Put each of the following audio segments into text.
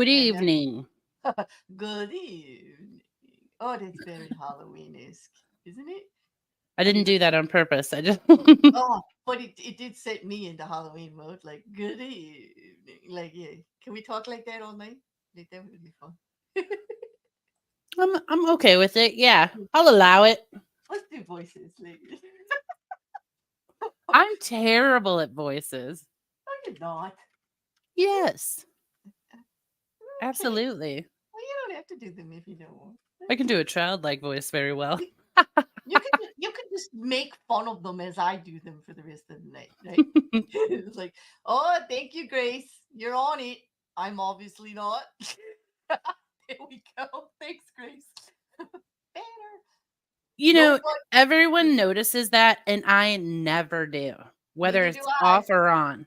Good And evening. good evening. Oh, that's very Halloween-esque, isn't it? I Have you didn't ever do that seen? on purpose. I just Oh, but it did set me into Halloween mode. Like, good evening. Like, yeah. Can we talk like that all night? Like, that would be fun. I'm okay with it. Yeah, I'll allow it. Let's do voices. Like, I'm terrible at voices. no, you're not. Yes, Okay. absolutely. Well, you don't have to do them if you don't want. I can Okay. do a childlike voice very well. You could just make fun of them as I do them for the rest of the night, right? It's like, oh, thank you, Grace. You're on it. I'm obviously not. There we go. Thanks, Grace. Banner. You know, Nobody. everyone notices that, and I never do, whether Neither do it's I. off or on.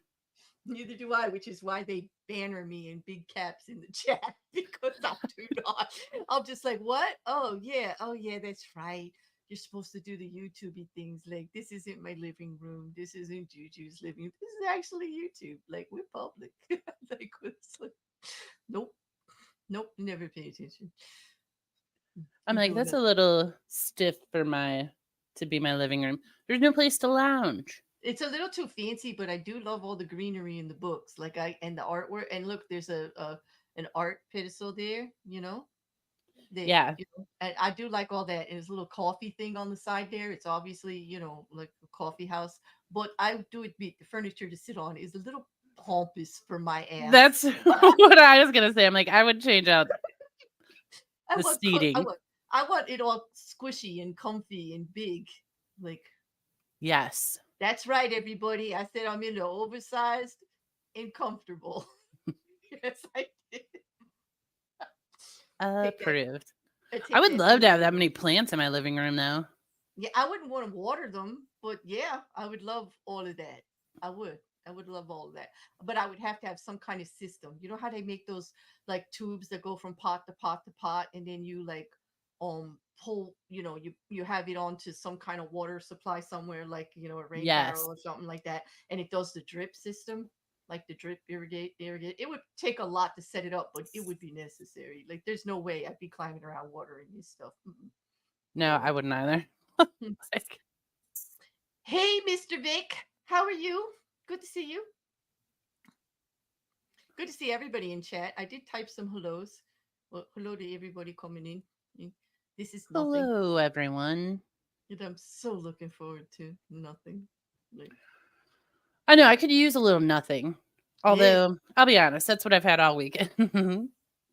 Neither do I, which is why they banner me in big caps in the chat because I do not. I'm just like, what? Oh yeah, that's right. You're supposed to do the YouTubey things. Like, this isn't my living room. This isn't Juju's living room. This is actually YouTube. Like, we're public. Like, it's like, nope, nope, never pay attention. I'm We're like, doing that's it. a little stiff for my to be my living room. There's no place to lounge. It's a little too fancy, but I do love all the greenery in the books. Like, I and the artwork. And look, there's a an art pedestal there. That Yeah, and I do like all that. And his little coffee thing on the side there. It's obviously like a coffee house, but I do admit the furniture to sit on is a little pompous for my ass. that's what I was gonna say. I'm like, I would change out I the want co- seating. I want it all squishy and comfy and big. Like, Yes. that's right, everybody. I said I'm into oversized and comfortable. Yes, I did. Take that. Approved. I I take would that love to have literally. that many plants in my living room though. Yeah, I wouldn't want to water them, but yeah, I would love all of that. I would. I would love all of that. But I would have to have some kind of system. You know how they make those like tubes that go from pot to pot to pot, and then you like pull, you have it onto some kind of water supply somewhere, like, a rain barrel Yes. or something like that, and it does the drip system, like the drip irrigate. It would take a lot to set it up, but it would be necessary. Like, there's no way I'd be climbing around watering this stuff. Mm-mm. No, No I way. wouldn't either. Hmm. Like, Hey, Mr. Vic, how are you? Good to see you. Good to see everybody in chat. I did type some hellos. Well, hello to everybody coming in. Mm, This is nothing hello everyone. that I'm so looking forward to. Nothing. Like, I know I could use a little nothing. yeah, Although, I'll be honest, that's what I've had all weekend.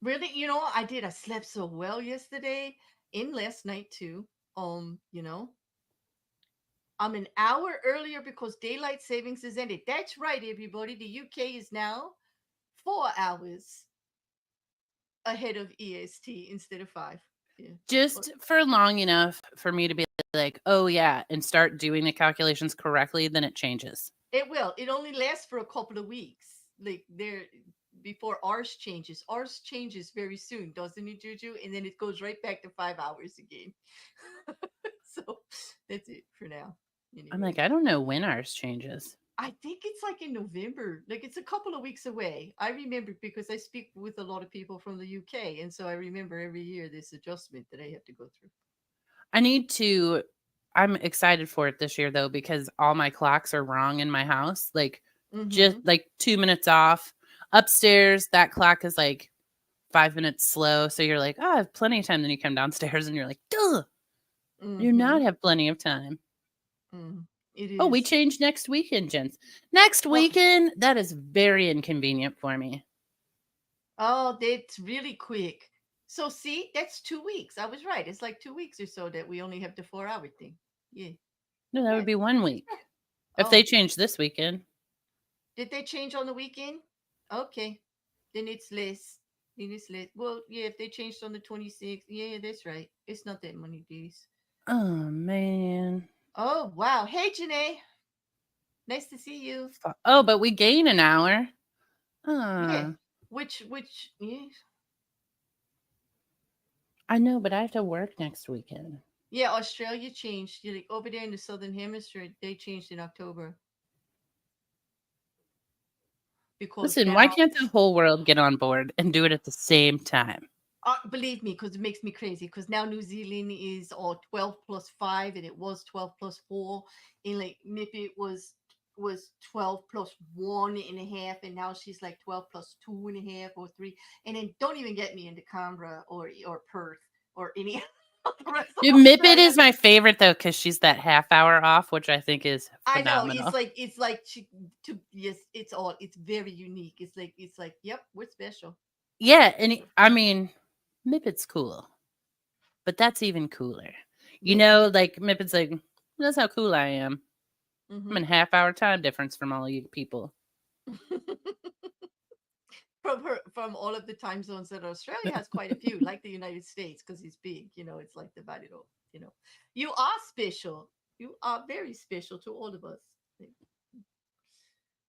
really, I did. I slept so well yesterday and last night too. I'm an hour earlier because daylight savings is ended. That's right, everybody. The UK is now 4 hours ahead of EST instead of 5. Yeah. Well, Just for long enough for me to be like, "Oh yeah," and start doing the calculations correctly, then it changes. it will. It only lasts for a couple of weeks. Like, there before ours changes. Ours changes very soon, doesn't it, Juju? And then it goes right back to 5 hours again. So that's it for now. I'm Anyway. like, I don't know when ours changes. I think it's like in November. Like, it's a couple of weeks away. I remember because I speak with a lot of people from the UK, and so I remember every year this adjustment that I have to go through. I need to I'm excited for it this year though because all my clocks are wrong in my house. Like just Mm-hmm. like 2 minutes off. Upstairs, that clock is like 5 minutes slow. So you're like, "Oh, I have plenty of time." Then you come downstairs and you're like, "Duh, you do Mm-hmm. not have plenty of time." Mm. It Oh, we is. changed next weekend, gents. Next Oh, weekend, that is very inconvenient for me. oh, that's really quick. So see, that's 2 weeks. I was right. It's like 2 weeks or so that we only have the 4 hour thing. Yeah. No, that would Yeah. be 1 Yeah. week. If they Oh, change this weekend. did they change on the weekend? Okay. Then it's less. Then it's less. Well, yeah, if they changed on the 26th, yeah, that's right. It's not that many days. Oh man. Oh, wow. Hey, Janae. Nice to see you. Oh, but we gain an hour. Yeah. Huh. Yeah. I know, but I have to work next weekend. Yeah, Australia changed. Like, over there in the southern hemisphere, they changed in October. because Listen, why now, can't the whole world get on board and do it at the same time? believe me, because it makes me crazy. Because now New Zealand is all 12 plus 5, and it was 12 plus 4. And like Mippet was 12 plus 1.5, and now she's like 12 plus 2.5 or 3. And then don't even get me into Canberra or Perth or any of the rest of Dude, Mippet Australia. is my favorite though, because she's that half hour off, which I think is I know phenomenal. it's like yes, it's very unique. It's like yep, we're special. Yeah, and I mean, Mippet's cool, but that's even cooler. You Yeah. know, like Mippet's like, that's how cool I am. I'm Mm-hmm. in half-hour time difference from all you people. From all of the time zones that Australia has quite a few, like the United States, because it's big. It's like divided up. You are special. You are very special to all of us. Like,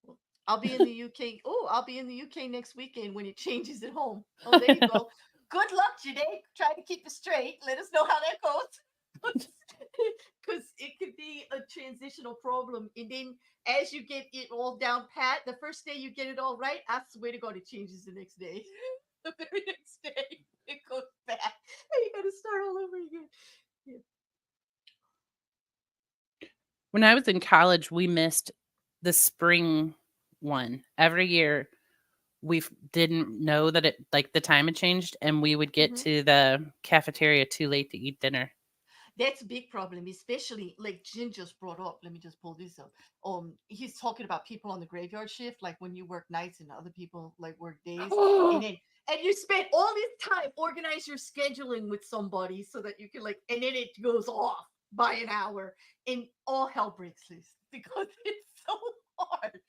well, I'll be in the UK. Oh, I'll be in the UK next weekend when it changes at home. Oh, there you go. Good luck, Janae. Try to keep it straight. Let us know how that goes. Because it could be a transitional problem. And then as you get it all down pat, the first day you get it all right, I swear to God, it changes the next day. The very next day, it goes back. And you got to start all over again. Yeah. When I was in college, we missed the spring one. Every year, didn't know that it like the time had changed, and we would get Mhm. to the cafeteria too late to eat dinner. That's a big problem, especially like Jin just brought up. Let me just pull this up. He's talking about people on the graveyard shift, like when you work nights and other people like work days, and then and you spend all this time organize your scheduling with somebody so that you can like, and then it goes off by an hour, and all hell breaks loose because it's so hard.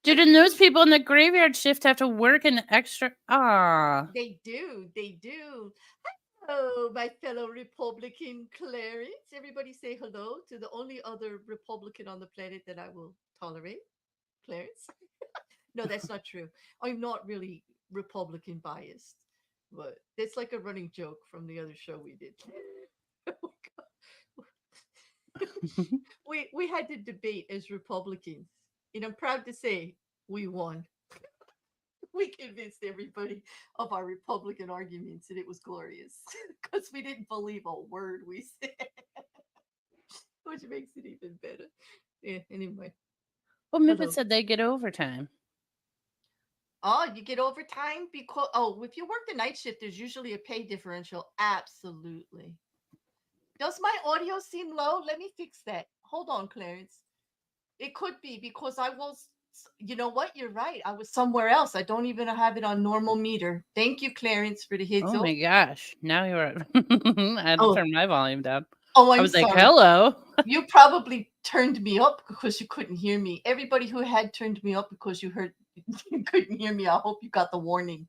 Dude, Like and those you, people in the graveyard shift have to work an extra. Ah, they do. Oh, my fellow Republican Clarence. Everybody say hello to the only other Republican on the planet that I will tolerate, Clarence. No, that's not true. I'm not really Republican biased, but it's like a running joke from the other show we did. We had to debate as Republicans, and I'm proud to say we won. We convinced everybody of our Republican arguments, and it was glorious because we didn't believe a word we said, which makes it even better. Yeah, anyway, well, Miffy hello. said they get overtime. Oh, you get overtime because, oh, if you work the night shift, there's usually a pay differential. Absolutely. Does my audio seem low? Let me fix that. Hold on, Clarence. It could be because I was, you know what? You're right. I was somewhere else. I don't even have it on normal meter. Thank you, Clarence, for the heads Oh up. my gosh! Now you're. I had to Oh, turn my volume down. oh, I I'm was like, sorry. "Hello." You probably turned me up because you couldn't hear me. Everybody who had turned me up because you heard you couldn't hear me, I hope you got the warning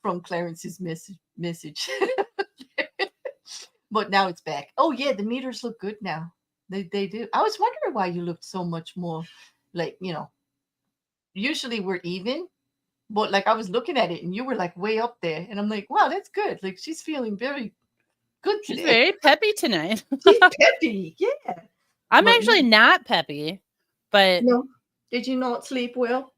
from Clarence's message. But now it's back. Oh yeah, the meters look good now. They do. I was wondering why you looked so much more like, usually we're even, but like I was looking at it and you were like way up there, and I'm like, wow, that's good. Like she's feeling very good She's today. very peppy tonight. She's peppy, yeah. I'm But actually not peppy, but no, did you not sleep well?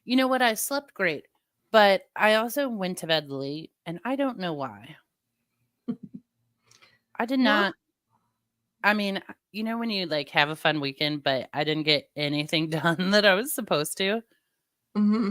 you know what? I slept great, but I also went to bed late, and I don't know why. I did Well, not. I mean, when you like have a fun weekend, but I didn't get anything done that I was supposed to. hmm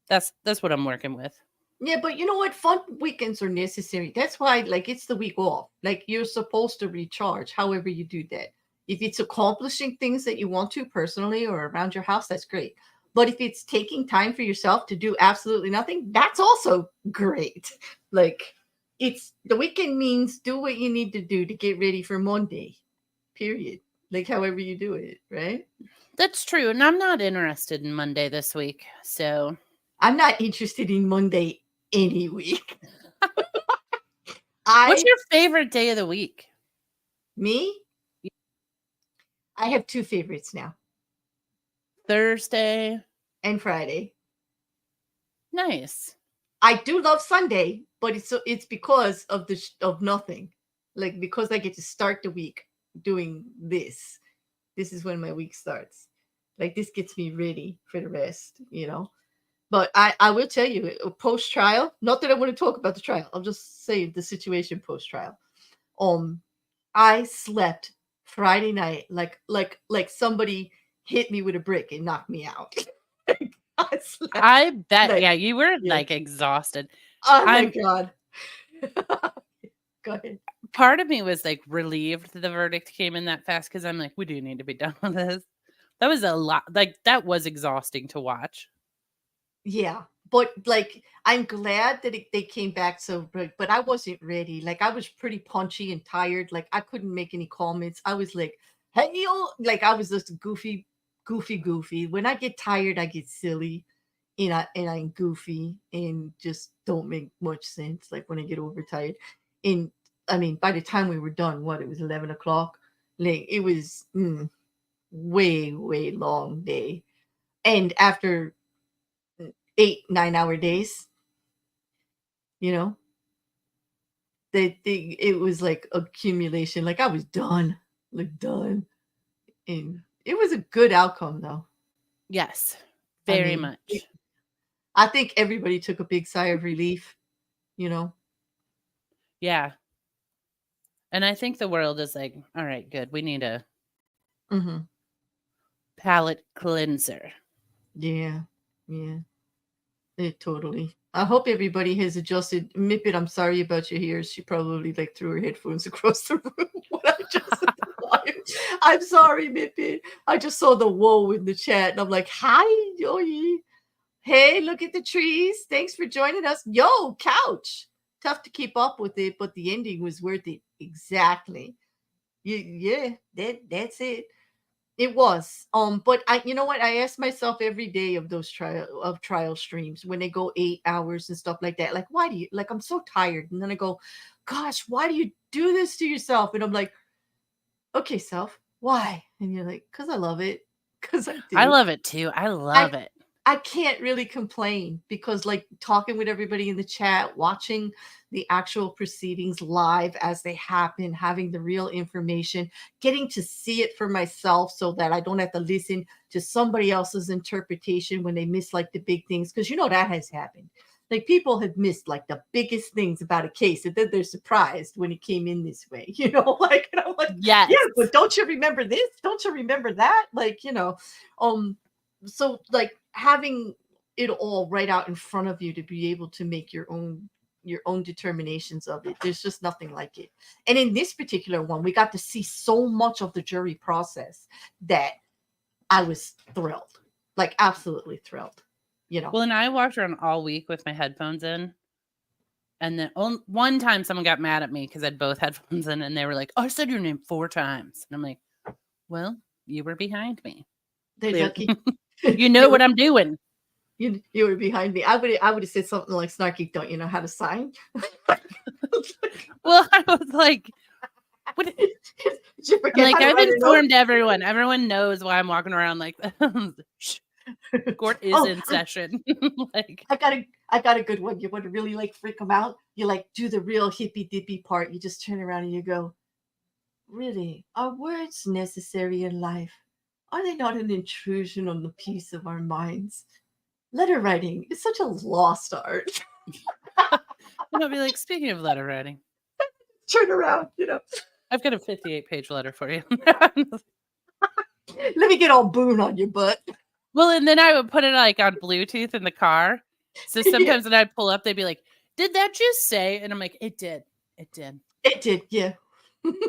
That's what I'm working with. yeah, but you know what? Fun weekends are necessary. That's why, like, it's the week off. Like, you're supposed to recharge however you do that. If it's accomplishing things that you want to personally or around your house, that's great. But if it's taking time for yourself to do absolutely nothing, that's also great. Like, it's the weekend means do what you need to do to get ready for Monday, period. Like, however you do it, right? That's true, and I'm not interested in Monday this week. So, I'm not interested in Monday any week. what's I, your favorite day of the week? me, I have two favorites now, Thursday. and Friday. Nice. I do love Sunday, but it's because of of nothing. Like because I get to start the week doing this. This is when my week starts. Like this gets me ready for the rest. But I will tell you, post trial, not that I want to talk about the trial, I'll just say the situation post trial. Um, I slept Friday night like somebody hit me with a brick and knocked me out. I slept I bet, like yeah, you were yeah. like exhausted. Oh my I'm god. Go ahead. Part of me was like relieved the verdict came in that fast because I'm like, we do need to be done with this. That was a lot. Like that was exhausting to watch. Yeah, but like I'm glad that they came back so big, but I wasn't ready. Like I was pretty punchy and tired. Like I couldn't make any comments. I was like, hey yo, like I was just goofy. When I get tired, I get silly and I'm goofy and just don't make much sense. Like when I get overtired. And I mean, by the time we were done, what it was 11 o'clock. Like it was way long day. And after 8 9 hour days, you know, they it was like accumulation. Like I was done, like done, and it was a good outcome though. Yes, I very mean, much. I think everybody took a big sigh of relief, you know. Yeah. And I think the world is like, all right, good. We need a Hmm. palate cleanser. Yeah, yeah, it totally. I hope everybody has adjusted. Mippet, I'm sorry about your ears. She probably like threw her headphones across the room when I adjusted the volume. I'm sorry, Mippet. I just saw the whoa in the chat and I'm like, hi, Joey. Hey, look at the trees. Thanks for joining us. Yo, couch. Tough to keep up with it, but the ending was worth it. Exactly. Yeah, that's it. It was. But I you know what? I ask myself every day of those trial streams when they go 8 hours and stuff like that. Like, why do you like I'm so tired? And then I go, gosh, why do you do this to yourself? And I'm like, okay, self, why? And you're like, because I love it. Because I I do. love it too. I I love it. I can't really complain because like talking with everybody in the chat, watching the actual proceedings live as they happen, having the real information, getting to see it for myself so that I don't have to listen to somebody else's interpretation when they miss like the big things because you know that has happened. Like people have missed like the biggest things about a case and then they're surprised when it came in this way, you know, like and I'm like, yeah, Yes. but don't you remember this? Don't you remember that? Like, um so like having it all right out in front of you to be able to make your own determinations of it, there's just nothing like it. And in this particular one we got to see so much of the jury process that I was thrilled, like absolutely thrilled, you know. Well, and I walked around all week with my headphones in. And then one time someone got mad at me because I had both headphones in and they were like, oh, I said your name 4 times. And I'm like, well, you were behind me. They're Clear. lucky. You know what I'm doing. You were behind me. I would have said something like snarky, don't you know how to sign? Well, I was like, what? Did you I'm forget like, how to I've write a note? informed everyone. Everyone knows why I'm walking around like Shh, court is Oh, in session. Like, I got a good one. You want to really like freak them out? You like do the real hippy dippy part. You just turn around and you go, really, are words necessary in life? Are they not an intrusion on the peace of our minds? Letter writing is such a lost art. and I'll be like, speaking of letter writing, Turn around. I've got a 58-page letter for you. Let me get all Boone on your butt. Well, and then I would put it like on Bluetooth in the car. So Yeah, sometimes when I'd pull up, they'd be like, did that just say? And I'm like, it did. It did. it did. Yeah.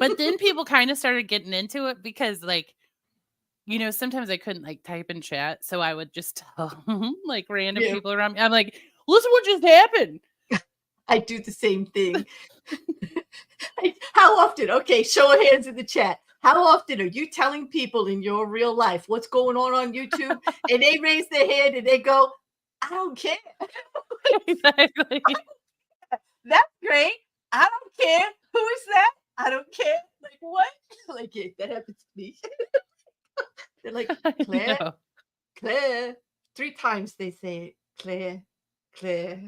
But then people kind of started getting into it because, like, sometimes I couldn't like type in chat. So I would just tell like random Yeah. people around me. I'm like, listen what just happened. I do the same thing. How often? Okay, show of hands in the chat. How often are you telling people in your real life what's going on YouTube and they raise their hand and they go, I don't care. Exactly. That's great. I don't care. Who is that? I don't care. Like what? Like yeah, that happens to me. They're like, Claire, No. Claire. 3 times they say it. Claire, Claire,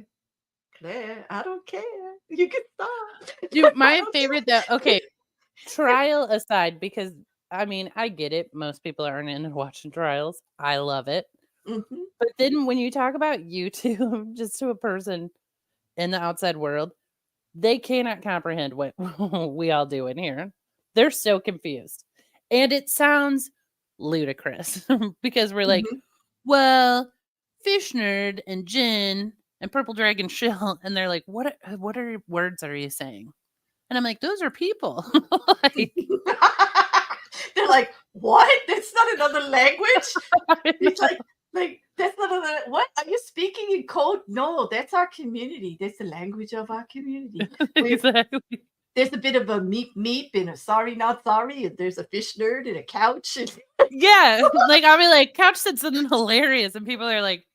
Claire. I don't care. You can stop. Dude, I my don't favorite care. okay, trial aside, because I mean, I get it. Most people aren't into watching trials. I love it. Mm-hmm. But then when you talk about YouTube just to a person in the outside world, they cannot comprehend what we all do in here. They're so confused. And it sounds ludicrous because we're like, Mm-hmm. well, Fish Nerd and Jen and Purple Dragon Shill, and they're like, what are words are you saying? And I'm like, those are people. Like, They're like, what? That's not another language. It's like that's not another. What are you speaking in code? No, that's our community. That's the language of our community. exactly. There's a bit of a meep meep and a sorry not sorry, and there's a fish nerd and a couch. And Yeah. Like I'll be like, Couch said something hilarious, and people are like,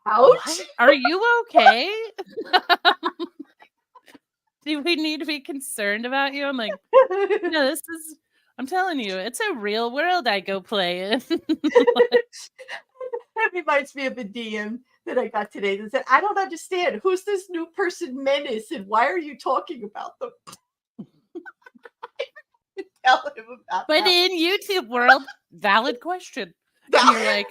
couch. what? Are you okay? Do we need to be concerned about you? I'm like, no, I'm telling you, it's a real world I go play in. That reminds me of a DM that I got today that said, I don't understand. Who's this new person menace and why are you talking about them? Tell him about But that. in YouTube world, valid question. And you're like,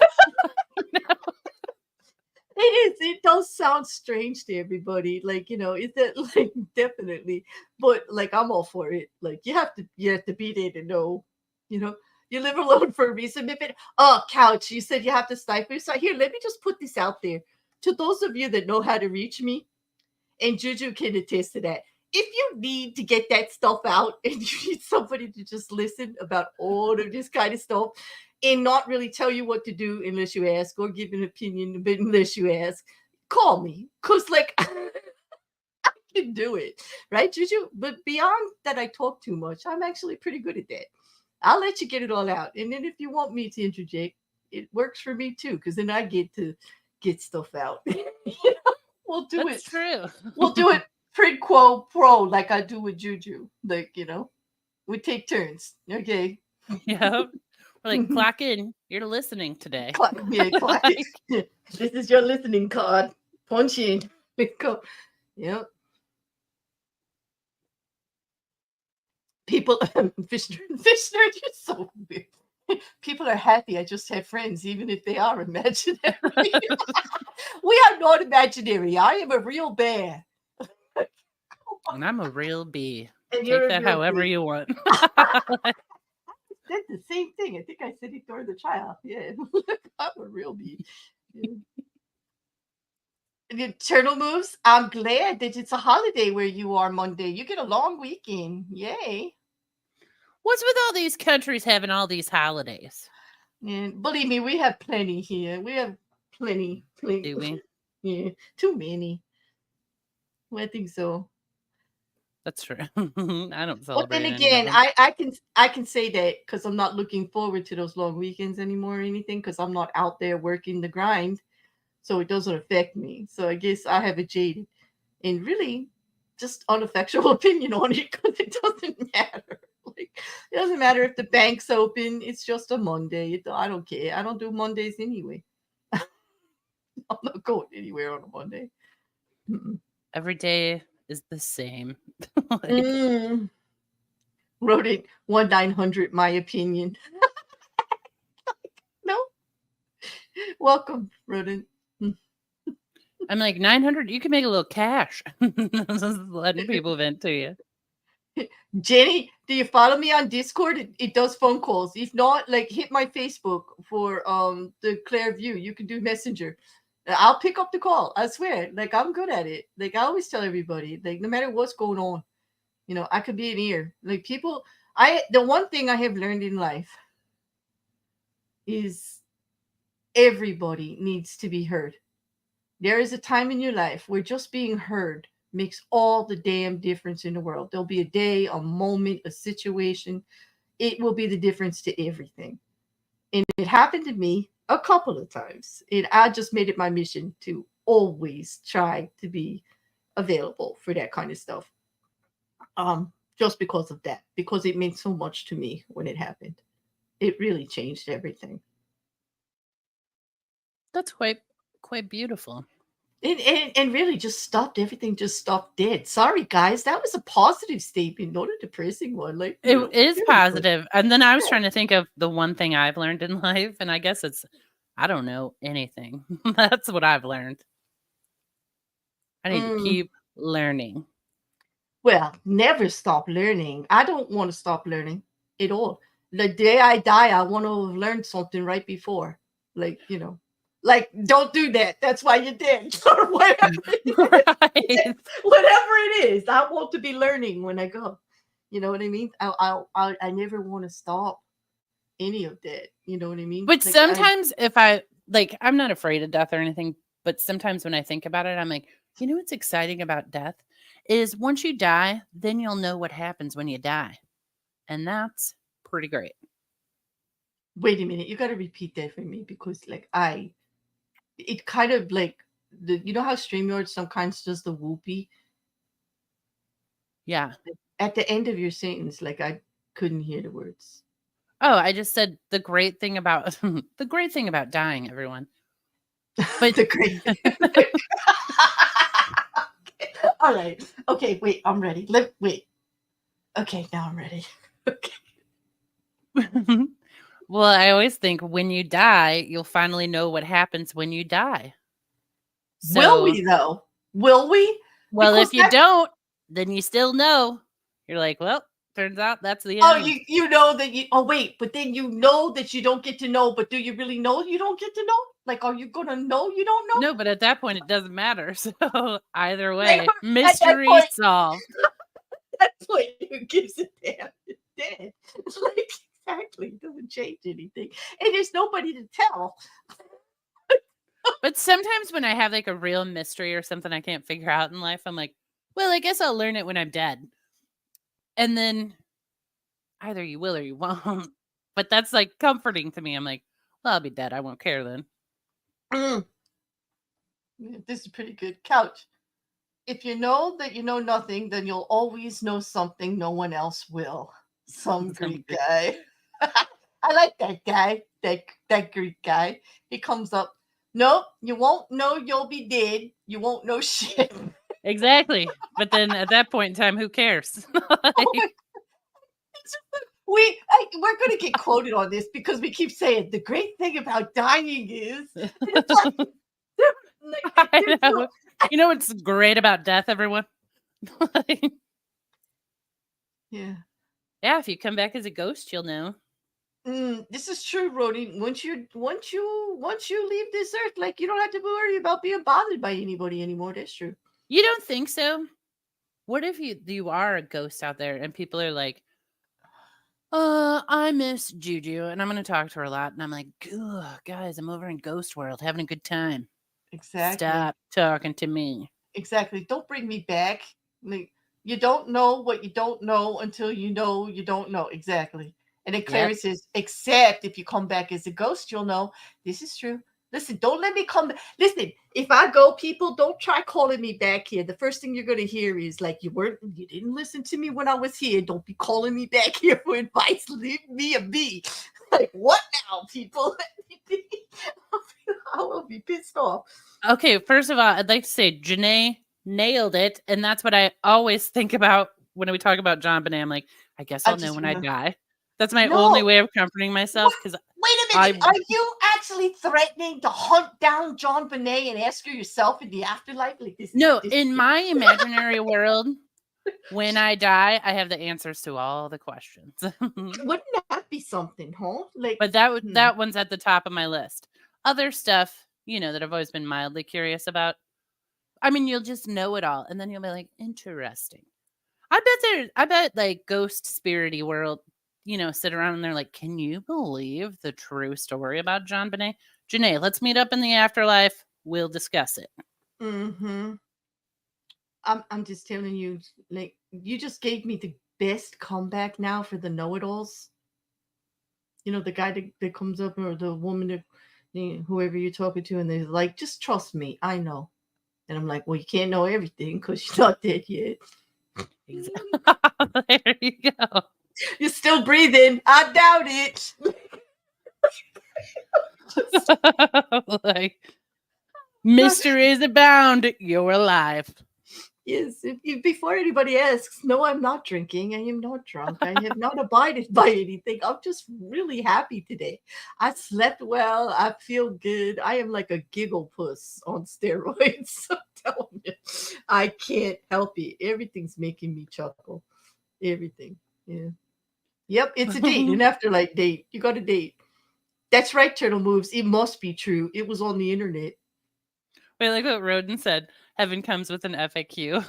It does sound strange to everybody. Like, is that like definitely, but like I'm all for it. Like you have to be there to know, you know, you live alone for a reason. If it couch, you said you have to stifle. So here, let me just put this out there. To those of you that know how to reach me, and JuJu can attest to that. If you need to get that stuff out and you need somebody to just listen about all of this kind of stuff and not really tell you what to do unless you ask or give an opinion unless you ask, call me. Because, like, I can do it. Right, JuJu? But beyond that, I talk too much. I'm actually pretty good at that. I'll let you get it all out. And then if you want me to interject, it works for me too, because then I get to get stuff out. We'll do that's it. true. We'll do it prid quo pro like I do with JuJu. Like, we take turns. Okay. Yeah. We're like, clock in. You're listening today. Clock Like, it. This is your listening card. Punch in. Go. Yep. People, fish nerd, you're so weird. People are happy I just have friends, even if they are imaginary. We are not imaginary. I am a real bear. and I'm a real bee. And Take you're a that real however bee. you want. Said the same thing. I think I said it during the trial. Yeah. I'm a real bee. Yeah. The turtle moves. I'm glad that it's a holiday where you are Monday. You get a long weekend. Yay. What's with all these countries having all these holidays? And believe me, we have plenty here. We have plenty. Do we? Yeah. Too many. Well, I think so. That's true. I don't But celebrate then any of again, them. I can say that because I'm not looking forward to those long weekends anymore or anything because I'm not out there working the grind. So it doesn't affect me. So I guess I have a jaded and really just ineffectual opinion on it because it doesn't matter. Like it doesn't matter if the bank's open. It's just a Monday. I don't care. I don't do Mondays anyway. I'm not going anywhere on a Monday. Mm-mm. Every day is the same. Like, Mm. Wrote it 1-900. My opinion. No. Welcome, Rodent. I'm like 900. You can make a little cash. Just letting people vent to you. Jenny, do you follow me on Discord? It does phone calls. If not, like hit my Facebook for the Claire View. You can do Messenger. I'll pick up the call. I swear. Like I'm good at it. Like I always tell everybody, like no matter what's going on, I could be an ear. Like people, the one thing I have learned in life is everybody needs to be heard. There is a time in your life where just being heard makes all the damn difference in the world. There'll be a day, a moment, a situation. It will be the difference to everything. And it happened to me a couple of times. And I just made it my mission to always try to be available for that kind of stuff. Just because of that, because it meant so much to me when it happened. It really changed everything. That's quite beautiful. And really just stopped everything, just stopped dead. Sorry, guys. That was a positive statement, not a depressing one. Like, It is very good. positive. And then I was Yeah. trying to think of the one thing I've learned in life, and I guess it's I don't know anything. That's what I've learned. I need to Mm, keep learning. well, never stop learning. I don't want to stop learning at all. The day I die, I want to have learned something right before. Like, like don't do that. That's why you're dead. Or whatever it is. Right. Whatever it is. I want to be learning when I go. You know what I mean? I never want to stop any of that. You know what I mean? But Like I sometimes if I like, I'm not afraid of death or anything, but sometimes when I think about it, I'm like, you know what's exciting about death is once you die, then you'll know what happens when you die. And that's pretty great. wait a minute. You got to repeat that for me because like it kind of like how StreamYard sometimes does the whoopee Yeah. at the end of your sentence, like I couldn't hear the words. Oh, I just said the great thing about the great thing about dying, everyone. But The great All right. Okay, wait, I'm ready. Wait. Okay, now I'm ready. Okay. well, I always think when you die, you'll finally know what happens when you die. Will So, we though? Will we? well, Because if you that's don't, then you still know. You're like, well, turns out that's the oh end. you know that you oh wait, but then you know that you don't get to know, but do you really know you don't get to know? Like are you gonna know you don't know? No, but at that point, it doesn't matter. So, either Like, way, at that mystery point, solved. who gives a damn? It's dead. It's like exactly, it doesn't change anything. And there's nobody to tell. But sometimes when I have like a real mystery or something I can't figure out in life, I'm like, well, I guess I'll learn it when I'm dead. And then either you will or you won't. But that's like comforting to me. I'm like, well, I'll be dead. I won't care then. Mm, yeah, this is pretty good. Couch. If you know that you know nothing, then you'll always know something no one else will. Some Some Greek Greek- guy. I like that guy. That Greek guy. He comes up. Nope, you won't know you'll be dead. You won't know shit. Exactly. But then at that point in time, who cares? Oh my, Like, we're gonna get quoted on this because we keep saying the great thing about dying is, and it's like, I there's no, know. You know what's great about death, everyone? Like, yeah. yeah, if you come back as a ghost, you'll know. This is true, Rody. Once you leave this earth, like you don't have to worry about being bothered by anybody anymore. That's true. You don't think so? What if you are a ghost out there and people are like, I miss JuJu and I'm gonna talk to her a lot. And I'm like, ugh, guys, I'm over in Ghost World having a good time. Exactly. Stop talking to me. Exactly. Don't bring me back. Like you don't know what you don't know until you know you don't know. Exactly. And then Yep. Clarence says, except if you come back as a ghost, you'll know. This is true. Listen, don't let me come. Listen, if I go, people, don't try calling me back here. The first thing you're gonna hear is like you didn't listen to me when I was here. Don't be calling me back here for advice. Leave me a be. Like what now, people? I will be pissed off. Okay, first of all, I'd like to say Janae nailed it. And that's what I always think about when we talk about John Bonet. I'm like, I guess I I'll know just when I remember. die. That's my only No, way of comforting what? myself because Wait a I minute. Are you actually threatening to hunt down John Bonet and ask her yourself in the afterlife? Like no, this in my imaginary world, when I die, I have the answers to all the questions. wouldn't that be something, huh? Like, But that one's at the top of my list. Other stuff, that I've always been mildly curious about. I mean, you'll just know it all, and then you'll be like, interesting. I bet like ghost spirity world, sit around and they're like, can you believe the true story about John Bonet? Janae, let's meet up in the afterlife. We'll discuss it. mm-hmm. I'm just telling you, like, you just gave me the best comeback now for the know-it-alls. The guy that comes up or the woman that whoever you're talking to, and they're like, just trust me, I know. And I'm like, well, you can't know everything because you're not dead yet. Exactly. There you go. You're still breathing. I doubt it. Like mysteries abound. You're alive. Yes, before anybody asks, no, I'm not drinking. I am not drunk. I have not abided by anything. I'm just really happy today. I slept well. I feel good. I am like a giggle puss on steroids. I'm telling you, I can't help it. Everything's making me chuckle. Everything. Yeah. Yep, it's a date, an afterlife date. You got a date. That's right, Turtle Moves. It must be true. It was on the internet. Wait, like what Roden said, heaven comes with an FAQ.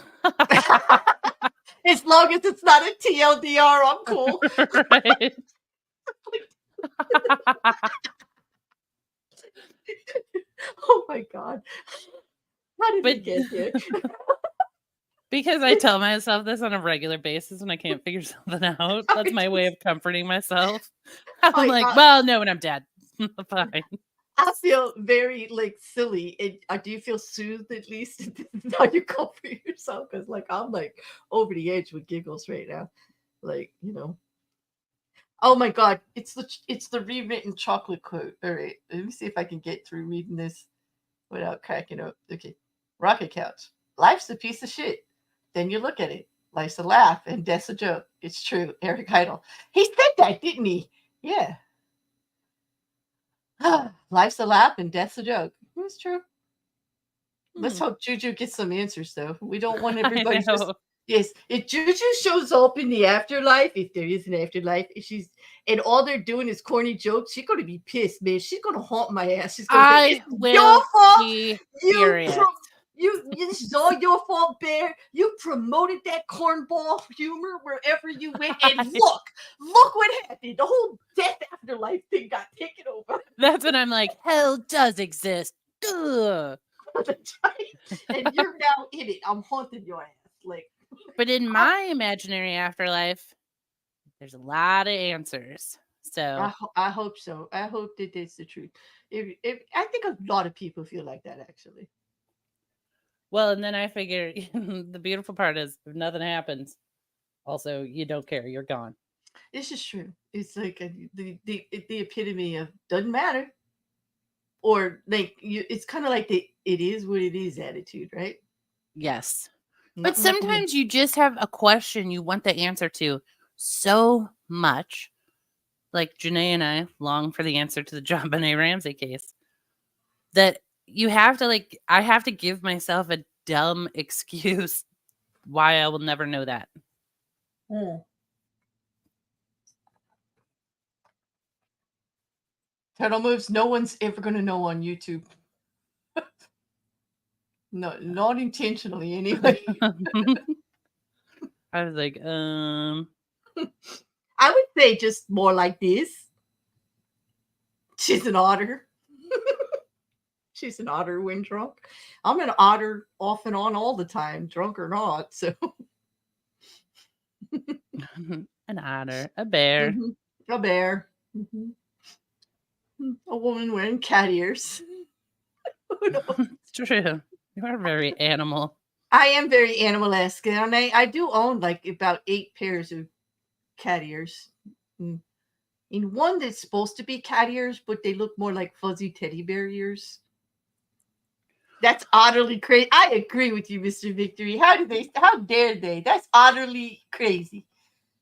As long as it's not a TLDR, I'm cool. Right. Oh my god. How did we But get here? because I tell myself this on a regular basis when I can't figure something out. That's my way of comforting myself. I'm like, well, no, when I'm dead. Fine. I feel very like silly. And do you feel soothed at least? How you comfort yourself? Because like I'm like over the edge with giggles right now. Like, you know. Oh my god, it's the rewritten chocolate quote. All right, let me see if I can get through reading this without cracking up. Okay, Rocket Couch. Life's a piece of shit. Then you look at it. Life's a laugh and death's a joke. It's true. Eric Idle. He said that, didn't he? Yeah. Life's a laugh and death's a joke. It's true. Let's hope JuJu gets some answers, though. We don't want everybody just. Yes, if JuJu shows up in the afterlife, if there is an afterlife, if she's and all they're doing is corny jokes, she's gonna be pissed, man. She's gonna haunt my ass. She's gonna say, "It's your fault. This is all your fault, Bear. You promoted that cornball humor wherever you went, and look what happened. The whole death afterlife thing got taken over." That's when I'm like, hell does exist. Ugh. And you're now in it. I'm haunting your ass, like. But in my imaginary afterlife, there's a lot of answers. So I hope so. I hope that it's the truth. If I think a lot of people feel like that actually. Well, and then I figure the beautiful part is if nothing happens, also you don't care, you're gone. This is true. It's like the epitome of doesn't matter, or like it's kind of like the it is what it is attitude, right? Yes. But sometimes you just have a question you want the answer to so much. Like Janae and I long for the answer to the John Benet Ramsey case. That you have to I have to give myself a dumb excuse why I will never know that. Turtle Moves, no one's ever going to know on YouTube. No, not intentionally anyway. I was like, I would say just more like this. She's an otter. She's an otter when drunk. I'm an otter off and on all the time, drunk or not. So an otter, a bear. Mm-hmm. A bear. Mm-hmm. A woman wearing cat ears. It's true. You are very animal. I am very animal-esque, and I do own like about 8 pairs of cat ears. In one that's supposed to be cat ears, but they look more like fuzzy teddy bear ears. That's utterly crazy. I agree with you, Mr. Victory. How dare they? That's utterly crazy.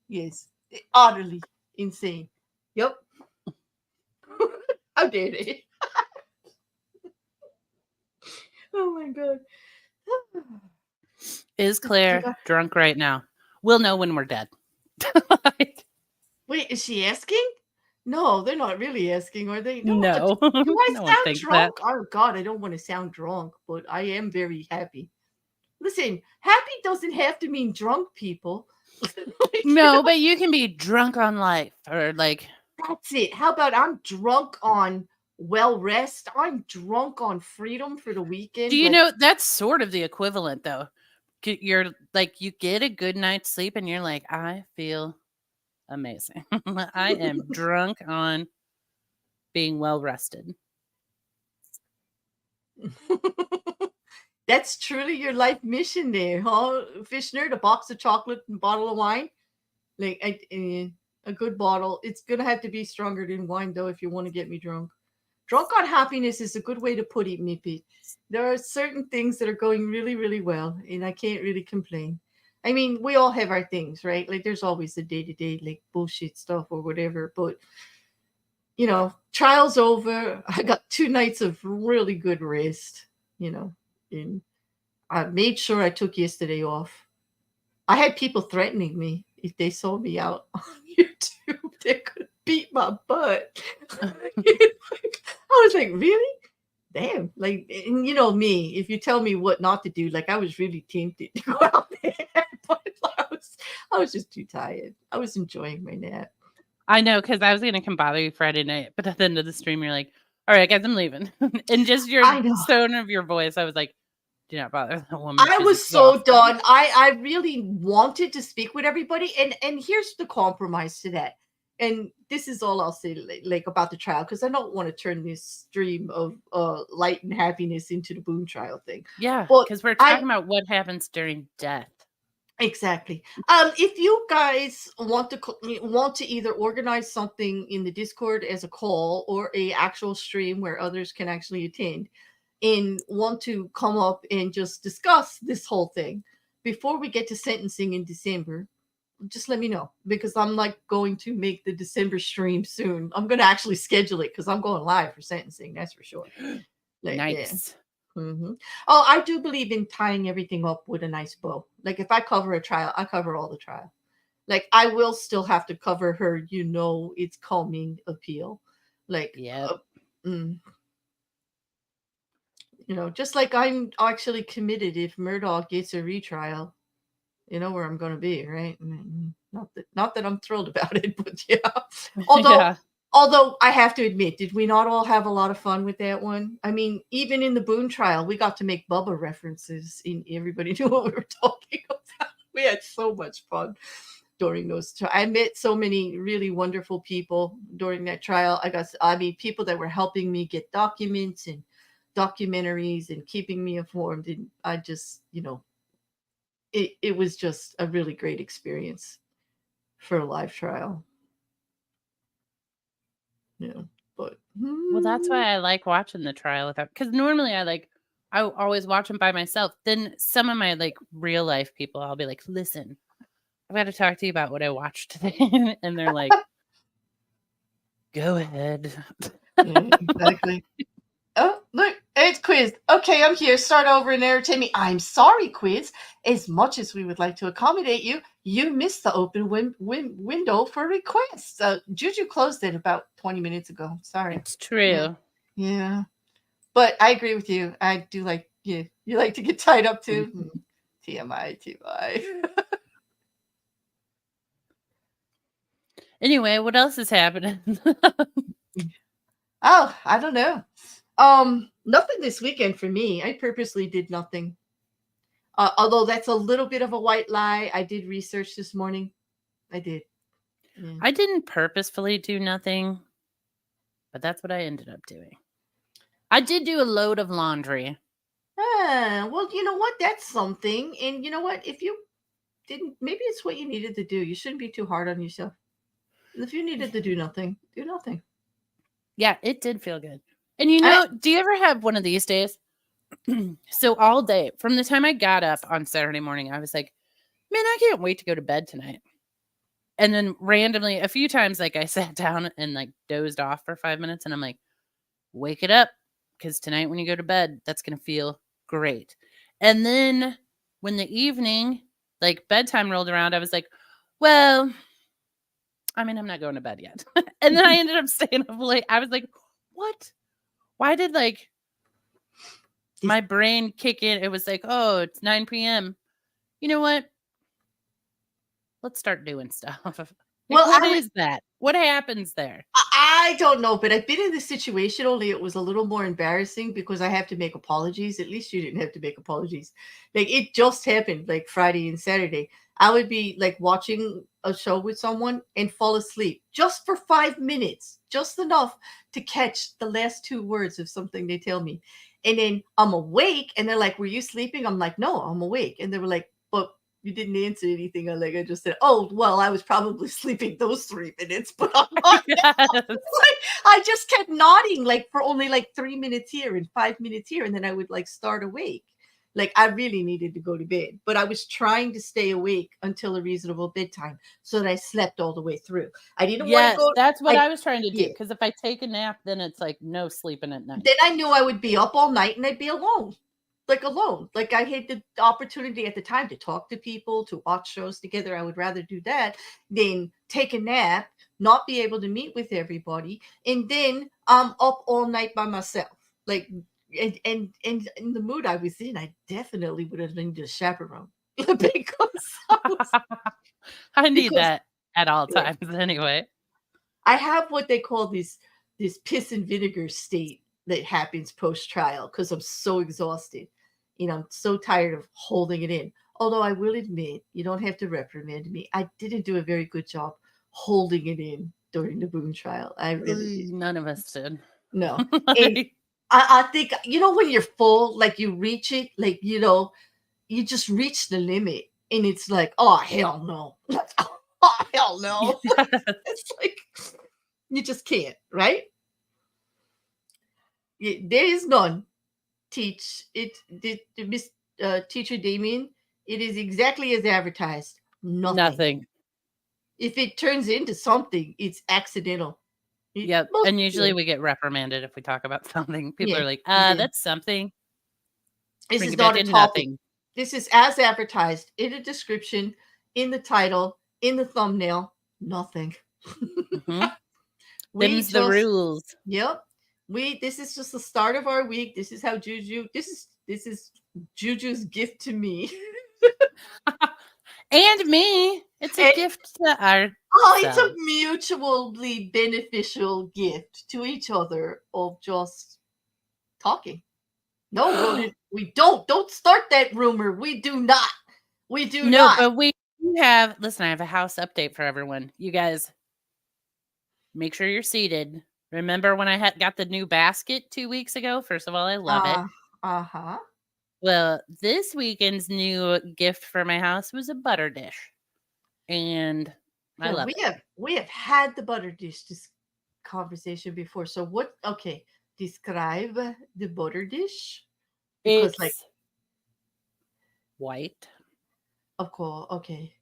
Yes. Utterly insane. Yep. How dare they? Oh my god. Is Claire drunk right now? We'll know when we're dead. Wait, is she asking? No, they're not really asking, are they? No. Do I No sound drunk? Oh God, I don't want to sound drunk, but I am very happy. Listen, happy doesn't have to mean drunk, people. No, but you can be drunk on life or like. That's it. How about I'm drunk on well rest? I'm drunk on freedom for the weekend. Do you know that's sort of the equivalent though? You're like you get a good night's sleep and you're like, I feel amazing. I am drunk on being well rested. That's truly your life mission there, huh? Fish nerd, a box of chocolate and a bottle of wine. Like a good bottle. It's gonna have to be stronger than wine though if you want to get me drunk. Drunk on happiness is a good way to put it, Mippy. There are certain things that are going really, really well, and I can't really complain. I mean, we all have our things, right? Like, there's always the day to day, like, bullshit stuff or whatever. But, trial's over. I got 2 nights of really good rest, and I made sure I took yesterday off. I had people threatening me if they saw me out on YouTube, they could beat my butt. I was like, really? Damn. Like, and you know me, if you tell me what not to do, like I was really tempted to go out there, but I was just too tired. I was enjoying my nap. I know, because I was gonna come bother you Friday night, but at the end of the stream, you're like, "All right, guys, I'm leaving." And just your I know. tone of your voice, I was like, "Do not bother that woman. I She's was so exhausted." done. I really wanted to speak with everybody, and here's the compromise to that. And this is all I'll say, like about the trial, because I don't want to turn this stream of light and happiness into the boom trial thing. Yeah, But because we're I talking about what happens during death. exactly. If you guys want to either organize something in the Discord as a call or a actual stream where others can actually attend, and want to come up and just discuss this whole thing before we get to sentencing in December, just let me know, because I'm like going to make the December stream soon. I'm going to actually schedule it because I'm going live for sentencing. That's for sure. Like, yeah. Nice. hmm Oh, I do believe in tying everything up with a nice bow. Like, if I cover a trial, I cover all the trial. Like, I will still have to cover her, it's coming appeal. Like, Yep. mm, just like I'm actually committed. If Murdoch gets a retrial, you know where I'm going to be, right? Not that I'm thrilled about it, but yeah. Although, Yeah. although I have to admit, did we not all have a lot of fun with that one? I mean, even in the Boone trial, we got to make Bubba references, and everybody knew what we were talking about. We had so much fun during those. I met so many really wonderful people during that trial. People that were helping me get documents and documentaries and keeping me informed, and I just, it was just a really great experience for a live trial. Yeah, but Well, that's why I like watching the trial without, because normally I always watch them by myself. Then some of my real life people, I'll be like, listen, I've got to talk to you about what I watched today. And they're like, go ahead. yeah, exactly. Oh, look, it's Quiz. Okay, I'm here. Start over and entertain me. I'm sorry, Quiz. As much as we would like to accommodate you, you missed the open window for requests. JuJu closed it about 20 minutes ago. Sorry. It's true. Yeah. But I agree with you. I do you like to get tied up too. TMI, TMI. Anyway, what else is happening? Oh, I don't know. Nothing this weekend for me. I purposely did nothing. Although that's a little bit of a white lie. I did research this morning. I did. Yeah. I didn't purposefully do nothing, but that's what I ended up doing. I did do a load of laundry. Well, you know what? That's something. And you know what? If you didn't, maybe it's what you needed to do. You shouldn't be too hard on yourself. If you needed to do nothing, do nothing. Yeah, it did feel good. And do you ever have one of these days? So all day, from the time I got up on Saturday morning, I was like, man, I can't wait to go to bed tonight. And then randomly, a few times, I sat down and dozed off for 5 minutes, and I'm like, wake it up, because tonight when you go to bed, that's going to feel great. And then when the evening, bedtime rolled around, I was like, well, I mean, I'm not going to bed yet. And then I ended up staying up late. I was like, what? Why did my brain kick in? It was like, oh, it's 9 p.m. You know what? Let's start doing stuff. Well, what is that? What happens there? I don't know, but I've been in this situation, only it was a little more embarrassing because I have to make apologies. At least you didn't have to make apologies. It just happened Friday and Saturday. I would be watching a show with someone and fall asleep just for 5 minutes, just enough to catch the last 2 words of something they tell me. And then I'm awake and they're like, were you sleeping? I'm like, no, I'm awake. And they were like, but You didn't answer anything. I just said, "Oh, well, I was probably sleeping those 3 minutes, but I'm not." Yes. I just kept nodding like for only like 3 minutes here and 5 minutes here, and then I would like start awake. Like I really needed to go to bed, but I was trying to stay awake until a reasonable bedtime so that I slept all the way through. I didn't want to Yes, go. that's what I I was trying to do, Yeah. because if I take a nap, then it's like no sleeping at night. Then I knew I would be up all night and I'd be alone. Like alone. Like I had the opportunity at the time to talk to people, to watch shows together. I would rather do that than take a nap, not be able to meet with everybody, and then I'm up all night by myself. Like and in the mood I was in, I definitely would have needed a chaperone. because I was I need because that at all yeah. times anyway. I have what they call this piss and vinegar state that happens post trial because I'm so exhausted. I'm so tired of holding it in. Although I will admit, you don't have to reprimand me. I didn't do a very good job holding it in during the Boone trial. I really did. None of us did. No. And Like, I think, when you're full, like you reach it, like, you just reach the limit. And it's like, oh, hell no. Oh, hell no. yes. It's like, you just can't, right? There is none. Teach it, Miss Teacher Damien. It is exactly as advertised. Nothing. Nothing. If it turns into something, it's accidental. Yep. Most, And yeah, usually we get reprimanded if we talk about something. People yeah, are like, yeah. that's something. This Bring is it back not a into topic. nothing. This is as advertised in the description, in the title, in the thumbnail. Nothing. Hmm. we Them's the just rules. Yep. This is just the start of our week. This is how JuJu. This is JuJu's gift to me. And me. It's a And gift to it's a ourselves. mutually beneficial gift to each other of just talking. No, Ronan, we don't start that rumor. We do not. We do No, not. but we have, listen, I have a house update for everyone. You guys, make sure you're seated. Remember when I got the new basket 2 weeks ago? First of all, I love it. Uh-huh. Well, this weekend's new gift for my house was a butter dish, and I Yeah, love it. we have had the butter dish this conversation before. So what? Okay, describe the butter dish because, like, It's white of course, okay.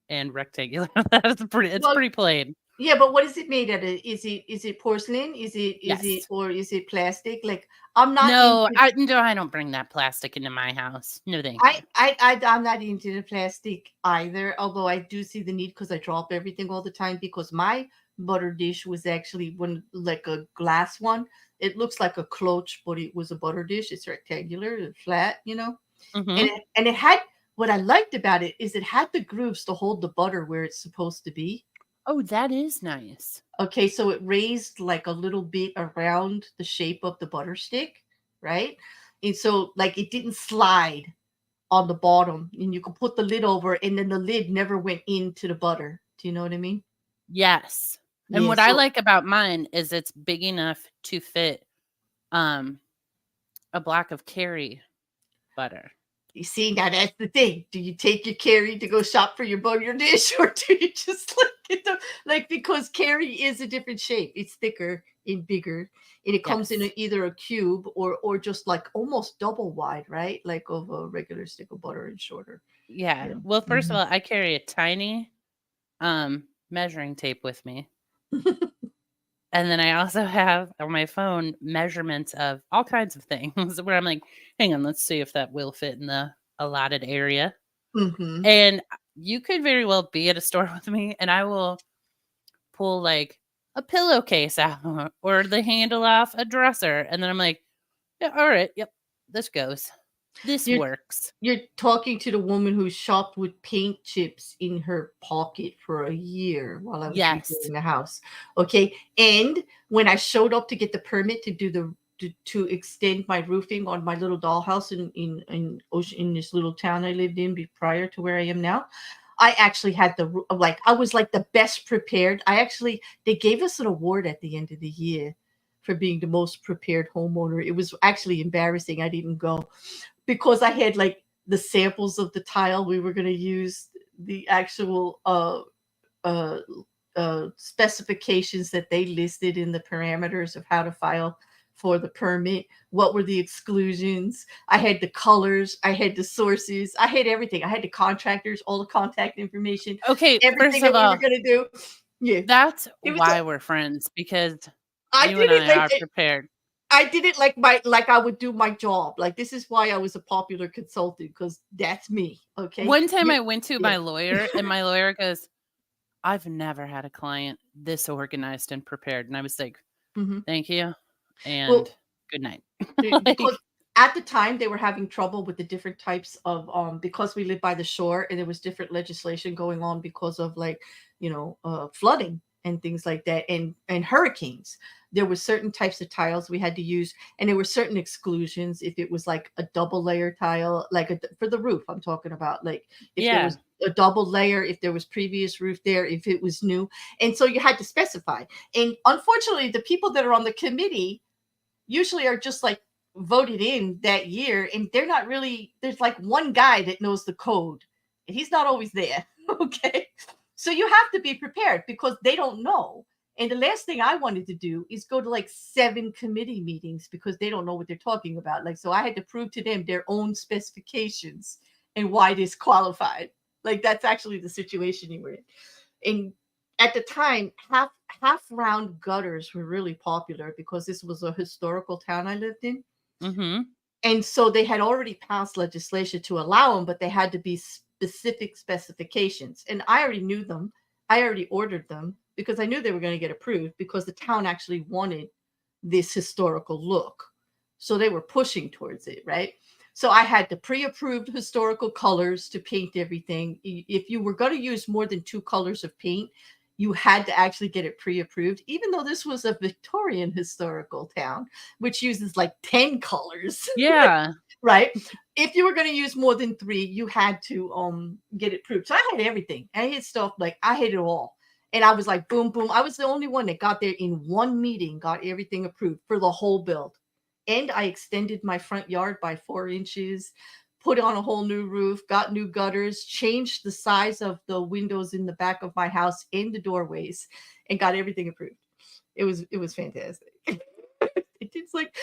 and rectangular. That's pretty. It's Well, pretty plain. yeah, but what is it made out of? Is it porcelain? Is it Yes. or is it plastic? Like, I'm not No, into. I don't bring that plastic into my house. No, thank you. I'm not into the plastic either. Although I do see the need because I drop everything all the time. Because my butter dish was actually one like a glass one. It looks like a cloche, but it was a butter dish. It's rectangular, and flat. And Hmm. it had what I liked about it is it had the grooves to hold the butter where it's supposed to be. Oh, that is nice. Okay, so it raised like a little bit around the shape of the butter stick, right? And so like it didn't slide on the bottom, and you could put the lid over, and then the lid never went into the butter. Do you know what I mean? Yes. And Yeah. what I So like about mine is it's big enough to fit um a block of Kerry butter. you see, now that's the thing. Do you take your carry to go shop for your butter dish, or do you just like like because carry is a different shape? It's thicker and bigger, and it comes in Yes. either a cube or just like almost double wide, right? Like of a regular stick of butter and shorter. Yeah. Yeah. Well, first of Mhm. all, I carry a tiny measuring tape with me. And then I also have on my phone measurements of all kinds of things where I'm like, hang on, let's see if that will fit in the allotted area. Mhm. And you could very well be at a store with me and I will pull like a pillowcase out or the handle off a dresser. And then I'm like, yeah, all right, yep, this goes. This You're works. you're talking to the woman who shopped with paint chips in her pocket for a year while I was Yes. redoing the house. Okay. And when I showed up to get the permit to do to extend my roofing on my little dollhouse in this little town I lived in prior to where I am now, I actually had I was like the best prepared. They gave us an award at the end of the year for being the most prepared homeowner. It was actually embarrassing. I didn't go because I had like the samples of the tile. We were going to use the actual uh, specifications that they listed in the parameters of how to file for the permit. What were the exclusions? I had the colors, I had the sources, I had everything. I had the contractors, all the contact information, Okay, everything first that of we were all, going to do. Yeah, that's it was. why we're friends, because I you did and it I like are prepared. I did it like I would do my job. Like this is why I was a popular consultant, because that's me. Okay. One time You, I went to yeah. my lawyer, and my lawyer goes, "I've never had a client this organized and prepared." And I was like, Mhm. "Thank you, and Well, good night." because Like, at the time they were having trouble with the different types of because we live by the shore, and there was different legislation going on because of like flooding and things like that, and hurricanes. There were certain types of tiles we had to use, and there were certain exclusions if it was like a double layer tile, like for the roof I'm talking about, like if there yeah, was a double layer, if there was previous roof there, if it was new. And so you had to specify. And unfortunately the people that are on the committee usually are just like voted in that year, and they're not really, there's like one guy that knows the code and he's not always there. Okay, so you have to be prepared because they don't know. And the last thing I wanted to do is go to like 7 committee meetings because they don't know what they're talking about. Like, so I had to prove to them their own specifications and why this qualified. Like, that's actually the situation you were in. And at the time, half round gutters were really popular because this was a historical town I lived in. mm-hmm, And so they had already passed legislation to allow them, but they had to be specific specifications. And I already knew them. I already ordered them because I knew they were going to get approved because the town actually wanted this historical look. So they were pushing towards it, right? So I had the pre-approved historical colors to paint everything. If you were going to use more than 2 colors of paint, you had to actually get it pre-approved, even though this was a Victorian historical town, which uses like 10 colors. yeah. Right? If you were going to use more than 3, you had to get it approved. So I had everything. I had stuff, like I had it all. And I was like, boom, boom. I was the only one that got there in one meeting, got everything approved for the whole build. And I extended my front yard by 4 inches, put on a whole new roof, got new gutters, changed the size of the windows in the back of my house and the doorways, and got everything approved. It was fantastic. It's like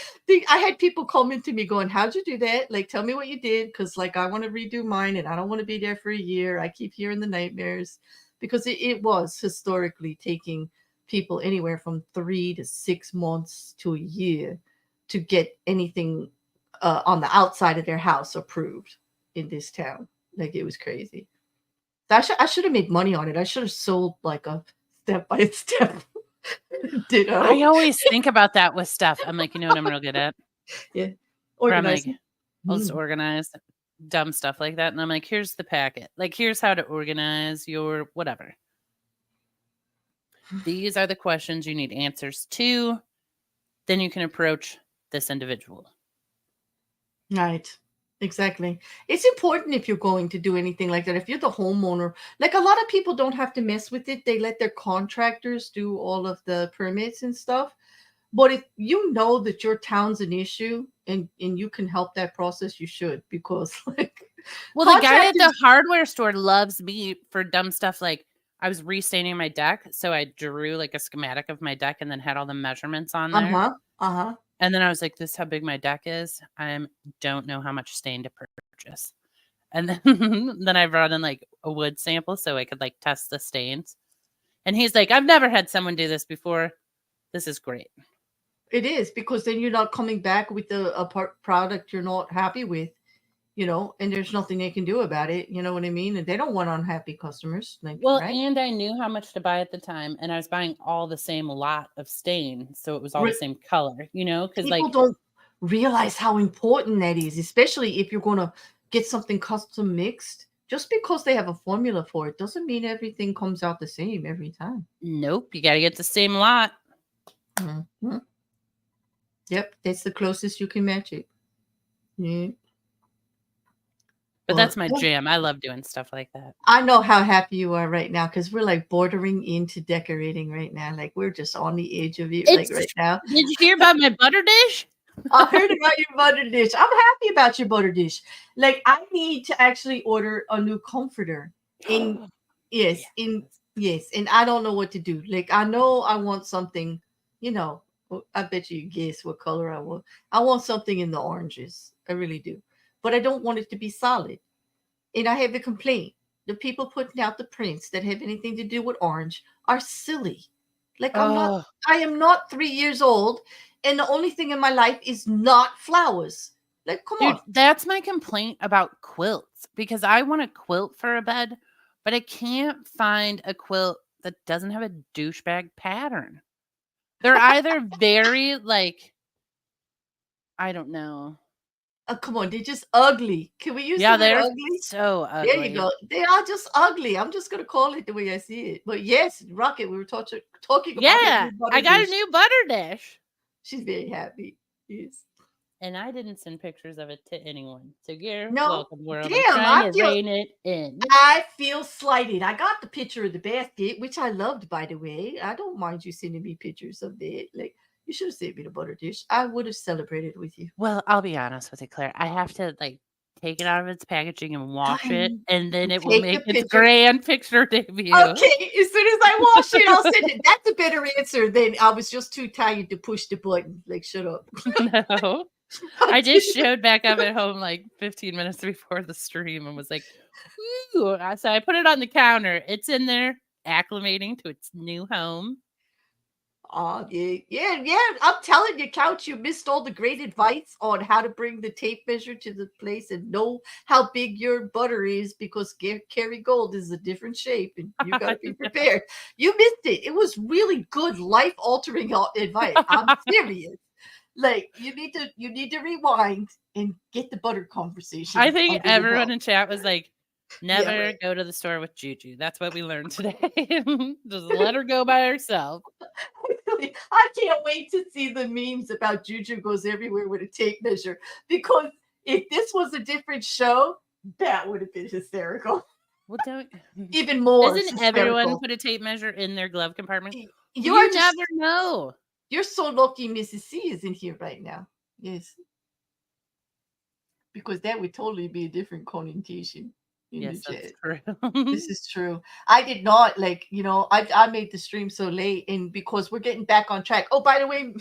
I had people comment to me going, "How'd you do that? Like, tell me what you did, because like I want to redo mine, and I don't want to be there for a year. I keep hearing the nightmares." Because it was historically taking people anywhere from 3 to 6 months to a year to get anything on the outside of their house approved in this town. Like, it was crazy. I should have made money on it. I should have sold like a step by step I ditto. always think about that with stuff. I'm like, you know what I'm real good at? Yeah, Where I'm like, organizing. I'll just Mm. organize dumb stuff like that. And I'm like, here's the packet. Like, here's how to organize your whatever. These are the questions you need answers to. Then you can approach this individual. Right. Exactly. It's important if you're going to do anything like that. If you're the homeowner, like a lot of people don't have to mess with it. They let their contractors do all of the permits and stuff. But if you know that your town's an issue and you can help that process, you should, because like Well, the guy at the contractors. hardware store loves me for dumb stuff. Like, I was restaining my deck. So I drew like a schematic of my deck and then had all the measurements on there. Uh-huh. Uh-huh. And then I was like, this is how big my deck is. I don't know how much stain to purchase. And then then I brought in like a wood sample so I could like test the stains. And he's like, I've never had someone do this before. This is great. It is, because then you're not coming back with a product you're not happy with, and there's nothing they can do about it. You know what I mean? And they don't want unhappy customers, like, Well, right? and I knew how much to buy at the time, and I was buying all the same lot of stain, so it was all the Re- same color, because People like, don't realize how important that is, especially if you're going to get something custom mixed. Just because they have a formula for it doesn't mean everything comes out the same every time. nope, you got to get the same lot. Mhm. Yep, that's the closest you can match it. Yeah. But But that's my yeah, jam. I love doing stuff like that. I know how happy you are right now, because we're like bordering into decorating right now. Like, we're just on the edge of it, like It's right now. Did you hear about my butter dish? I heard about your butter dish. I'm happy about your butter dish. Like I need to actually order a new comforter. In yes, Yeah. in yes, and I don't know what to do. Like I know I want something, you know. I bet you guess what color I want. I want something in the oranges. I really do. But I don't want it to be solid. And I have a complaint. The people putting out the prints that have anything to do with orange are silly. Like Oh, I am not 3 years old, and the only thing in my life is not flowers. Like, come dude, on. that's my complaint about quilts because I want a quilt for a bed, but I can't find a quilt that doesn't have a douchebag pattern. They're either very like, I don't know. Come on, they're just ugly. Can we use the Yeah, word they're ugly? so There you ugly. go. They are just ugly. I'm just gonna call it the way I see it. But yes, Rocket, we were talking about her Yeah, new I butter got a dish. new butter dish. She's very happy. Yes. And I didn't send pictures of it to anyone. So you're No, welcome, world. I'm damn, trying to rein it in. I feel slighted. I got the picture of the basket, which I loved, by the way. I don't mind you sending me pictures of that. Like, you should have sent me the butter dish. I would have celebrated with you. Well, I'll be honest with you, Claire. I have to like take it out of its packaging and wash it, Fine. and then it will Take the make its picture. grand picture debut. Okay, as soon as I wash it, I'll send it. That's a better answer than I was just too tired to push the button. Like, shut up. No. I just showed back up at home like 15 minutes before the stream and was like, ooh. So I put it on the counter. It's in there acclimating to its new home. Oh, yeah, yeah, yeah. I'm telling you, Couch, you missed all the great advice on how to bring the tape measure to the place and know how big your butter is because Kerry Gold is a different shape and you got to be prepared. You missed it. It was really good, life altering advice. I'm serious. Like you need to rewind and get the butter I conversation think under your everyone belt. in chat was like, Yeah, never right. go to the store with JuJu. That's what we learned today. Just let her go by herself. I can't wait to see the memes about Juju goes everywhere with a tape measure because if this was a different show, that would have been hysterical. Well, don't. Even more Doesn't everyone hysterical. put a tape measure in their glove compartment? You are You just never know. you're so lucky Mrs. C is in here right now. Yes, because that would totally be a different connotation in the Yes, that's chat. true. This is true. I did not like, I made the stream so late and because we're getting back on track. Oh, by the way,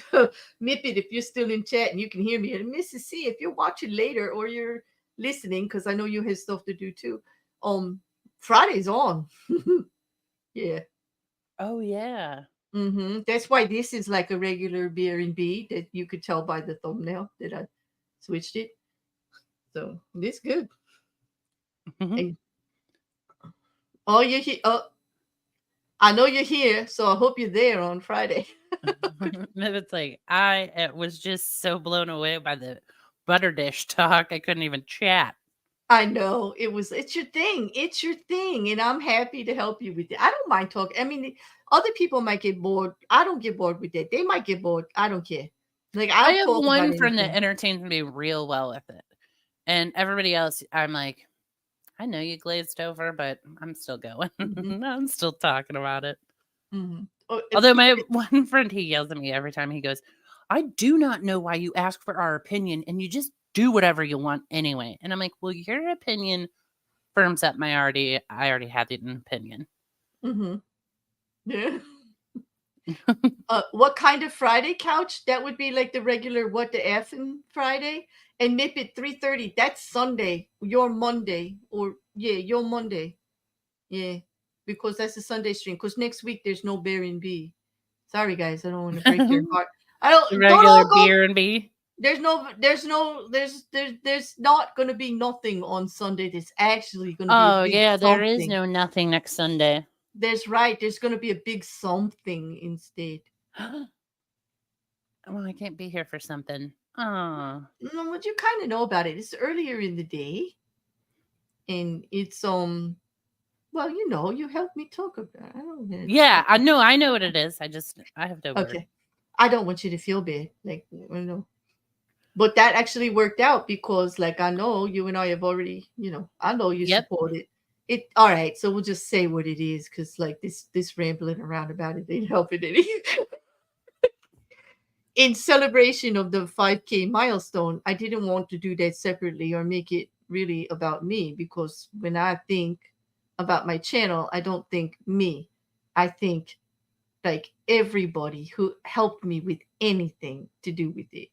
Mippet, if you're still in chat and you can hear me, and Mrs. C, if you're watching later or you're listening, because I know you have stuff to do too. Friday's on. Yeah. Oh, yeah. That's why this is like a regular B that you could tell by the thumbnail that I switched it. So this good. And oh, you're here. Oh, I know you're here, so I hope you're there on Friday. It's like, I was just so blown away by the butter dish talk. I couldn't even chat. I know it's your thing. It's your thing. And I'm happy to help you with it. I don't mind talking. I mean, other people might get bored. I don't get bored with that. They might get bored. I don't care. Like I I'll have talk about one friend that anything. entertains me real well with it. And everybody else, I'm like, I know you glazed over, but I'm still going. Hmm. I'm still talking about it. Hmm. Oh, Although my one friend, he yells at me every time. He goes, I do not know why you ask for our opinion and you just do whatever you want anyway. And I'm like, well, your opinion firms up I already had an opinion. mm-hmm. Yeah. What kind of Friday couch? That would be like the regular what the effing Friday. And Nip at 3:30. That's Sunday. Your Monday. Or yeah, your Monday. Yeah. Because that's a Sunday stream. Because next week there's no Bear and B. Sorry guys, I don't want to break your heart. I don't Regular all go. beer and B. There's not gonna be nothing on Sunday. There's actually gonna be a Oh, big yeah, there is something. no nothing next Sunday. There's gonna be a big something instead. Well, I can't be here for something. Oh. No, but you kind of know about it. It's earlier in the day, and it's well, you helped me talk about it. I don't know. Yeah, I know what it is. I have no word. Okay. I don't want you to feel bad. Like, But that actually worked out because, like, I know you and I have already, I know you Yep. support it. All right. So we'll just say what it is because, like, this rambling around about it ain't helping any. in celebration of the 5K milestone, I didn't want to do that separately or make it really about me, because when I think about my channel, I don't think me. I think like everybody who helped me with anything to do with it.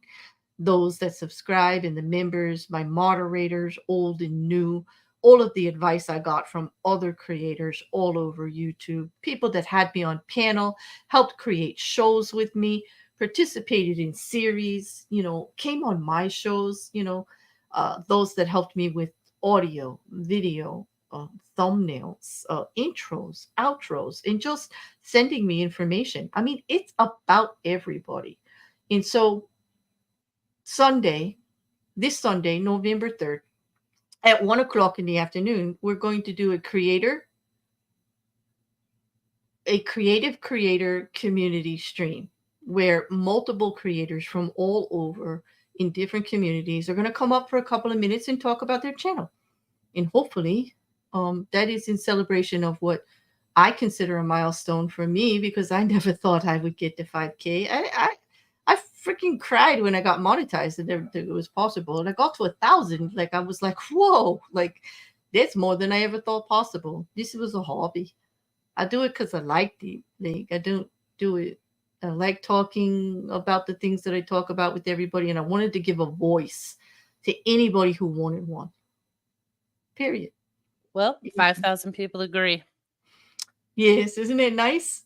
Those that subscribe and the members, my moderators, old and new, all of the advice I got from other creators all over YouTube, people that had me on panel, helped create shows with me, participated in series, came on my shows, those that helped me with audio, video, thumbnails, intros, outros, and just sending me information. I mean, it's about everybody. And so Sunday, this Sunday, November 3rd, at 1 o'clock in the afternoon, we're going to do a creative creator community stream where multiple creators from all over in different communities are going to come up for a couple of minutes and talk about their channel. And hopefully, that is in celebration of what I consider a milestone for me, because I never thought I would get to 5K. I freaking cried when I got monetized that it was possible. And I got to 1,000. Like, I was like, whoa, like that's more than I ever thought possible. This was a hobby. I do it because I like it. Like, I don't do it. I like talking about the things that I talk about with everybody, and I wanted to give a voice to anybody who wanted one. Period. Well, 5,000 people agree. Yes, isn't it nice?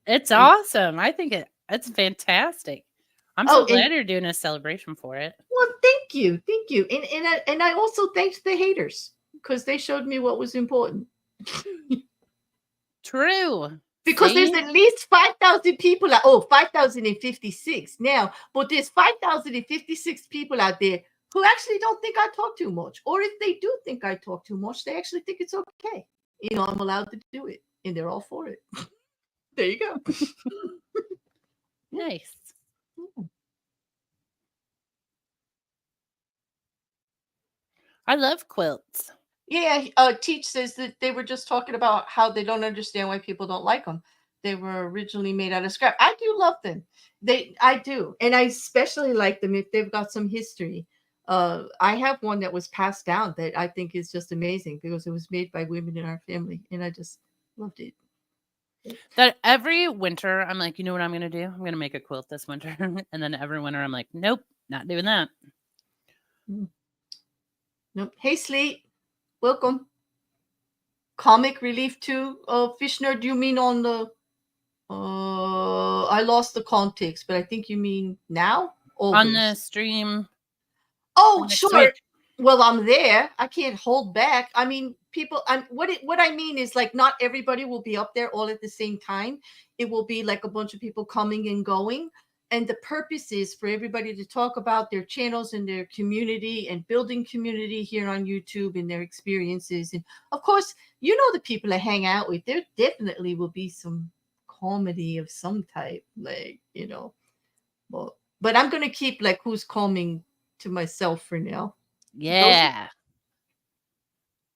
It's awesome. I think it's fantastic. I'm so glad you're doing a celebration for it. Well, thank you, and I also thanked the haters because they showed me what was important. True. Because See? there's at least 5,000 people. 5,056 now, but there's 5,056 people out there who actually don't think I talk too much, or if they do think I talk too much, they actually think it's okay. I'm allowed to do it, and they're all for it. There you go. Nice. I love quilts. Yeah, Teach says that they were just talking about how they don't understand why people don't like them. They were originally made out of scrap. I do love them. I do, and I especially like them if they've got some history. I have one that was passed down that I think is just amazing because it was made by women in our family, and I just loved it. That every winter, I'm like, you know what I'm going to do? I'm going to make a quilt this winter. And then every winter, I'm like, nope, not doing that. Nope. Hey, Sleet. Welcome. Comic Relief 2. Fish Nerd, do you mean on the... I lost the context, but I think you mean now? Always. On the stream. Oh, sure. Well, I'm there. I can't hold back. I mean, people. What I mean is, like, not everybody will be up there all at the same time. It will be like a bunch of people coming and going, and the purpose is for everybody to talk about their channels and their community and building community here on YouTube and their experiences. And of course, the people I hang out with. There definitely will be some comedy of some type, like, but I'm gonna keep like who's coming to myself for now. Yeah.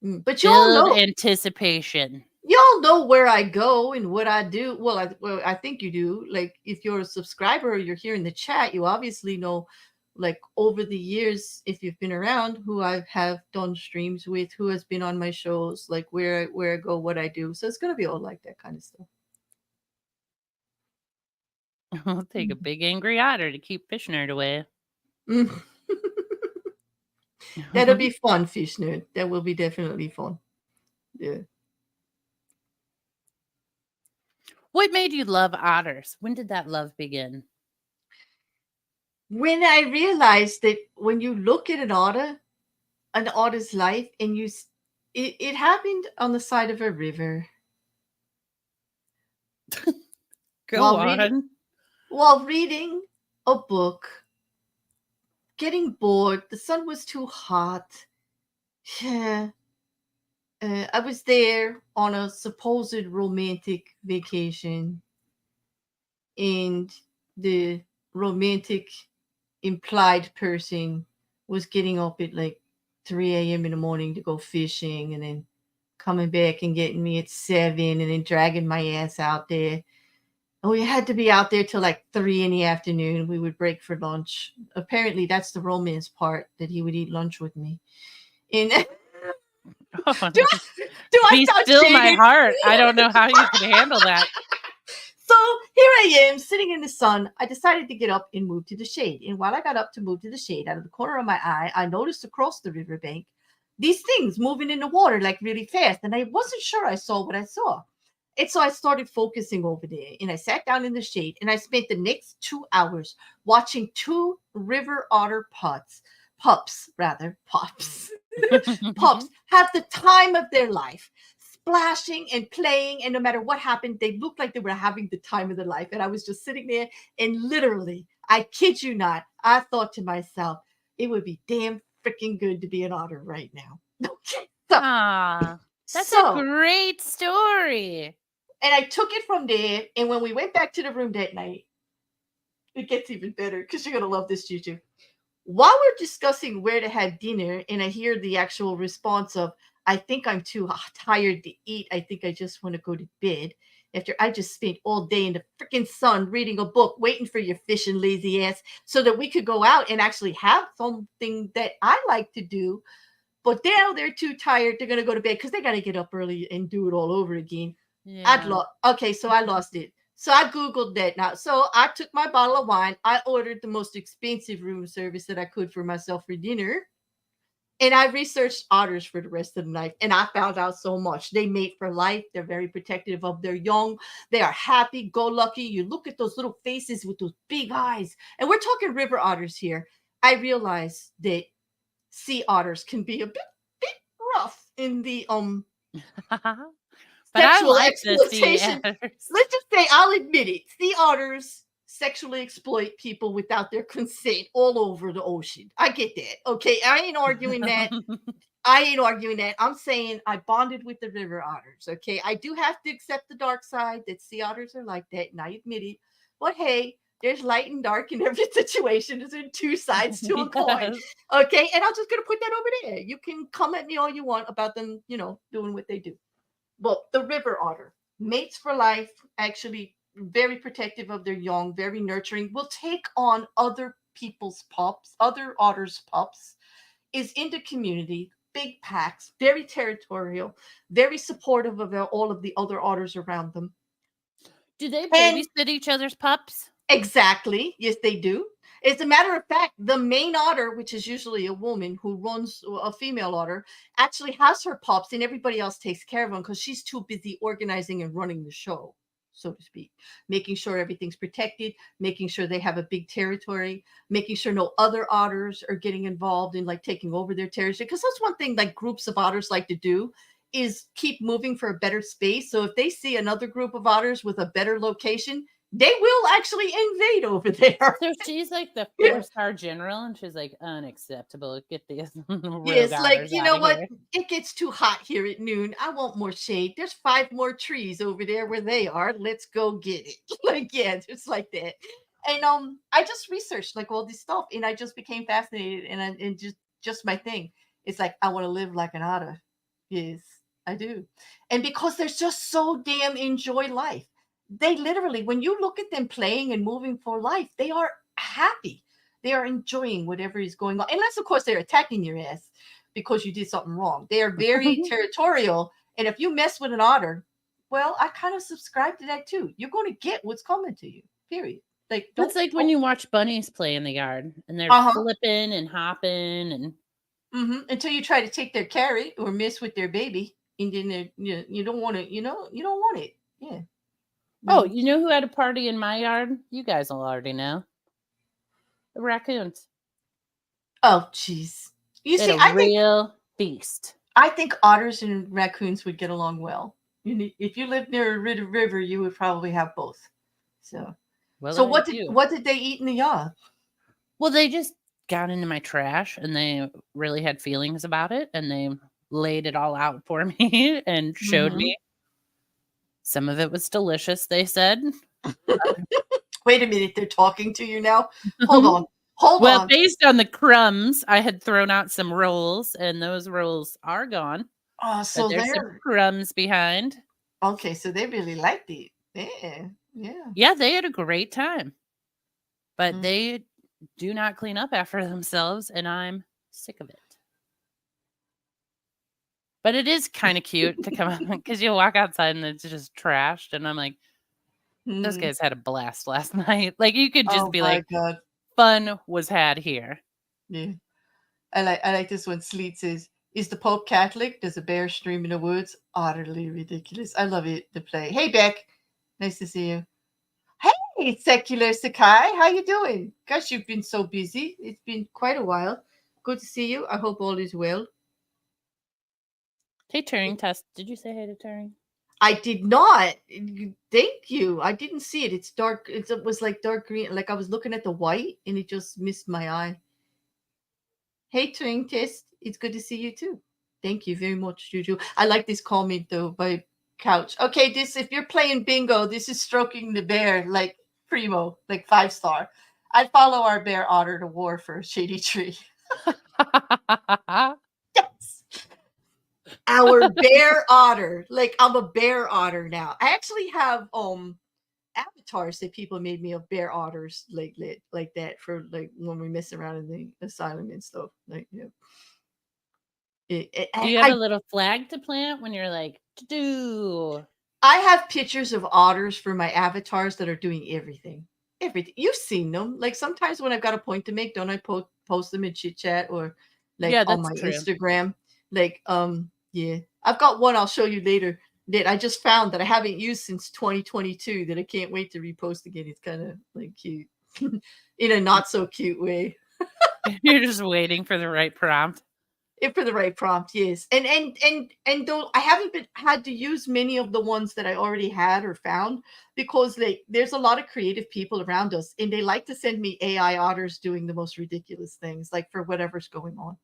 But y'all know anticipation. Y'all know where I go and what I do. Well, I think you do. Like, if you're a subscriber or you're here in the chat, you obviously know, like, over the years, if you've been around, who I have done streams with, who has been on my shows, like where I go, what I do. So it's gonna be all like that kind of stuff. I'll take a big angry otter to keep Fish Nerd away. That'll be fun, Fish Nerd. That will be definitely fun. Yeah. What made you love otters? When did that love begin? When I realized that when you look at an otter's life, and it happened on the side of a river. Go on. While reading a book, getting bored, the sun was too hot. Yeah. I was there on a supposed romantic vacation, and the romantic implied person was getting up at like 3 a.m. in the morning to go fishing, and then coming back and getting me at 7, and then dragging my ass out there And we had to be out there till like 3 in the afternoon. We would break for lunch. Apparently, that's the romance part, that he would eat lunch with me. And Oh, do I be sound still my jaded? heart. I don't know how you can handle that. So here I am sitting in the sun. I decided to get up and move to the shade. And while I got up to move to the shade, out of the corner of my eye, I noticed across the riverbank these things moving in the water like really fast. And I wasn't sure I saw what I saw. And so I started focusing over there, and I sat down in the shade, and I spent the next 2 hours watching two river otter pups, rather, pups, pups have the time of their life, splashing and playing. And no matter what happened, they looked like they were having the time of their life. And I was just sitting there, and literally, I kid you not, I thought to myself, it would be damn freaking good to be an otter right now. Okay. So, Ah, that's a so, great story. and I took it from there. And when we went back to the room that night, it gets even better because you're going to love this, Juju. While we're discussing where to have dinner, and I hear the actual response of, I think I'm too tired to eat. I think I just want to go to bed. After I just spent all day in the freaking sun reading a book, waiting for your fish and lazy ass so that we could go out and actually have something that I like to do. But now they're too tired. They're going to go to bed because they got to get up early and do it all over again. Yeah. Okay, so I lost it. So I Googled that now. So I took my bottle of wine. I ordered the most expensive room service that I could for myself for dinner. And I researched otters for the rest of the night. And I found out so much. They mate for life. They're very protective of their young. They are happy, go lucky. You look at those little faces with those big eyes. And we're talking river otters here. I realized that sea otters can be a bit rough in the But I sexual like the sea exploitation. otters. Let's just say, I'll admit it. Sea otters sexually exploit people without their consent all over the ocean. I get that. Okay. I ain't arguing that. I'm saying I bonded with the river otters. Okay. I do have to accept the dark side that sea otters are like that, and I admit it. But hey, there's light and dark in every situation. There's two sides to a coin. Yes. Okay. And I'm just going to put that over there. You can come at me all you want about them, doing what they do. Well, the river otter, mates for life, actually very protective of their young, very nurturing, will take on other people's pups, other otters' pups, is in the community, big packs, very territorial, very supportive of all of the other otters around them. Do they And babysit each other's pups? exactly. Yes, they do. As a matter of fact, the main otter, which is usually a woman who runs a female otter, actually has her pups, and everybody else takes care of them because she's too busy organizing and running the show, so to speak, making sure everything's protected, making sure they have a big territory, making sure no other otters are getting involved in like taking over their territory. Because that's one thing like groups of otters like to do, is keep moving for a better space. So if they see another group of otters with a better location, they will actually invade over there. So she's like the Yeah. 4-star general, and she's like, unacceptable. Get these rogue Yes, like, otters you out know of what? here. It gets too hot here at noon. I want more shade. There's 5 more trees over there where they are. Let's go get it. Like, yeah, just like that. And I just researched like all this stuff, and I just became fascinated, and just my thing. It's like I want to live like an otter. Yes, I do. And because they're just so damn enjoy life. They literally, when you look at them playing and moving for life, they are happy. They are enjoying whatever is going on. Unless, of course, they're attacking your ass because you did something wrong. They are very territorial. And if you mess with an otter, well, I kind of subscribe to that too. You're going to get what's coming to you, period. Like, That's don't, like when don't you watch bunnies play in the yard and they're uh huh. flipping and hopping and Until you try to take their carrot or mess with their baby. And then you don't want it, you don't want it. Yeah. oh, No. you know who had a party in my yard? You guys will already know. The raccoons. Oh, jeez. You They had see, a real feast. I think otters and raccoons would get along well. If you lived near a river, you would probably have both. So, Well, so I what did do. what did they eat in the yard? Well, they just got into my trash and they really had feelings about it and they laid it all out for me and showed Mhm. me. Some of it was delicious, they said. Wait a minute, they're talking to you now. Hold on, hold Well, on. based on the crumbs, I had thrown out some rolls and those rolls are gone, Oh, but so there's some they're crumbs behind. okay. So they really liked it. Yeah. Yeah. Yeah, they had a great time, but Mm. they do not clean up after themselves, and I'm sick of it. But it is kind of cute to come out because you walk outside and it's just trashed, and I'm like, those Mm. guys had a blast last night. Like you could just Oh be my like, God. fun was had here. Yeah. I like this one. Sleet says, "Is the Pope Catholic? Does a bear stream in the woods? Utterly ridiculous." I love it. The play. Hey Beck, nice to see you. Hey, Secular Sakai, how you doing? Gosh, you've been so busy. It's been quite a while. Good to see you. I hope all is well. Hey, Turing test. Did you say hey to Turing? I did not. Thank you. I didn't see it. It's dark. It was like dark green. Like I was looking at the white and it just missed my eye. Hey, Twing Test. It's good to see you too. Thank you very much, Juju. I like this comment though by Couch. Okay, this if you're playing bingo, this is stroking the bear like primo, like 5 star. I follow our bear otter to war for a shady tree. Yes. Our bear otter. Like I'm a bear otter now. I actually have avatars that people made me of bear otters like that for like when we mess around in the asylum and stuff. Like yeah. Do you have a little flag to plant when you're like, do? I have pictures of otters for my avatars that are doing everything. Everything. You've seen them. Like sometimes when I've got a point to make, don't I post them in chit chat or like Yeah, on that's my true. Instagram? Like yeah. I've got one I'll show you later that I just found that I haven't used since 2022 that I can't wait to repost again. It's kind of like cute. In a not so cute way. You're just waiting for the right prompt. If for the right prompt, yes. And though I haven't been had to use many of the ones that I already had or found because like there's a lot of creative people around us and they like to send me AI otters doing the most ridiculous things like for whatever's going on.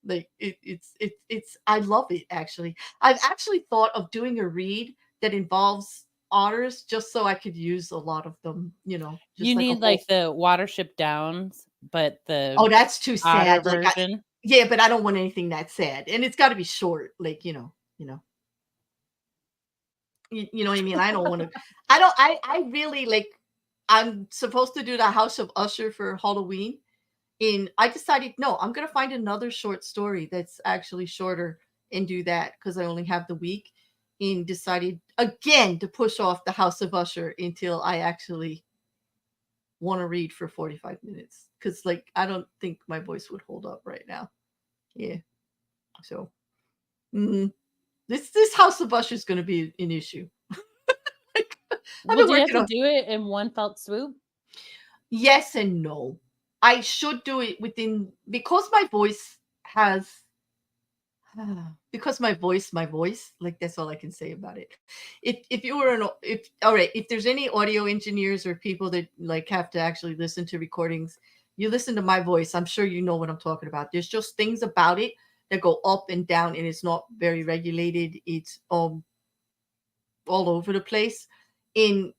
Like it's I love it actually. I've actually thought of doing a read that involves otters just so I could use a lot of them, You just like a need whole. like the Watership Downs, but Oh, the that's too otter sad. version. Yeah, but I don't want anything that sad, and it's got to be short. Like you know what I mean. I don't want to. I don't. I really like. I'm supposed to do the House of Usher for Halloween, and I decided no, I'm gonna find another short story that's actually shorter and do that because I only have the week. And decided again to push off the House of Usher until I actually want to read for 45 minutes because like I don't think my voice would hold up right now. Yeah. So mhm. This House of Usher is going to be an issue. I've Well, been do you have working to on do it in one felt swoop? yes and no. I should do it within because my voice has because my voice, like that's all I can say about it. If you were an if all right, if there's any audio engineers or people that like have to actually listen to recordings, you listen to my voice. I'm sure you know what I'm talking about. There's just things about it that go up and down, and it's not very regulated. It's all over the place. And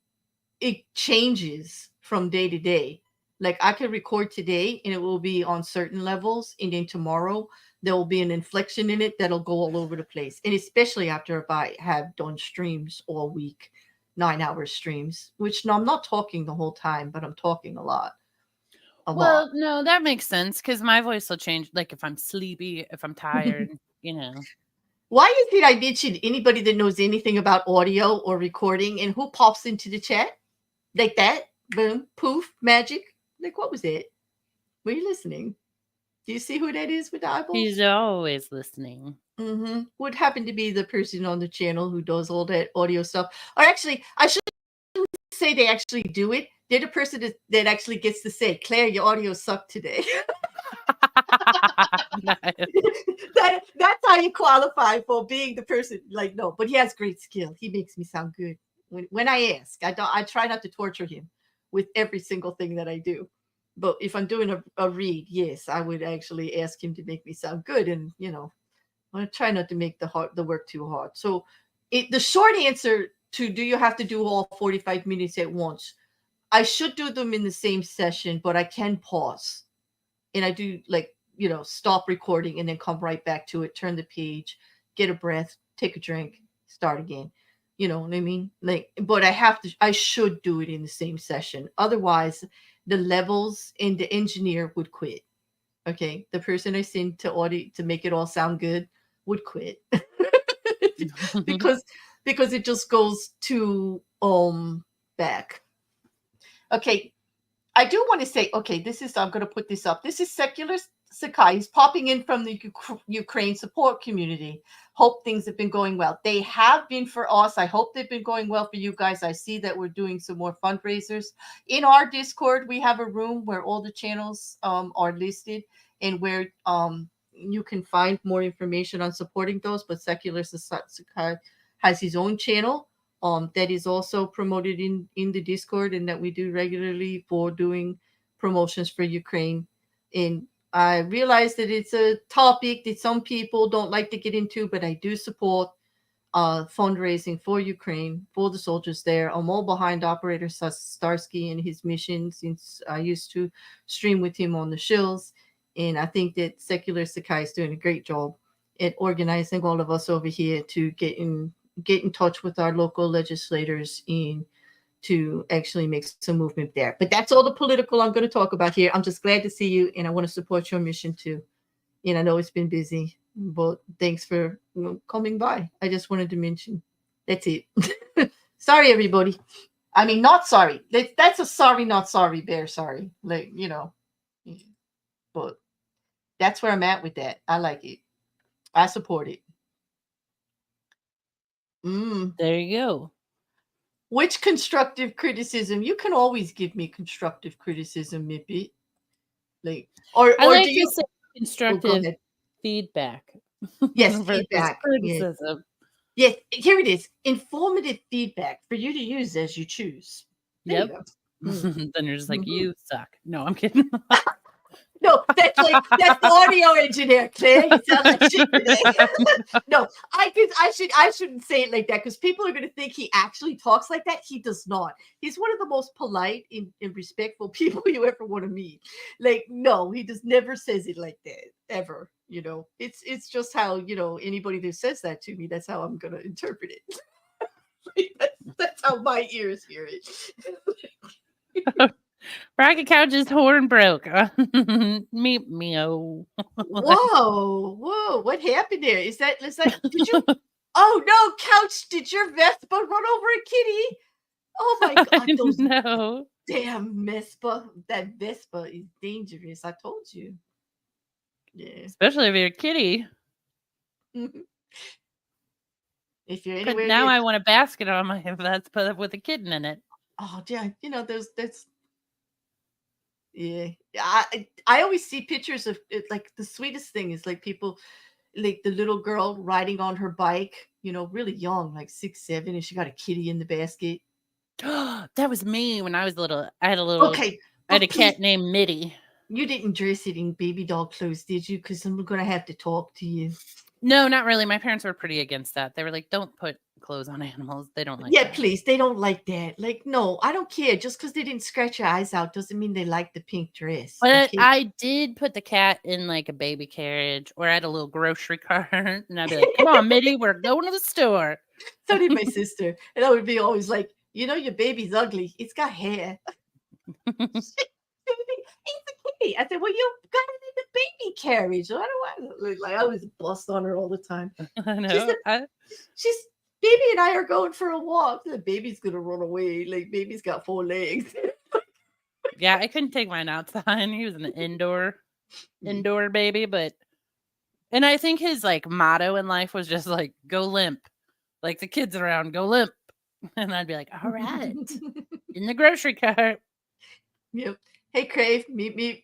it changes from day to day. Like I could record today and it will be on certain levels, and then tomorrow there will be an inflection in it that'll go all over the place. And especially after if I have done streams all week, 9 hour streams, which no, I'm not talking the whole time, but I'm talking a lot. A lot. Well, no, that makes sense because my voice will change. Like if I'm sleepy, if I'm tired, you know. Why is it I mentioned anybody that knows anything about audio or recording and who pops into the chat like that? Boom, poof, magic. Like what was it? Were you listening? Do you see who that is with the eyeballs? He's always listening. Would happen to be the person on the channel who does all that audio stuff. Or actually, I should say they actually do it. They're the person that actually gets to say, Claire, your audio sucked today. Nice. That's how you qualify for being the person. Like, no, but he has great skill. He makes me sound good. When I ask, I try not to torture him with every single thing that I do. But if I'm doing a read, yes, I would actually ask him to make me sound good. And I try not to make the work too hard. So the short answer to do you have to do all 45 minutes at once? I should do them in the same session, but I can pause. And I do like, stop recording and then come right back to it, turn the page, get a breath, take a drink, start again. You know what I mean? Like, but I should do it in the same session. Otherwise, the levels and the engineer would quit. Okay. The person I sent to audit to make it all sound good would quit. because because it just goes too back. Okay, I do want to say, okay, this is, I'm going to put this up. This is Secular Sakai. He's popping in from the Ukraine support community. Hope things have been going well. They have been for us. I hope they've been going well for you guys. I see that we're doing some more fundraisers. In our Discord, we have a room where all the channels are listed and where you can find more information on supporting those. But Secular Sakai has his own channel that is also promoted in the Discord, and that we do regularly for doing promotions for Ukraine. And I realize that it's a topic that some people don't like to get into, but I do support fundraising for Ukraine, for the soldiers there. I'm all behind Operator Starsky and his mission, since I used to stream with him on the shills. And I think that Secular Sakai is doing a great job at organizing all of us over here to get in touch with our local legislators and to actually make some movement there. But that's all the political I'm going to talk about here. I'm just glad to see you, and I want to support your mission too. And I know it's been busy, but thanks for coming by. I just wanted to mention. That's it. Sorry, everybody. I mean, not sorry. That's a sorry, not sorry, bear. Sorry. Like, but that's where I'm at with that. I like it. I support it. There you go. Which constructive criticism? You can always give me constructive criticism, Mippy. Like, or I like do you to say constructive feedback. Yes, versus feedback. criticism. Yes, here it is. Informative feedback for you to use as you choose. There Yep. you go. Then you're just like, you suck. No, I'm kidding. No, that's the audio engineer, Claire. You sound like shit today. No, I shouldn't say it like that, because people are gonna think he actually talks like that. He does not. He's one of the most polite and respectful people you ever want to meet. Like, no, he just never says it like that, ever. It's just how, anybody that says that to me, that's how I'm gonna interpret it. That's how my ears hear it. Rocket Couch's horn broke. Meep meow. Whoa, what happened there? Is that did you Oh no, Couch, did your Vespa run over a kitty? Oh my god, those No. damn Vespa. That Vespa is dangerous. I told you. Yeah. Especially if you're a kitty. If you're anywhere Now near I want a basket on my that's put up with a kitten in it. Oh yeah, that's yeah. I always see pictures of it, like the sweetest thing is like people, like the little girl riding on her bike, really young, like 6, 7, and she got a kitty in the basket. That was me when I was little. I had a cat named Mitty. You didn't dress it in baby doll clothes, did you? Because I'm gonna have to talk to you. No, not really. My parents were pretty against that. They were like, "Don't put clothes on animals. They don't like Yeah, that." please. They don't like that. Like, no, I don't care. Just because they didn't scratch your eyes out doesn't mean they like the pink dress. But Okay? I did put the cat in like a baby carriage or at a little grocery cart, and I'd be like, "Come on, Mitty, we're going to the store." So did my sister, and I would be always like, your baby's ugly. It's got hair. It's a kitty. I said, well, you got it in the baby carriage. I always bust on her all the time. I know. She's baby and I are going for a walk. The baby's gonna run away. Like, baby's got 4 legs. Yeah, I couldn't take mine outside. He was an indoor baby, and I think his like motto in life was just like, go limp. Like the kids around, go limp. And I'd be like, all right, in the grocery cart. Yep. Hey, Crave, meet.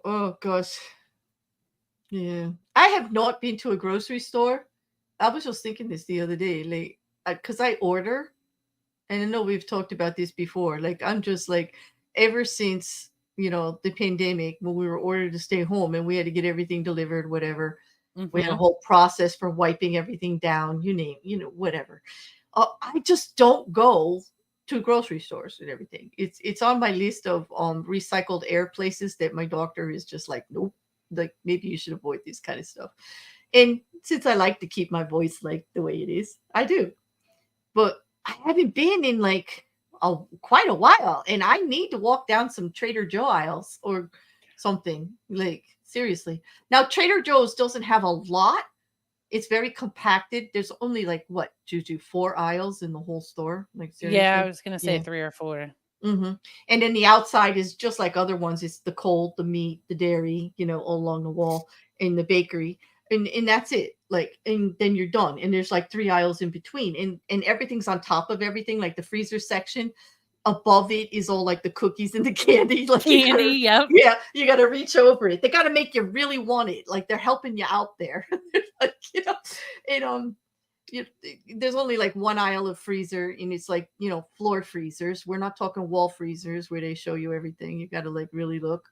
Oh gosh. Yeah. I have not been to a grocery store. I was just thinking this the other day, like, because I order, and I know we've talked about this before. Like, I'm just like, ever since, the pandemic, when we were ordered to stay home and we had to get everything delivered, whatever. We had a whole process for wiping everything down, you name, whatever. I just don't go to grocery stores and everything. It's on my list of recycled air places that my doctor is just like, nope, like maybe you should avoid this kind of stuff. And since I like to keep my voice like the way it is, I do. But I haven't been in like quite a while, and I need to walk down some Trader Joe aisles or something. Like seriously. Now Trader Joe's doesn't have a lot. It's very compacted. There's only like what, Juju, 4 aisles in the whole store. Like Yeah, I seriously. was gonna say Yeah. 3 or 4. And then the outside is just like other ones. It's the cold, the meat, the dairy, all along the wall in the bakery. And that's it. Like, and then you're done. And there's like 3 aisles in between. And everything's on top of everything, like the freezer section. Above it is all like the cookies and the candy. Like Candy, yep. you gotta reach over it. They gotta make you really want it. Like they're helping you out there. Like, and you, there's only like 1 aisle of freezer, and it's like floor freezers. We're not talking wall freezers where they show you everything. You got to like really look.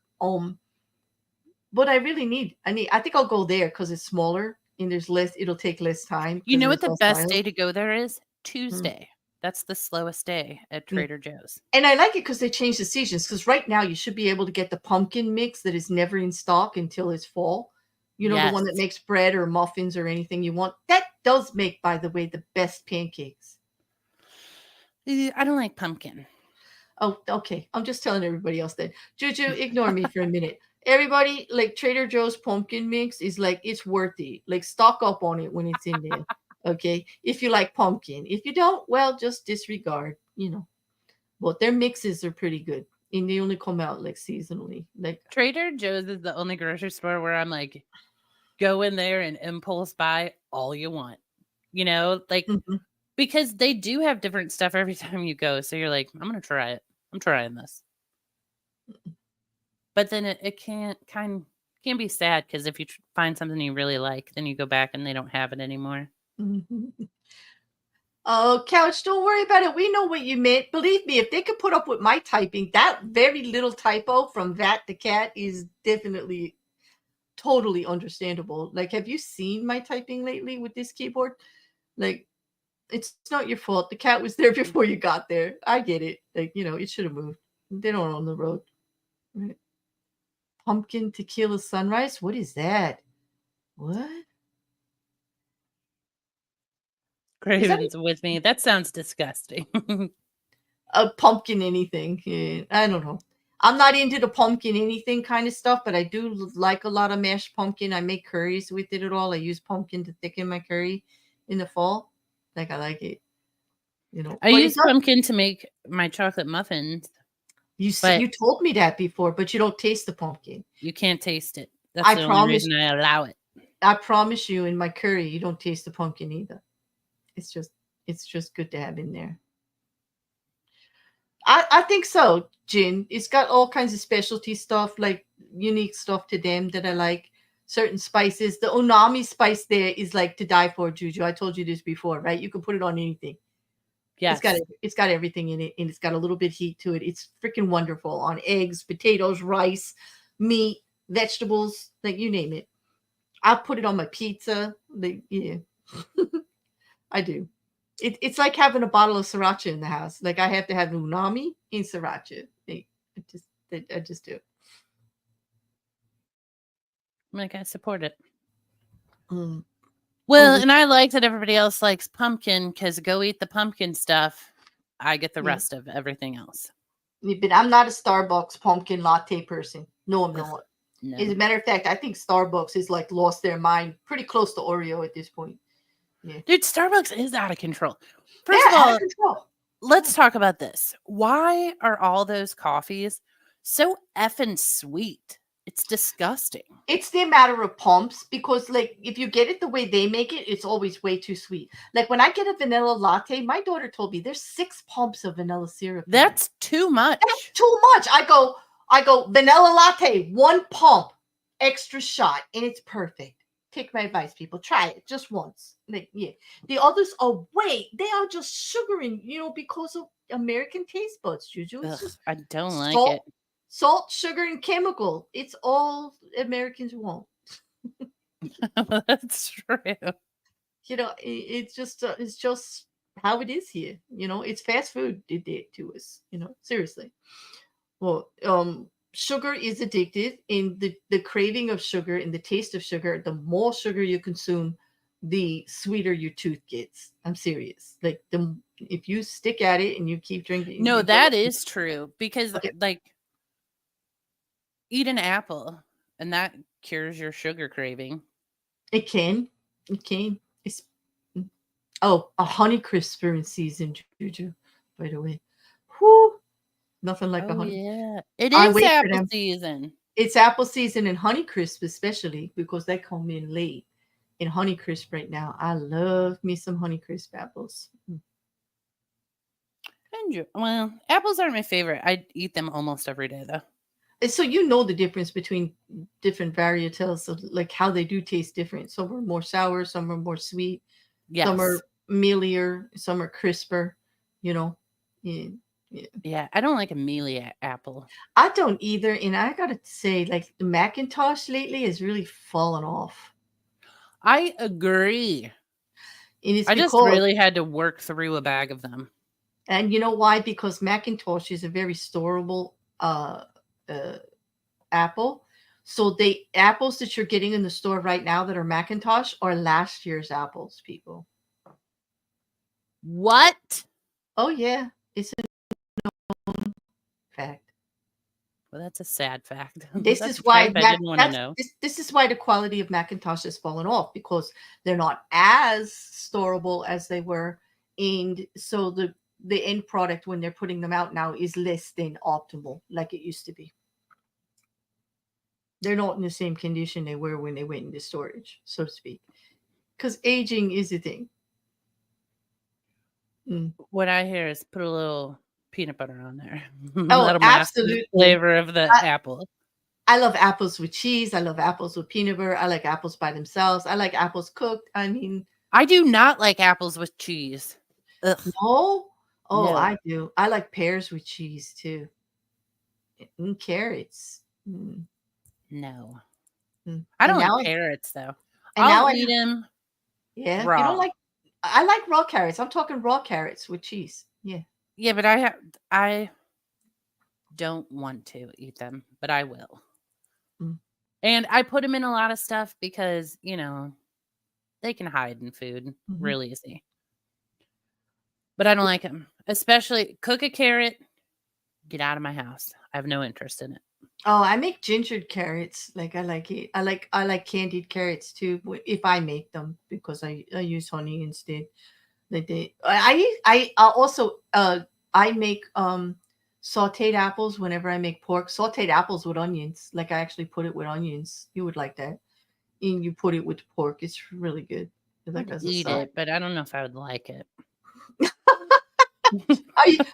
But I think I'll go there because it's smaller and there's less. It'll take less time You because know what there's the less best aisles. day to go there is? Mm, Tuesday. That's the slowest day at yeah. Trader Joe's. And I like it because they changed the seasons. Because right now you should be able to get the pumpkin mix that is never in stock until it's fall. The one that Yes. makes bread or muffins or anything you want. That does make, by the way, the best pancakes. I don't like pumpkin. Oh, okay. I'm just telling everybody else that. Juju, ignore me for a minute. Everybody, like Trader Joe's pumpkin mix is like, it's worth it. Like, stock up on it when it's in there. Okay. If you like pumpkin. If you don't, well, just disregard. But their mixes are pretty good. And they only come out like seasonally. Like, Trader Joe's is the only grocery store where I'm like, go in there and impulse buy all you want. Like, mhm. because they do have different stuff every time you go. So you're like, I'm going to try it. I'm trying this. But then it can be sad because if you find something you really like, then you go back and they don't have it anymore. Mhm. Oh, Couch, don't worry about it. We know what you meant. Believe me, if they could put up with my typing, that very little typo from that to cat is definitely totally understandable. Like, have you seen my typing lately with this keyboard? Like, it's not your fault. The cat was there before you got there. I get it. Like, it should have moved. They don't own the road. Right? Pumpkin tequila sunrise? What is that? What? Is that Craven's with me. That sounds disgusting. a pumpkin anything? Yeah, I don't know. I'm not into the pumpkin anything kind of stuff, but I do like a lot of mashed pumpkin. I make curries with it at all. I use pumpkin to thicken my curry in the fall. Like, I like it. I But it use does. pumpkin to make my chocolate muffins, You but told me that before, but you don't taste the pumpkin. you can't taste it. That's I the only promise. reason I allow it. I promise you, in my curry, you don't taste the pumpkin either. It's just good to have in there. I think so, Jin. It's got all kinds of specialty stuff, like unique stuff to them that I like. Certain spices. The onami spice there is like to die for, Juju. I told you this before, right? You can put it on anything. Yes. It's got everything in it, and it's got a little bit heat to it. It's freaking wonderful on eggs, potatoes, rice, meat, vegetables, like you name it. I put it on my pizza. Like, yeah, I do. It's like having a bottle of sriracha in the house. Like, I have to have unami and sriracha. I just do. I'm like, I support it. Mm. Well, Oh, and I like that everybody else likes pumpkin because go eat the pumpkin stuff. I get the yeah. rest of everything else. But I'm not a Starbucks pumpkin latte person. No, I'm Ugh, not. As no. a matter of fact, I think Starbucks is like lost their mind, pretty close to Oreo at this point. Yeah, Dude, Starbucks is out of control. First of they're out of all, control. let's talk about this. Why are all those coffees so effing sweet? It's disgusting. It's the matter of pumps, because like if you get it the way they make it, it's always way too sweet. Like when I get a vanilla latte, my daughter told me there's 6 pumps of vanilla syrup in there. That's too That's much. too much. I go vanilla latte, 1 pump, extra shot, and it's perfect. Take my advice, people. Try it just once. Like, yeah. The others are they are just sugaring, because of American taste buds, Juju. It's Ugh, just I don't like salt, it. salt, sugar, and chemical. It's all Americans want. That's true. It's just how it is here. It's fast food did it to us. Seriously. Well, sugar is addictive, and the craving of sugar and the taste of sugar, the more sugar you consume, the sweeter your tooth gets. I'm serious. Like if you stick at it and you keep drinking, No, you go, that is true because okay, like eat an apple and that cures your sugar craving. it can, it can. It's oh, a honey crisper in season, Juju. By the way, whoo, nothing like a Oh honey. yeah. It I is wait for apple them. season. It's apple season and honey crisp, especially because they come in late. In honey crisp right now, I love me some honey crisp apples. Well, apples aren't my favorite. I eat them almost every day though. And so you know the difference between different varietals of like how they do taste different. Some are more sour, some are more sweet, some Yes. are mealier, some are crisper. You know, yeah, yeah. Yeah, I don't like a mealy apple. I don't either, and I gotta say, like the Macintosh lately has really fallen off, I agree. and it's I just because, really had to work through a bag of them. and you know why? Because Macintosh is a very storable uh apple. So the apples that you're getting in the store right now that are Macintosh are last year's apples, people. What? Oh yeah, it's a fact. Well, that's a sad fact. This That's is a why fact I didn't want to know. this is why the quality of Macintosh has fallen off, because they're not as storable as they were, and so the end product when they're putting them out now is less than optimal like it used to be. They're not in the same condition they were when they went into storage, so to speak, because aging is a thing. Mm. What I hear is put a little peanut butter on there. Oh, That'll mask the absolutely. flavor of the apple. I love apples with cheese. I love apples with peanut butter. I like apples by themselves. I like apples cooked. I mean, I do not like apples with cheese. Ugh. no. Oh, No. I do. I like pears with cheese too. And carrots. Mm, No. mm. I don't like carrots though. And I'll now I eat know. them Yeah, you don't raw. like. I like raw carrots. I'm talking raw carrots with cheese. Yeah. Yeah, but I don't want to eat them, but I will. Mm, And I put them in a lot of stuff because, they can hide in food mhm. real easy. But I don't like them. Especially cook a carrot, get out of my house. I have no interest in it. Oh, I make gingered carrots. Like I like it. I like candied carrots too. If I make them, because I use honey instead. I also I make sautéed apples whenever I make pork. Sautéed apples with onions. Like I actually put it with onions. You would like that. And you put it with pork. It's really good. Like I'd as a eat side. it, but I don't know if I would like it.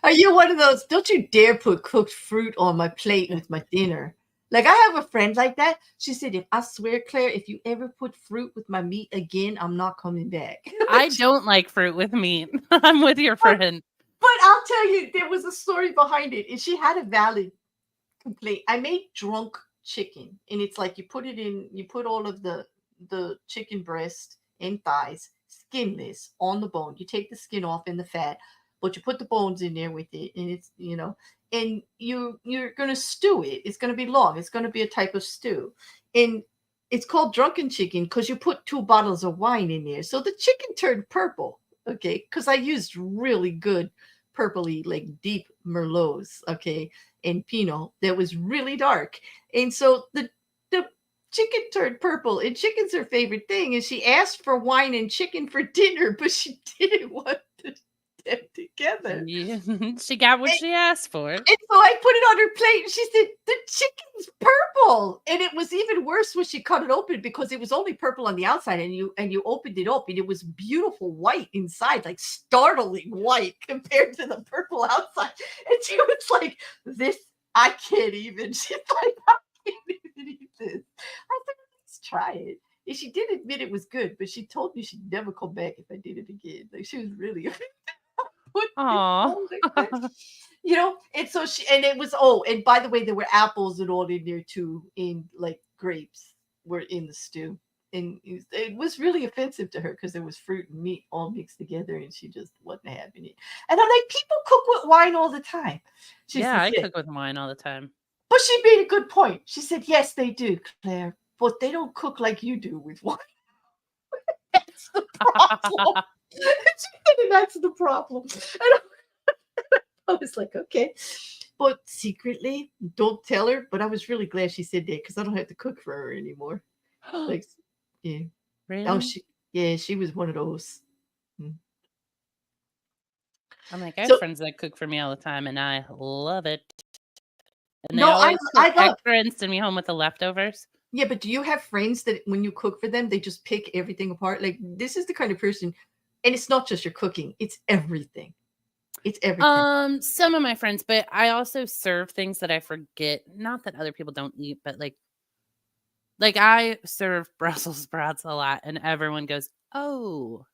Are you one of those? Don't you dare put cooked fruit on my plate with my dinner. Like I have a friend like that. She said, "If I swear, Claire, if you ever put fruit with my meat again, I'm not coming back." I don't like fruit with meat. I'm with your but, friend. but I'll tell you, there was a story behind it, and she had a valid complaint. I made drunk chicken, and it's like you put all of the chicken breast and thighs skinless on the bone. You take the skin off and the fat, but you put the bones in there with it, and it's and you're gonna stew it. It's gonna be long. It's gonna be a type of stew, and it's called drunken chicken because you put 2 bottles of wine in there. So the chicken turned purple. Okay, because I used really good purpley like deep merlots. Okay, and Pinot that was really dark. And so the chicken turned purple, and chicken's her favorite thing. And she asked for wine and chicken for dinner, but she didn't want them together. Yeah, she got what And, she asked for. and so I put it on her plate, and she said, "The chicken's purple." And it was even worse when she cut it open because it was only purple on the outside, and you opened it up, and it was beautiful white inside, like startling white compared to the purple outside. And she was like, "This I can't even." She's like, "I can't even eat this." I said, "Let's try it." And she did admit it was good, but she told me she'd never come back if I did it again. Like she was really put it Aw. all like that. And so it was, and by the way, there were apples and all in there too, and like grapes were in the stew. And it was really offensive to her because there was fruit and meat all mixed together, and she just wasn't having it. And I'm like, people cook with wine all the time. She Yeah, I said, cook with wine all the time. But she made a good point. She said, yes, they do, Claire, but they don't cook like you do with wine. That's the problem. She said, that's the problem. And I was like, okay. But secretly, don't tell her. But I was really glad she said that because I don't have to cook for her anymore. Like, yeah. Oh, Really? she was one of those. Mm. I'm like, I have So friends that cook for me all the time, and I love it. And they no, always cook I love. extra and send me home with the leftovers. Yeah, but do you have friends that when you cook for them, they just pick everything apart? Like this is the kind of person, and it's not just your cooking; it's everything. It's everything. Some of my friends, but I also serve things that I forget. Not that other people don't eat, but like I serve Brussels sprouts a lot, and everyone goes, "Oh,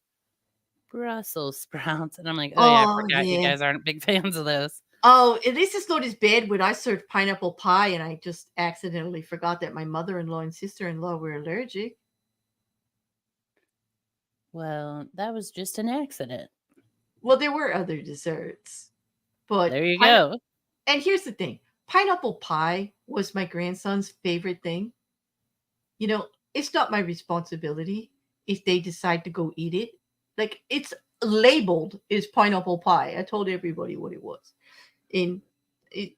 Brussels sprouts," and I'm like, "Oh yeah, I Oh forgot you yeah. guys aren't big fans of those." Oh, at least it's not as bad when I served pineapple pie and I just accidentally forgot that my mother-in-law and sister-in-law were allergic. Well, that was just an accident. Well, there were other desserts, but There you go. and here's the thing. Pineapple pie was my grandson's favorite thing. You know, it's not my responsibility if they decide to go eat it. Like it's labeled as pineapple pie. I told everybody what it was. And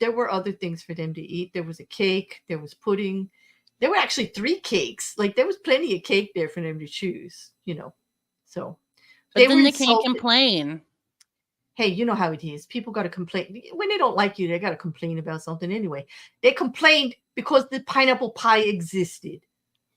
there were other things for them to eat. There was a cake, there was pudding. There were actually 3 cakes. Like there was plenty of cake there for them to choose, you know. So But they were then they can't insulted. complain. Hey, you know how it is. People got to complain. When they don't like you, they got to complain about something anyway. They complained because the pineapple pie existed.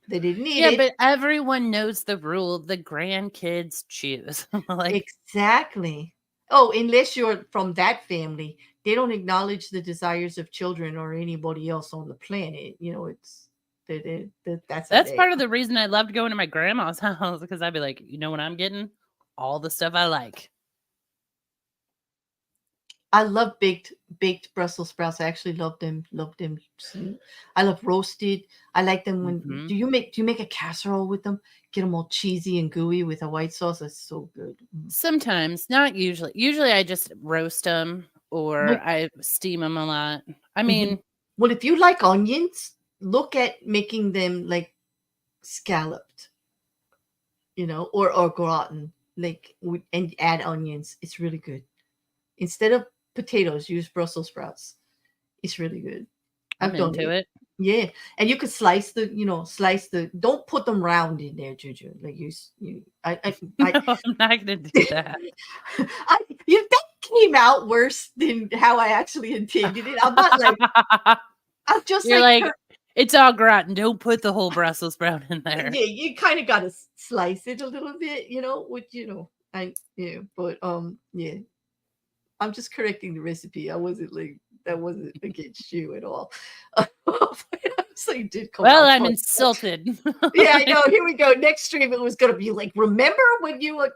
They didn't eat Yeah, it. but everyone knows the rule. The grandkids choose. Like, Exactly. Oh, unless you're from that family, they don't acknowledge the desires of children or anybody else on the planet. You know, it's that's how that's they part of the reason I loved going to my grandma's house because I'd be like, you know what I'm getting? All the stuff I like. I love baked Brussels sprouts. I actually love them. Love them. I love roasted. I like them when Hmm. do you make a casserole with them? Get them all cheesy and gooey with a white sauce. That's so good. Mm. Sometimes, not usually. Usually I just roast them or But I steam them a lot. I mhm. mean, Well, if you like onions, look at making them like scalloped, or gratin, like and add onions. It's really good. Instead of potatoes, use Brussels sprouts. It's really good. I'm I've done into it. it. Yeah, and you could slice the. Don't put them round in there, Juju. Like No, I'm not going to do that. I, that came out worse than how I actually intended it. I'm not like I'm just You're like like, it's all gratin. Don't put the whole Brussels sprout in there. yeah. You kind of got to slice it a little bit, but yeah. I'm just correcting the recipe. I wasn't like that wasn't against you at all. So you did come Well, out I'm funny. insulted. Yeah, I know. Here we go. Next stream, it was gonna be like, remember when you like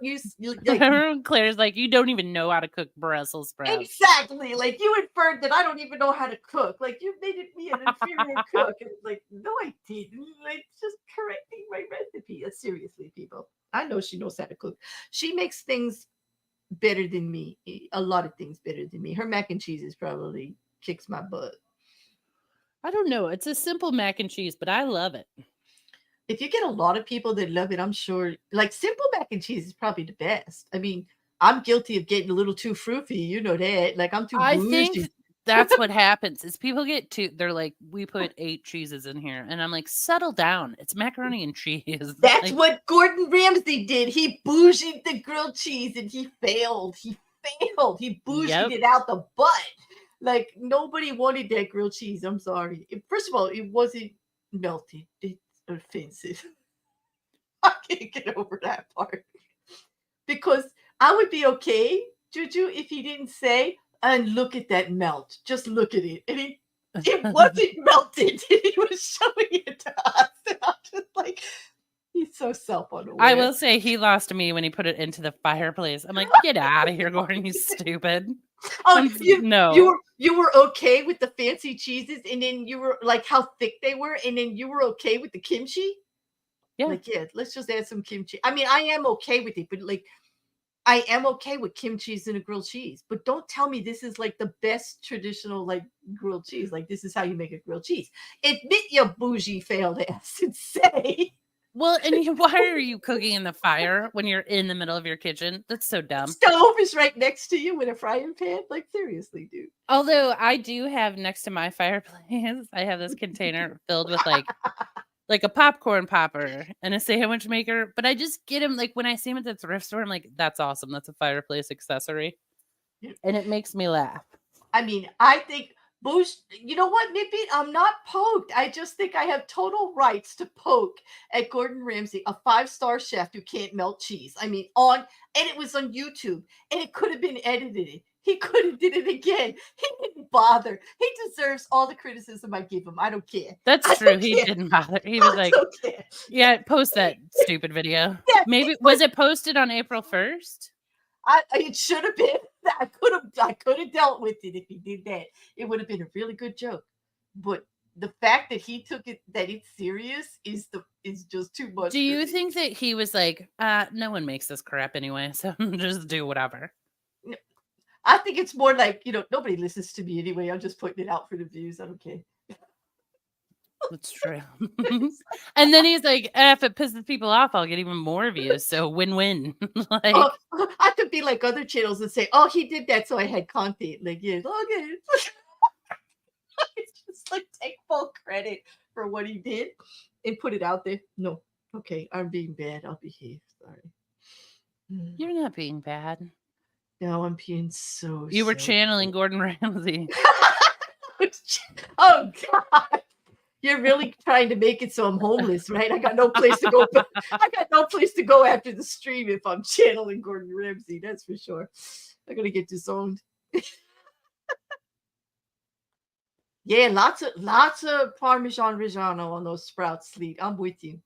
Claire's like, you don't even know how to cook Brussels sprouts. exactly like you inferred that I don't even know how to cook. Like you made me an inferior cook. And it's like, no, I didn't. Like just correcting my recipe. Seriously, people. I know she knows how to cook. She makes things better than me. A lot of things better than me. Her mac and cheese is probably kicks my butt. I don't know. It's a simple mac and cheese, but I love it. If you get a lot of people that love it, I'm sure like simple mac and cheese is probably the best. I mean, I'm guilty of getting a little too froofy, you know that. Like I'm too I think bougie. that's what happens is people get too they're like, we put 8 cheeses in here. And I'm like, settle down. It's macaroni and cheese. That's Like, what Gordon Ramsay did. He bougied the grilled cheese and he failed. He failed. He bougied yep. it out the butt. Like nobody wanted that grilled cheese. I'm sorry. First of all, it wasn't melted. It's offensive. I can't get over that part. Because I would be okay, Juju, if he didn't say, and look at that melt. Just look at it. And it wasn't melted. He was showing it to us. And I'm just like, he's so I self-unaware. will say he lost me when he put it into the fireplace. I'm like, get out of here, Gordon, you stupid. Oh, you you No. were you were okay with the fancy cheeses, and then you were like how thick they were, and then you were okay with the kimchi. Yeah. Like, yeah, let's just add some kimchi. I mean, I am okay with it, but like I am okay with kimchi and a grilled cheese, but don't tell me this is like the best traditional like grilled cheese. Like this is how you make a grilled cheese. Admit your bougie failed ass and say Well, and why are you cooking in the fire when you're in the middle of your kitchen? That's so dumb. stove is right next to you with a frying pan. Like seriously, dude. Although I do have next to my fireplace, I have this container filled with like a popcorn popper and a sandwich maker. But I just get him like when I see him at the thrift store, I'm like, that's awesome. That's a fireplace accessory. And it makes me laugh. I mean, I think Bush, you know what, Nippy? I'm not poked. I just think I have total rights to poke at Gordon Ramsay, a 5-star chef who can't melt cheese. I mean, and it was on YouTube, and it could have been edited. He could have did it again. He didn't bother. He deserves all the criticism I give him. I don't care. That's true. He didn't bother. He was like, yeah, post that stupid video. Yeah, Maybe was it posted on April 1st? It should have been. I could have dealt with it if he did that. It would have been a really good joke. But the fact that he took it that it's serious is just too much. Do you think that he was like, no one makes this crap anyway, so just do whatever? I think it's more like, nobody listens to me anyway. I'm just putting it out for the views. I don't care. That's true. And then he's like, if it pisses people off, I'll get even more views. So win-win. Like, I could be like other channels and say, oh, he did that, so I had content. Like, yeah, okay. It's just like take full credit for what he did and put it out there. No. Okay, I'm being bad. I'll behave. Sorry. You're not being bad. No, I'm being so You were channeling Gordon Ramsay. Oh, God. You're really trying to make it so I'm homeless, right? I got no place to go. I got no place to go after the stream if I'm channeling Gordon Ramsay. That's for sure. I'm gonna get disowned. Yeah, lots of Parmesan Reggiano on those sprouts, Sleet. I'm with you.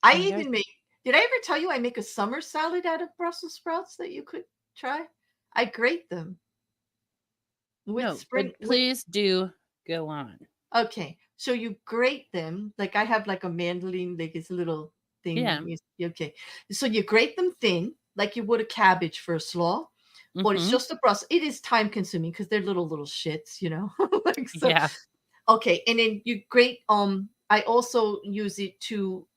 I even make. Did I ever tell you I make a summer salad out of Brussels sprouts that you could try? I grate them. No, please do go on. Okay, so you grate them. Like I have like a mandolin, like it's a little thing. Yeah. Okay, so you grate them thin, like you would a cabbage for a slaw. But it's just a Brussels. It is time consuming because they're little shits, like so. Yeah. Okay, and then you grate. I also use it to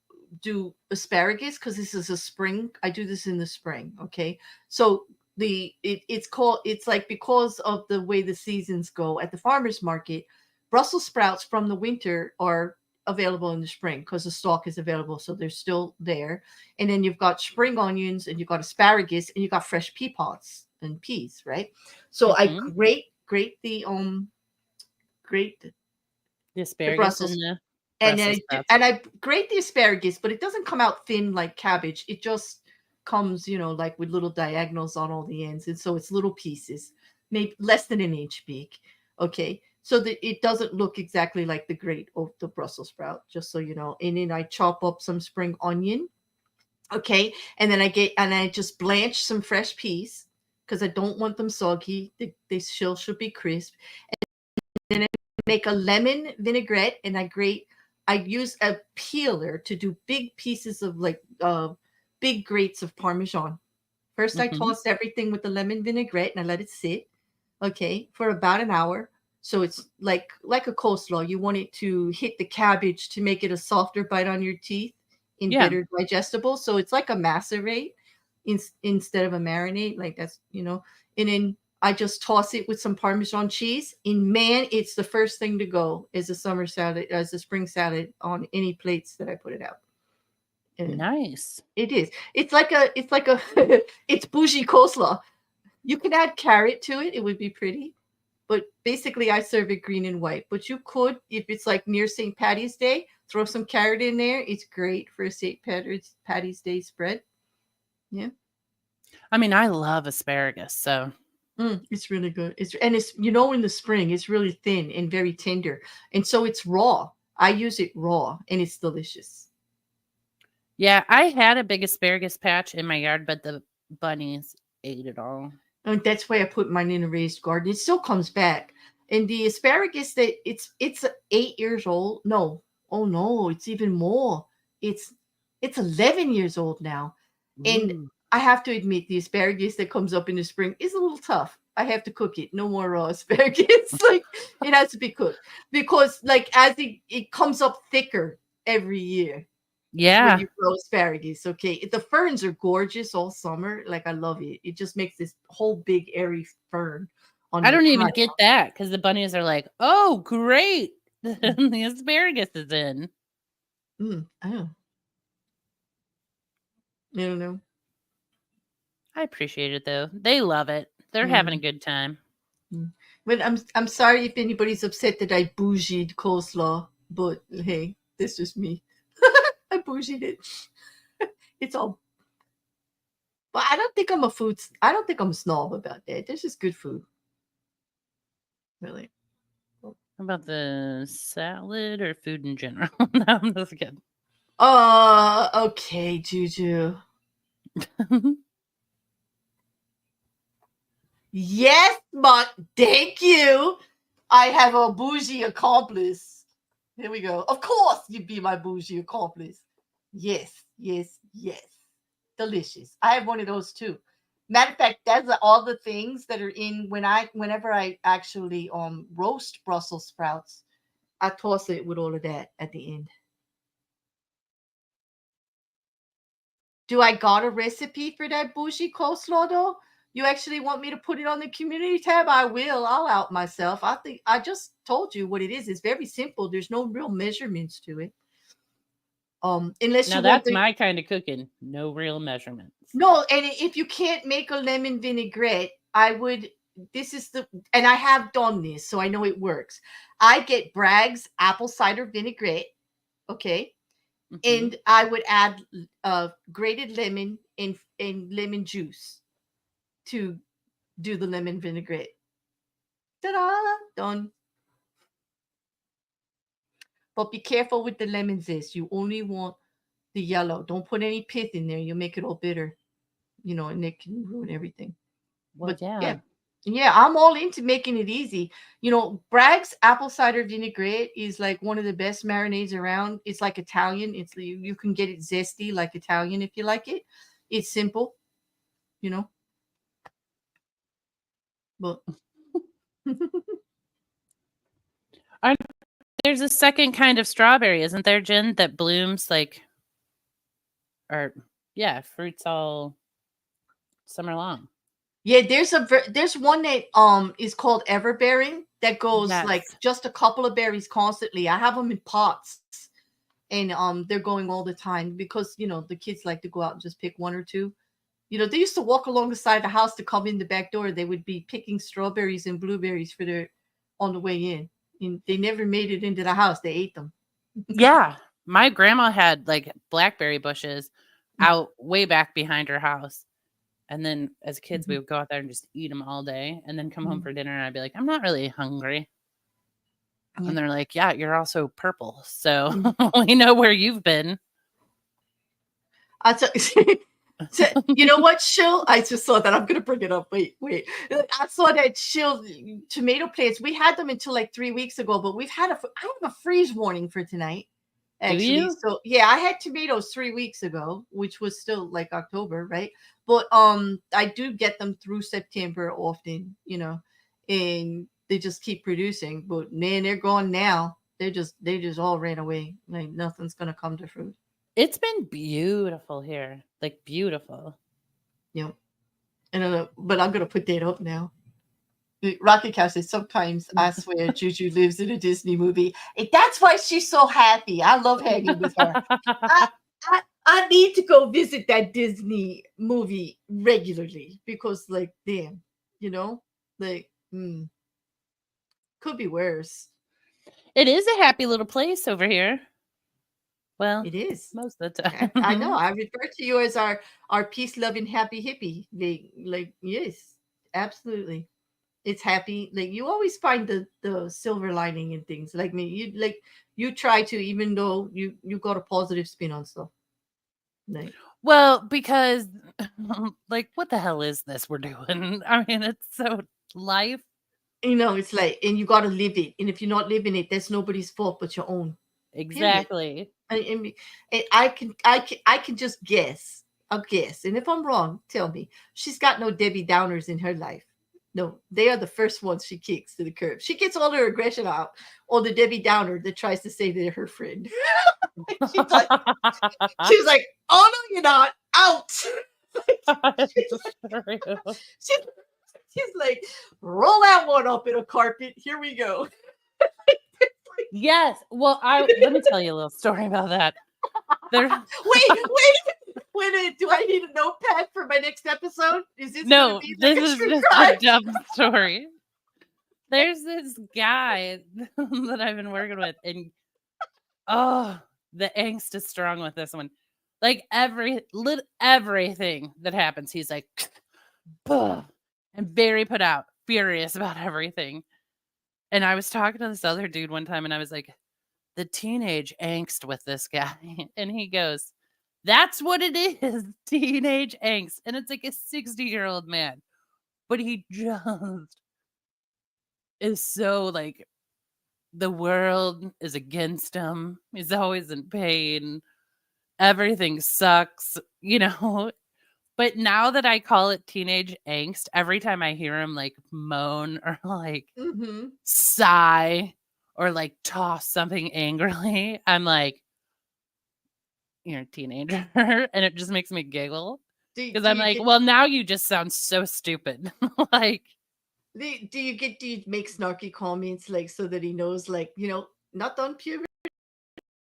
do asparagus because this is a spring. I do this in the spring. Okay, so it's like because of the way the seasons go at the farmers market, Brussels sprouts from the winter are available in the spring because the stalk is available, so they're still there. And then you've got spring onions, and you've got asparagus, and you've got fresh pea pods and peas, right? So I grate the asparagus and I grate the asparagus, but it doesn't come out thin like cabbage. It just comes, like with little diagonals on all the ends, and so it's little pieces, maybe less than an inch big. Okay, so that it doesn't look exactly like the grate of the Brussels sprout, just so you know. And then I chop up some spring onion. Okay, and then I just blanch some fresh peas because I don't want them soggy. They still should be crisp. And then I make a lemon vinaigrette, and I use a peeler to do big pieces of like big grates of Parmesan. First, I tossed everything with the lemon vinaigrette and I let it sit, okay, for about an hour. So it's like a coleslaw. You want it to hit the cabbage to make it a softer bite on your teeth and better digestible. So it's like a macerate instead of a marinade. Like that's, and then I just toss it with some Parmesan cheese. And man, it's the first thing to go as a summer salad, as a spring salad on any plates that I put it out. And nice. It is. It's like a it's bougie coleslaw. You can add carrot to it. It would be pretty. But basically I serve it green and white. But you could, if it's like near St. Patty's Day, throw some carrot in there. It's great for a St. Patty's Day spread. Yeah. I mean, I love asparagus, so it's really good. It's in the spring, it's really thin and very tender. And so it's raw. I use it raw and it's delicious. Yeah, I had a big asparagus patch in my yard, but the bunnies ate it all. And that's why I put mine in a raised garden. It still comes back. And the asparagus that it's 8 years old. No. Oh no, it's even more. It's It's 11 years old now. And Ooh. I have to admit, the asparagus that comes up in the spring is a little tough. I have to cook it. No more raw asparagus. Like, it has to be cooked because, like, as it comes up thicker every year when Yeah. you grow asparagus. Okay, the ferns are gorgeous all summer. Like, I love it. It just makes this whole big airy fern on I your don't even patio. get that because the bunnies are like, oh, great. The asparagus is in. Oh, I don't know. I appreciate it though. They love it. They're having a Mm. good time. Mm. But I'm sorry if anybody's upset that I bougied coleslaw, but hey, that's just me. I bougied it. It's all. But I don't think I'm a food. I don't think I'm a snob about that. This is good food, really. How about the salad or food in general? No, I'm just kidding. Okay, Juju. Yes, but thank you. I have a bougie accomplice. Here we go. Of course, you'd be my bougie accomplice. Yes, yes, yes. Delicious. I have one of those too. Matter of fact, that's all the things that are in whenever I actually roast Brussels sprouts, I toss it with all of that at the end. Do I got a recipe for that bougie coleslaw though? You actually want me to put it on the community tab? I will. I'll out myself. I think I just told you what it is. It's very simple. There's no real measurements to it. Unless Now you want that's the my kind of cooking. No real measurements. no, and if you can't make a lemon vinaigrette, I would. This is the and I have done this, so I know it works. I get Bragg's apple cider vinaigrette, okay, Hmm. and I would add grated lemon and lemon juice to do the lemon vinaigrette. Ta-da! Done. But be careful with the lemon zest. You only want the yellow. Don't put any pith in there. You'll make it all bitter, and it can ruin everything. Well, But yeah. yeah, yeah, I'm all into making it easy. Bragg's apple cider vinaigrette is like one of the best marinades around. It's like Italian. You can get it zesty like Italian if you like it. It's simple, you know. But Aren't there's a second kind of strawberry, isn't there, Jen, that blooms like or yeah, fruits all summer long. yeah, there's one that is called everbearing that goes like Yes. just a couple of berries constantly. I have them in pots, and they're going all the time because the kids like to go out and just pick one or two. They used to walk along the side of the house to come in the back door. They would be picking strawberries and blueberries for their on the way in. And they never made it into the house. They ate them. Yeah. My grandma had like blackberry bushes out way back behind her house. And then as kids, we would go out there and just eat them all day and then come home for dinner. And I'd be like, I'm not really hungry. And they're like, yeah, you're also purple. So we know where you've been. I you know what, Shill? I just saw that. I'm gonna bring it up. Wait. I saw that Shill tomato plants. We had them until like 3 weeks ago, but I have a freeze warning for tonight. Do Actually, you? so yeah, I had tomatoes 3 weeks ago, which was still like October, right? But I do get them through September often, and they just keep producing. But man, they're gone now. They just all ran away. Like nothing's gonna come to fruit. It's been beautiful here. Like beautiful. Yep. I don't know, but I'm gonna put that up now. Rocket Cow says sometimes I swear Juju lives in a Disney movie. And that's why she's so happy. I love hanging with her. I, I need to go visit that Disney movie regularly because, like, damn, like, could be worse. It is a happy little place over here. Well, It is. most of the I know. time. I refer to you as our peace loving happy hippie. Like yes, absolutely. It's happy. Like you always find the silver lining in things. Like me, you try to, even though you got a positive spin on stuff. Like Well, because like what the hell is this we're doing? I mean, it's so life. it's like, and you got to live it. And if you're not living it, that's nobody's fault but your own. Period. Exactly. I mean, I can just guess. I'll guess, and if I'm wrong, tell me. She's got no Debbie Downers in her life. No, they are the first ones she kicks to the curb. She gets all her aggression out on the Debbie Downer that tries to say they're her friend. she's like, she's like, oh no, you're not out. It's true. she's, she's like, roll that one up in a carpet. Here we go. Yes. Well, let me tell you a little story about that. There, wait. Do I need a notepad for my next episode? Is this going to no, be like this a is true just a crime? dumb story. There's this guy that I've been working with, and oh, the angst is strong with this one. Like everything that happens, he's like, "Ugh," and very put out, furious about everything. And I was talking to this other dude one time, and I was like, the teenage angst with this guy. And he goes, that's what it is, teenage angst. And it's like a 60-year-old man. But he just is so like, the world is against him. He's always in pain. Everything sucks, you know. But now that I call it teenage angst, every time I hear him like moan or like Mm-hmm. sigh or like toss something angrily, I'm like, you're a teenager. And it just makes me giggle because Do I'm you like, get well, now you just sound so stupid. Like, do you make snarky comments like so that he knows like not done puberty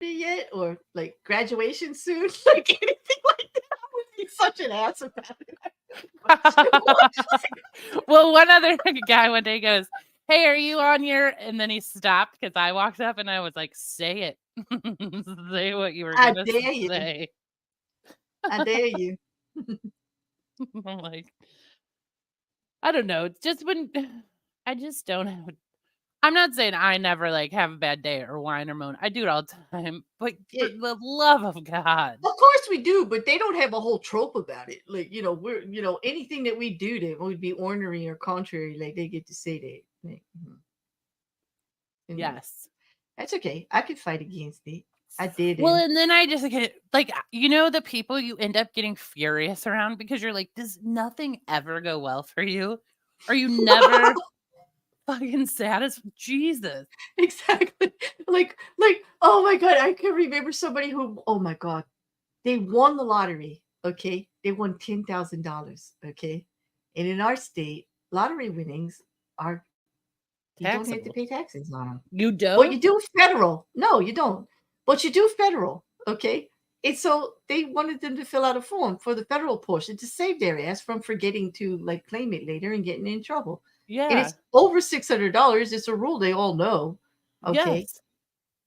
yet or like graduation soon like anything like that? I would be such an ass about it. well, one other guy one day goes, hey, are you on your, and then he stopped because I walked up and I was like, say it. Say what you were I gonna dare you. say. I dare you. I'm like, I don't know. It's just when I just don't have. I'm not saying I never like have a bad day or whine or moan. I do it all the time. But for Yeah, the love of God. of course we do, but they don't have a whole trope about it. Like, we're, anything that we do that would be ornery or contrary, like they get to say that. Like, and Yes. that's okay. I could fight against it. I did Well, it. and then I just get like, the people you end up getting furious around because you're like, does nothing ever go well for you? Are you never fucking satisfied? Jesus. Exactly. Like, oh my God, I can remember somebody who, oh my God, they won the lottery. Okay. They won $10,000. Okay. And in our state, lottery winnings are, you don't have to Taxable. pay taxes on them. You But you don't? do federal. No, you don't. But you do federal. Okay. And so they wanted them to fill out a form for the federal portion to save their ass from forgetting to like claim it later and getting in trouble. And Yeah. it's over $600. It's a rule they all know. Okay. Yes.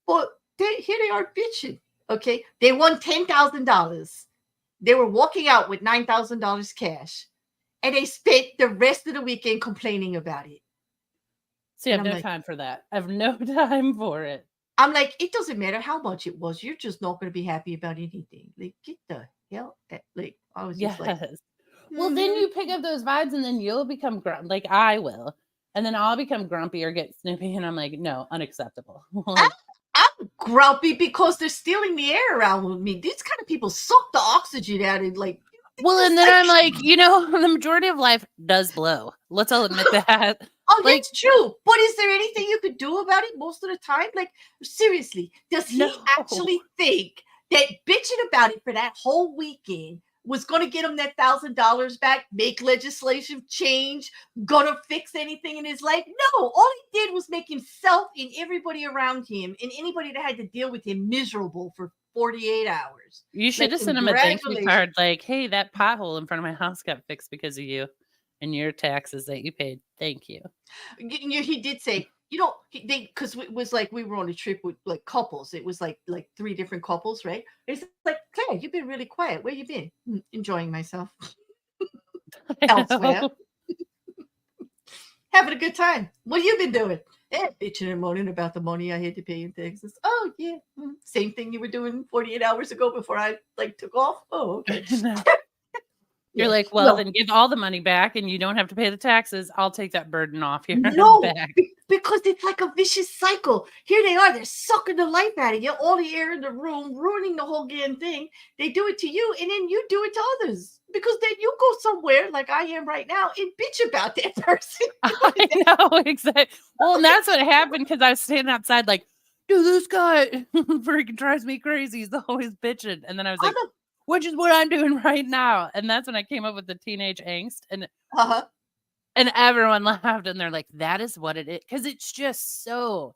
But here they are bitching. Okay. They won $10,000. They were walking out with $9,000 cash and they spent the rest of the weekend complaining about it. See, I And have no time for that. I have no time for it. I'm like, it doesn't matter how much it was. You're just not going to be happy about anything. Like, get the hell. Like, I was just like, Yes. Well, then mm-hmm. you pick up those vibes and then you'll become grumpy. Like I will. And then I'll become grumpy or get snippy. And I'm like, no, unacceptable. I'm, Like, I'm grumpy because they're stealing the air around with me. These kind of people suck the oxygen out of like. well, and then I'm like, the majority of life does blow. Let's all admit that. Oh, Like, that's true. But is there anything you could do about it most of the time? Like, seriously, does he no. actually think that bitching about it for that whole weekend was going to get him that $1,000 back, make legislation change, gonna fix anything in his life? No, all he did was make himself and everybody around him and anybody that had to deal with him miserable for 48 hours. You should Like, have sent him a thank you congratulations. card like, hey, that pothole in front of my house got fixed because of you and your taxes that you paid. Thank you. He did say, because it was like we were on a trip with like couples. It was like three different couples, right? It's like, Claire, you've been really quiet. Where you been? Enjoying myself elsewhere, having a good time. What have you been doing? Bitching and moaning about the money I had to pay in Texas. Oh yeah, same thing you were doing 48 hours ago before I like took off. Oh okay. You're Yeah. like, well, then give all the money back and you don't have to pay the taxes. I'll take that burden off your No, back. because it's like a vicious cycle. Here they are, they're sucking the life out of you, all the air in the room, ruining the whole damn thing. They do it to you, and then you do it to others. Because then you go somewhere like I am right now and bitch about that person. I know, exactly. Well, and that's what happened because I was standing outside like, dude, this guy freaking drives me crazy. He's always bitching. And then I was like, which is what I'm doing right now. And that's when I came up with the teenage angst. And everyone laughed and they're like, that is what it is. Because it's just so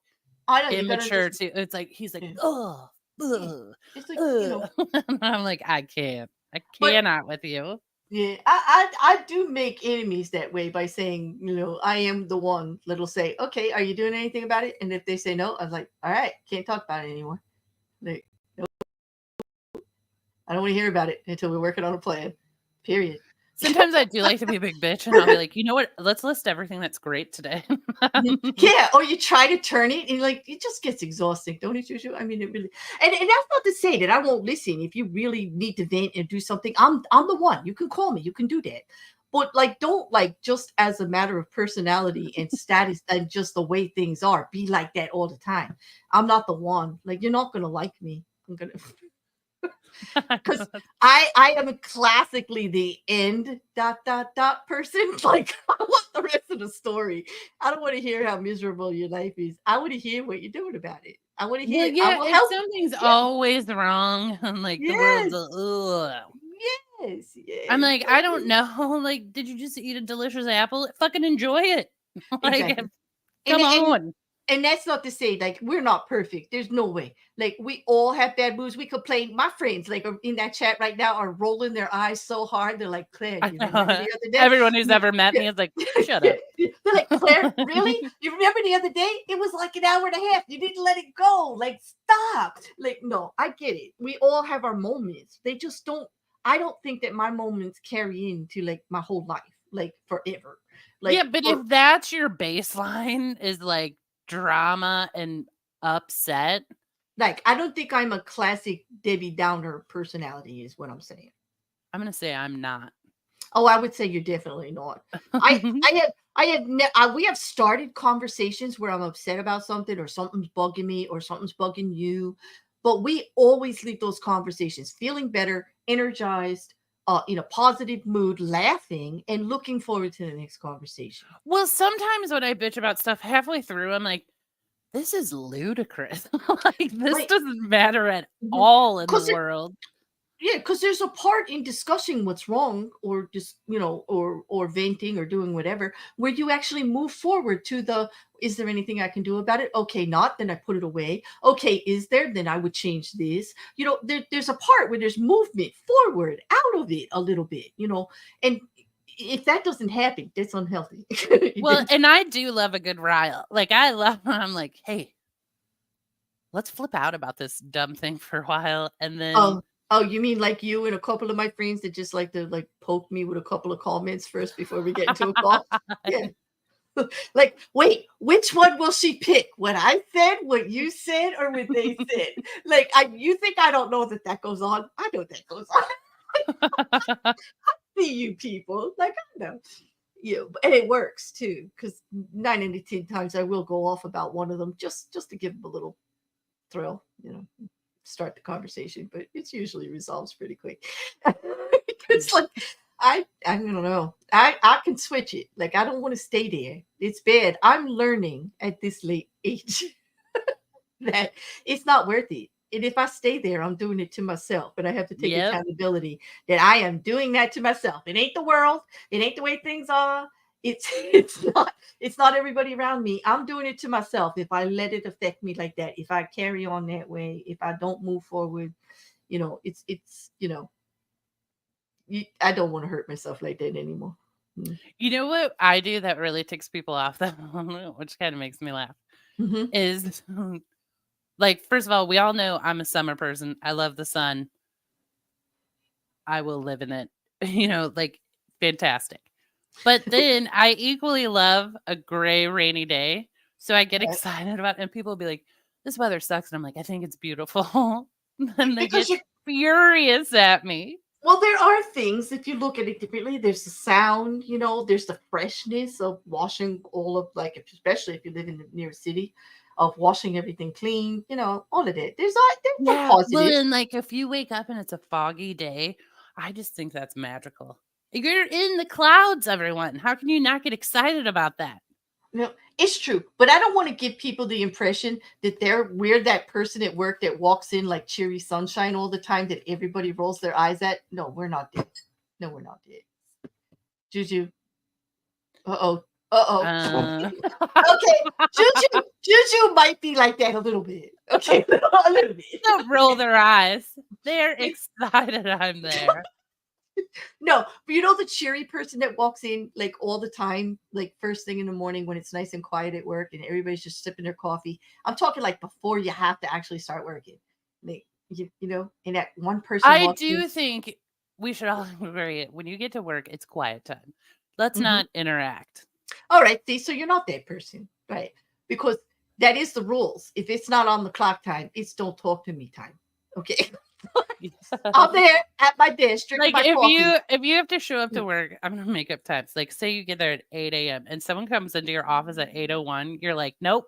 I know, immature too. It's like, he's like, oh, it's like, you know. And I'm like, I cannot with you. Yeah, I do make enemies that way by saying, I am the one that'll say, okay, are you doing anything about it? And if they say no, I'm like, all right, can't talk about it anymore. Like, nope. I don't want to hear about it until we're working on a plan. Period. Sometimes I do like to be a big bitch, and I'll be like, you know what? Let's list everything that's great today. Yeah, or you try to turn it, and like it just gets exhausting, don't it, JuJu? I mean, it really. And that's not to say that I won't listen if you really need to vent and do something. I'm the one. You can call me. You can do that. But like, don't like just as a matter of personality and status and just the way things are, be like that all the time. I'm not the one. Like, you're not gonna like me. I'm gonna. Because I am classically the end ... person. Like, I want the rest of the story. I don't want to hear how miserable your life is. I want to hear what you're doing about it. I want to hear. Well, yeah, I will if help. something's always wrong, and like the world's Yes, ugh. yes, I'm yes. like, I don't know. Like, did you just eat a delicious apple? Fucking enjoy it. Like, Exactly. come And on. and that's not to say like we're not perfect. There's no way. Like, we all have bad moods. We complain. My friends, like, are in that chat right now, are rolling their eyes so hard. They're like, Claire, I you remember know. the other day? Everyone who's ever met me is like, shut up. They're like, Claire, really? You remember the other day? It was like an hour and a half. You didn't let it go. Like, stop. Like, no, I get it. We all have our moments. They just don't. I don't think that my moments carry into like my whole life, like forever. Like, Yeah, but if that's your baseline is like drama and upset. like, I don't think I'm a classic Debbie Downer personality, is what I'm saying. I'm going to say I'm not. Oh, I would say you're definitely not. We have started conversations where I'm upset about something, or something's bugging me, or something's bugging you, but we always leave those conversations feeling better, energized, in a positive mood, laughing, and looking forward to the next conversation. Well, sometimes when I bitch about stuff halfway through, I'm like, this is ludicrous. Like, this Right. doesn't matter at Mhm. all in the 'Cause world. Yeah, because there's a part in discussing what's wrong, or just, or venting, or doing whatever, where you actually move forward to the, is there anything I can do about it? Okay, not, then I put it away. Okay, is there? Then I would change this. There's a part where there's movement forward out of it a little bit, and if that doesn't happen, that's unhealthy. Well, and I do love a good rile. Like, I love when I'm like, hey, let's flip out about this dumb thing for a while. And then Oh, you mean like you and a couple of my friends that just like to like poke me with a couple of comments first before we get into a call? Yeah. Like, wait, which one will she pick? What I said, what you said, or what they said? Like, you think I don't know that goes on? I know that goes on. See you people, like, I know. And it works too, because 9 out of 10 times I will go off about one of them just to give them a little thrill, start the conversation, but it's usually resolves pretty quick. It's like, I don't know. I can switch it. Like, I don't want to stay there. It's bad. I'm learning at this late age that it's not worth it. And if I stay there, I'm doing it to myself. But I have to take Yep. accountability that I am doing that to myself. It ain't the world. It ain't the way things are. It's not everybody around me. I'm doing it to myself if I let it affect me like that. If I carry on that way, if I don't move forward, it's I don't want to hurt myself like that anymore. You know what I do that really ticks people off, though, which kind of makes me laugh, Mhm. is like, first of all, we all know I'm a summer person. I love the sun. I will live in it, like, fantastic. But then I equally love a gray, rainy day. So I get Right. excited about it, and people will be like, this weather sucks. And I'm like, I think it's beautiful. And they Because get furious at me. Well, there are things, if you look at it differently, there's the sound, there's the freshness of washing all of, like, especially if you live in the near city, of washing everything clean, all of that. There's some Yeah. Well, positives. and like if you wake up and it's a foggy day, I just think that's magical. You're in the clouds, everyone. How can you not get excited about that? It's true, but I don't want to give people the impression that we're that person at work that walks in like cheery sunshine all the time that everybody rolls their eyes at. No, we're not dead. No, we're not dead. Juju. Uh-oh. Uh-oh. Uh, Okay. Juju might be like that a little bit. Okay. A little bit. don't roll their eyes. They're excited I'm there. No, but the cheery person that walks in like all the time, like first thing in the morning when it's nice and quiet at work and everybody's just sipping their coffee. I'm talking like before you have to actually start working. Like and that one person I walks in. do think we should all agree when you get to work, it's quiet time. Let's Mhm. not interact. All right, see, so you're not that person, right? Because that is the rules. If it's not on the clock time, it's don't talk to me time. Okay. I'm there at my desk drinking Like my coffee. if you have to show up Yeah. to work, I'm gonna make up times. Like say you get there at 8 a.m. and someone comes into your office at 8:01, you're like, nope.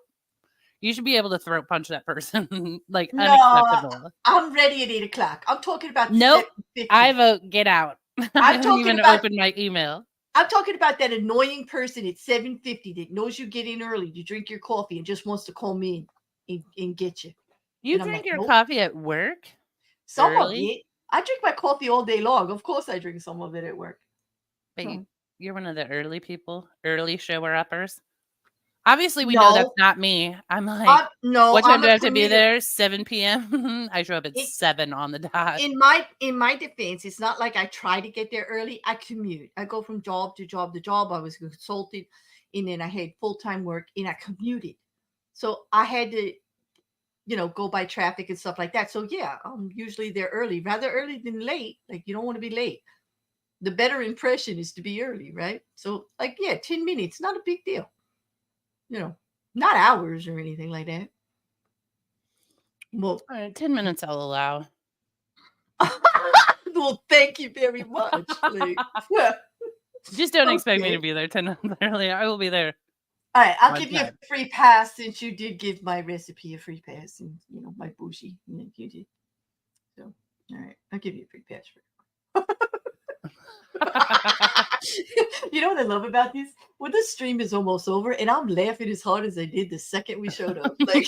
You should be able to throat punch that person. Like No, unacceptable. I'm ready at 8 o'clock. I'm talking about Nope. I 7:50. vote get out. I I'm haven't talking even about opened my email. I'm talking about that annoying person at 7:50 that knows you get in early, you drink your coffee, and just wants to call me and get you. You And I'm drink like, your nope. coffee at work Some of early? it. I drink my coffee all day long. Of course, I drink some of it at work. But So, you're one of the early people, early shower uppers. Obviously, we know that's no, not me. I'm like, no, what time I'm do a I have to be commuter. there? 7 p.m. I show up at In, 7 on the dot. in my defense, it's not like I try to get there early. I commute. I go from job to job to job. I was a consultant, and then I had full time work, and I commuted. So I had to go by traffic and stuff like that. So yeah, I'm usually there early, rather early than late. Like you don't want to be late. The better impression is to be early, right? So like yeah, 10 minutes, not a big deal. You know, not hours or anything like that. Well, All right, 10 minutes I'll allow. well, thank you very much. Like, Just don't expect me to okay. be there 10 minutes early. I will be there All right, I'll on give you time. a free pass since you did give my recipe a free pass, and my bougie, and you did. So, all right, I'll give you a free pass for you know what I love about this? When the stream is almost over, and I'm laughing as hard as I did the second we showed up. Like,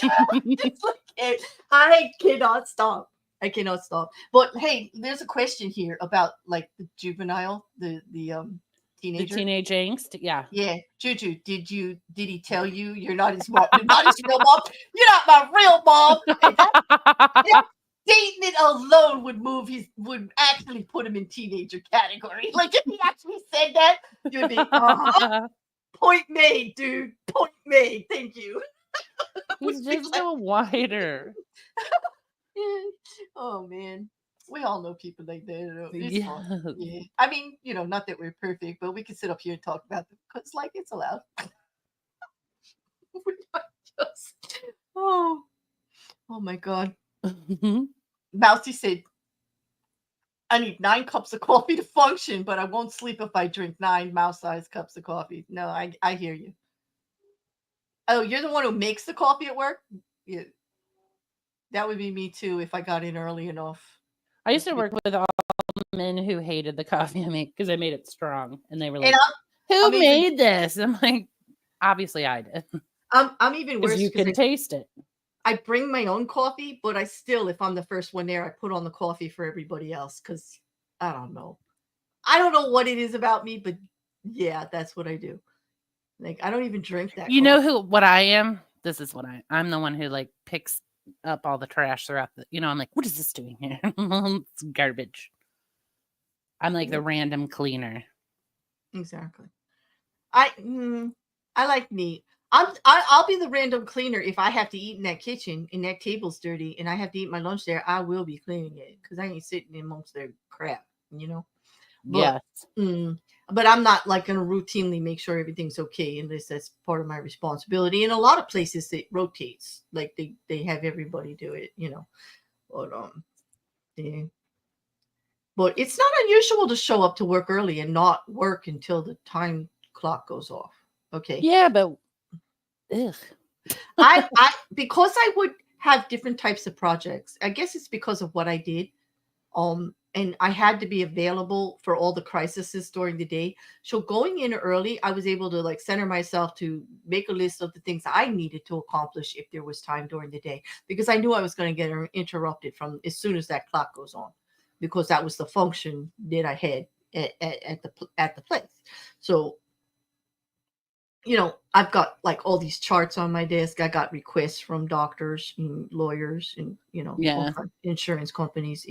it's like I cannot stop. I cannot stop. But hey, there's a question here about like the juvenile, the The teenager. teenage angst, yeah. Yeah, Juju, did he tell you you're not his mom? You're not his real mom. You're not my real mom. And that statement alone would actually put him in teenager category. Like if he actually said that, you'd be point made, dude. Point made. Thank you. He's Would be just like, a whiter. oh man, we all know people like that. It's fun. Yeah. Yeah, I mean, not that we're perfect, but we can sit up here and talk about them because, like, it's allowed. We're not just. Oh, oh my God. Mousy said, I need 9 cups of coffee to function, but I won't sleep if I drink 9 mouse-sized cups of coffee. No, I hear you. Oh, you're the one who makes the coffee at work? Yeah, that would be me too if I got in early enough. I used to work with all men who hated the coffee I make because I made it strong. And they were And like, I'm who even made this? I'm like, obviously I did. I'm even Because worse you because can taste it. I bring my own coffee, but I still, if I'm the first one there, I put on the coffee for everybody else because I don't know. I don't know what it is about me, but yeah, that's what I do. Like I don't even drink that You know coffee. what I am? This is what I'm the one who like picks up all the trash throughout I'm like, what is this doing here? It's garbage. I'm like the Yeah, random cleaner. exactly. I like neat. I'll be the random cleaner if I have to eat in that kitchen and that table's dirty and I have to eat my lunch there. I will be cleaning it because I ain't sitting amongst their crap, you know. But Yes. mm, but I'm not like going to routinely make sure everything's okay unless that's part of my responsibility. In a lot of places, it rotates. Like they have everybody do it, you know. But yeah. But it's not unusual to show up to work early and not work until the time clock goes off. Okay. Yeah, but ugh. I because I would have different types of projects. I guess it's because of what I did. And I had to be available for all the crises during the day. So going in early, I was able to like center myself to make a list of the things I needed to accomplish if there was time during the day, because I knew I was going to get interrupted from as soon as that clock goes on, because that was the function that I had at the place. So I've got like all these charts on my desk. I got requests from doctors and lawyers and, all Yeah. kinds of insurance companies.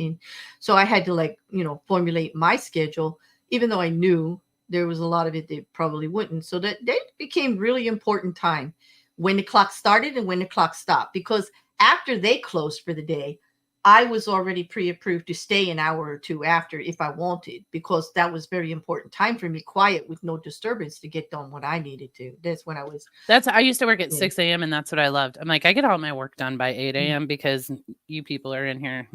So I had to like, formulate my schedule, even though I knew there was a lot of it they probably wouldn't. So that became really important time when the clock started and when the clock stopped, because after they closed for the day, I was already pre-approved to stay an hour or two after if I wanted, because that was very important time for me, quiet with no disturbance, to get done what I needed to. That's when I was. I used to work at Yeah. 6 a.m. and that's what I loved. I'm like, I get all my work done by 8 a.m. because you people are in here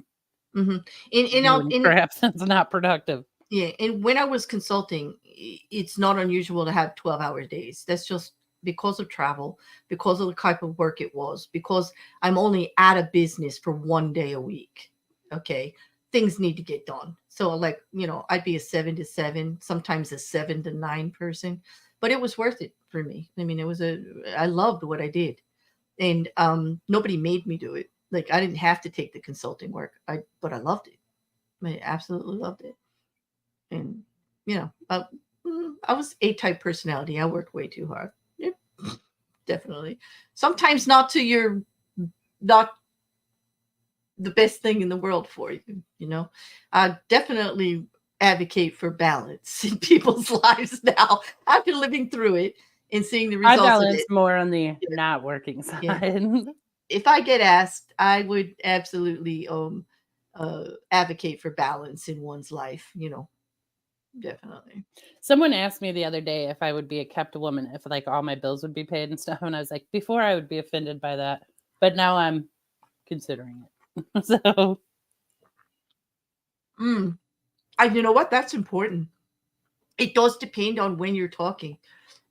Mm-hmm. doing crap that's not productive. Yeah, and when I was consulting, it's not unusual to have 12-hour days. That's just because of travel, because of the type of work it was, because I'm only out of business for one day a week. Okay, things need to get done. So, like, I'd be a 7 to 7, sometimes a 7 to 9 person, but it was worth it for me. I mean, I loved what I did, and nobody made me do it. Like, I didn't have to take the consulting work, but I loved it. I absolutely loved it. And I was A-type personality. I worked way too hard. Yep, definitely. Sometimes not the best thing in the world for you. I definitely advocate for balance in people's lives now after living through it and seeing the I results of balance it. more on the not working side. Yeah. If I get asked, I would absolutely advocate for balance in one's life. Definitely. Someone asked me the other day if I would be a kept woman, if like all my bills would be paid and stuff. And I was like, before I would be offended by that, but now I'm considering it. So And you know what? That's important. It does depend on when you're talking.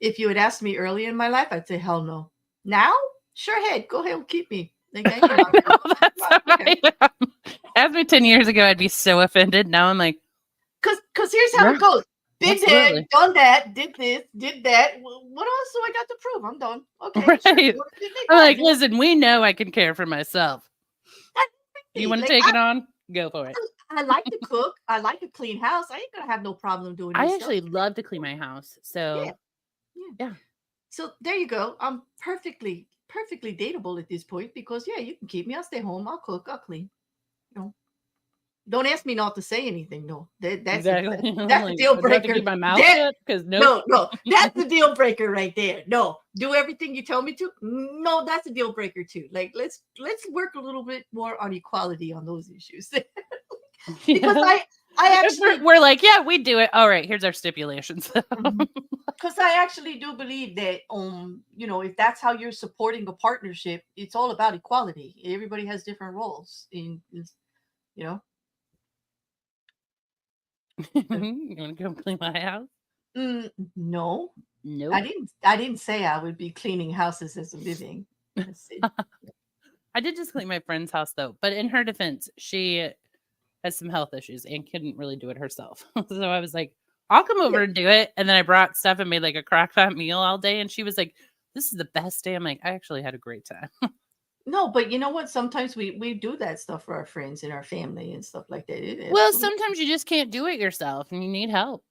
If you had asked me early in my life, I'd say hell no. Now, sure, head, go ahead and keep me. Like, I know, that's how I am. Asked me 10 years ago, I'd be so offended. Now I'm like, because here's how it goes. Been absolutely. there, done that, did this, did that. What else do I got to prove? I'm done. Okay, Right. sure. I'm like, listen, we know I can care for myself. You want to Like, take it on? Go for it. I like to cook. I like to clean house. I ain't gonna have no problem doing this I stuff. actually love to clean my house. So yeah. So there you go. I'm perfectly dateable at this point, because you can keep me. I'll stay home. I'll cook. I'll clean. Don't ask me not to say anything. No, that's Exactly. That's like, a deal do I have to breaker. keep my mouth shut? Because No, that's the deal breaker right there. No, do everything you tell me to. No, that's a deal breaker too. Like, let's work a little bit more on equality on those issues. Because I actually we're like, yeah, we do it. All right, here's our stipulations. Because I actually do believe that if that's how you're supporting a partnership, it's all about equality. Everybody has different roles in you know You want to go clean my house? No, Nope. I didn't say I would be cleaning houses as a living. Let's see. I did just clean my friend's house though, but in her defense, she has some health issues and couldn't really do it herself. So I was like, I'll come over and do it. And then I brought stuff and made like a crock pot meal all day. And she was like, this is the best day. I'm like, I actually had a great time. No, but you know what? Sometimes we do that stuff for our friends and our family and stuff like that. Well, sometimes you just can't do it yourself and you need help.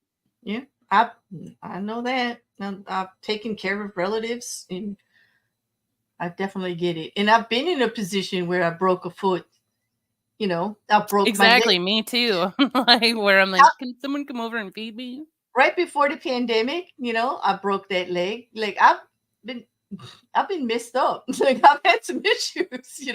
Yeah, I know that. I've taken care of relatives, and I definitely get it. And I've been in a position where I broke a foot. I broke my leg. Exactly. Me too. Like where I'm like, can someone come over and feed me? Right before the pandemic, I broke that leg. Like, I've been messed up. Like, I've had some issues,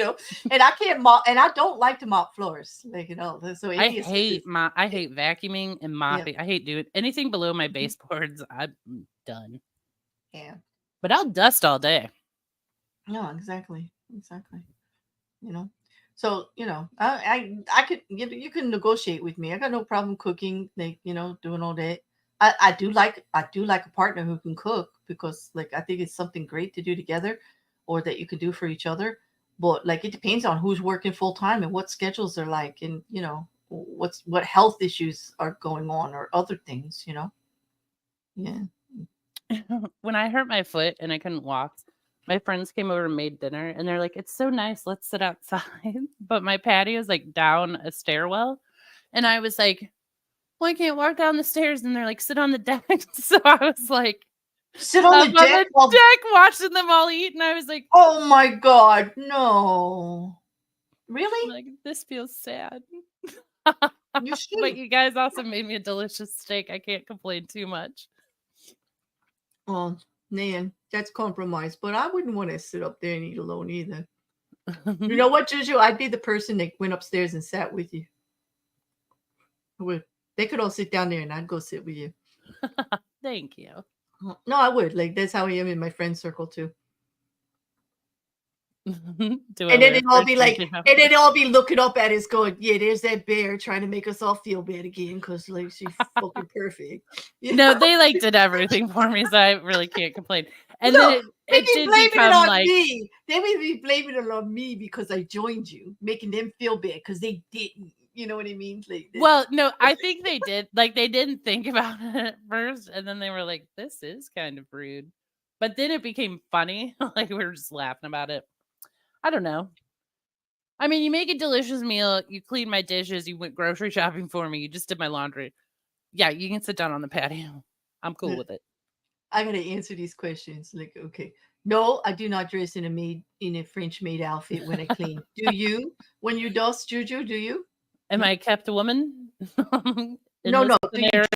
and I can't mop, and I don't like to mop floors. Like, so I hate vacuuming and mopping. Yeah. I hate doing anything below my baseboards. I'm done. Yeah. But I'll dust all day. No, exactly. So, I could, you can negotiate with me. I got no problem cooking, like, doing all that. I do like a partner who can cook, because like I think it's something great to do together, or that you can do for each other. But like it depends on who's working full time and what schedules are like, and what health issues are going on, or other things. Yeah. When I hurt my foot and I couldn't walk, my friends came over and made dinner, and they're like, "It's so nice. Let's sit outside." But my patio is like down a stairwell, and I was like, "Well, I can't walk down the stairs." And they're like, "Sit on the deck." So I was like Sit on up the on deck the while. deck watching them all eat, and I was like, Oh my God, no. Really? "Like this feels sad." You But shouldn't. you guys also made me a delicious steak. I can't complain too much. Oh, man, that's compromise. But I wouldn't want to sit up there and eat alone either. You know what, Juju? I'd be the person that went upstairs and sat with you. I would. They could all sit down there, and I'd go sit with you. Thank you. No, I would. Like that's how I am in my friend circle too. Do I And then wear a they'd all fridge be like, making and outfit? they'd all be looking up at us, going, "Yeah, there's that bear trying to make us all feel bad again, because like she's fucking perfect." You No, know? they like did everything for me, so I really can't complain. And then No, it they'd it be did blaming it become on like, me. They would be blaming it on me because I joined you, making them feel bad because they didn't. You know what I mean? Like, well, no, I think they did. Like they didn't think about it at first, and then they were like, "This is kind of rude." But then it became funny. Like we were just laughing about it. I don't know. I mean, you make a delicious meal, you clean my dishes, you went grocery shopping for me, you just did my laundry. Yeah, you can sit down on the patio. I'm cool with it. I gotta answer these questions. Like, okay, no, I do not dress in a French maid outfit when I clean. Do you? When you dust, Juju, do you? Am No, I a kept woman in no, this no. Do you scenario?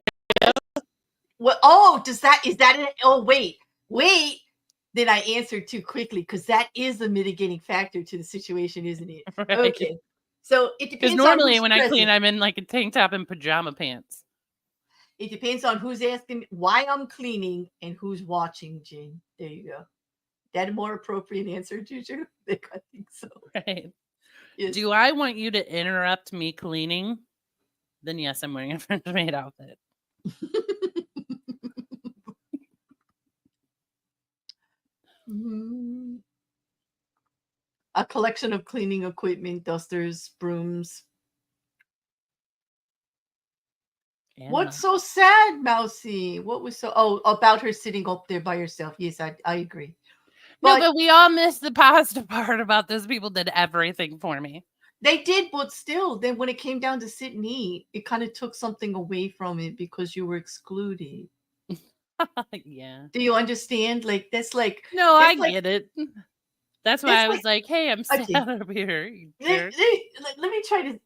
dress? What? Oh, is that it? Oh, wait. Then I answered too quickly, because that is a mitigating factor to the situation, isn't it? Right. Okay. So it Because depends on normally who's when I clean, present. I'm in like a tank top and pajama pants. It depends on who's asking why I'm cleaning and who's watching, Jane. There you go. That a more appropriate answer, Juju? I think so. Right. Yes. Do I want you to interrupt me cleaning? Then yes, I'm wearing a French maid outfit. Mhm. A collection of cleaning equipment, dusters, brooms. And What's mine. so sad, Mousy? What was so? Oh, about her sitting up there by herself. Yes, I agree. No, But but we all missed the positive part about those people did everything for me. they did, but still, then when it came down to sit and eat, it kind of took something away from it because you were excluded. Yeah. Do you understand? Like No, I that's like get it. That's why that's I like was like, "Hey, I'm sad okay. over here, you Let, jerk." let me try to.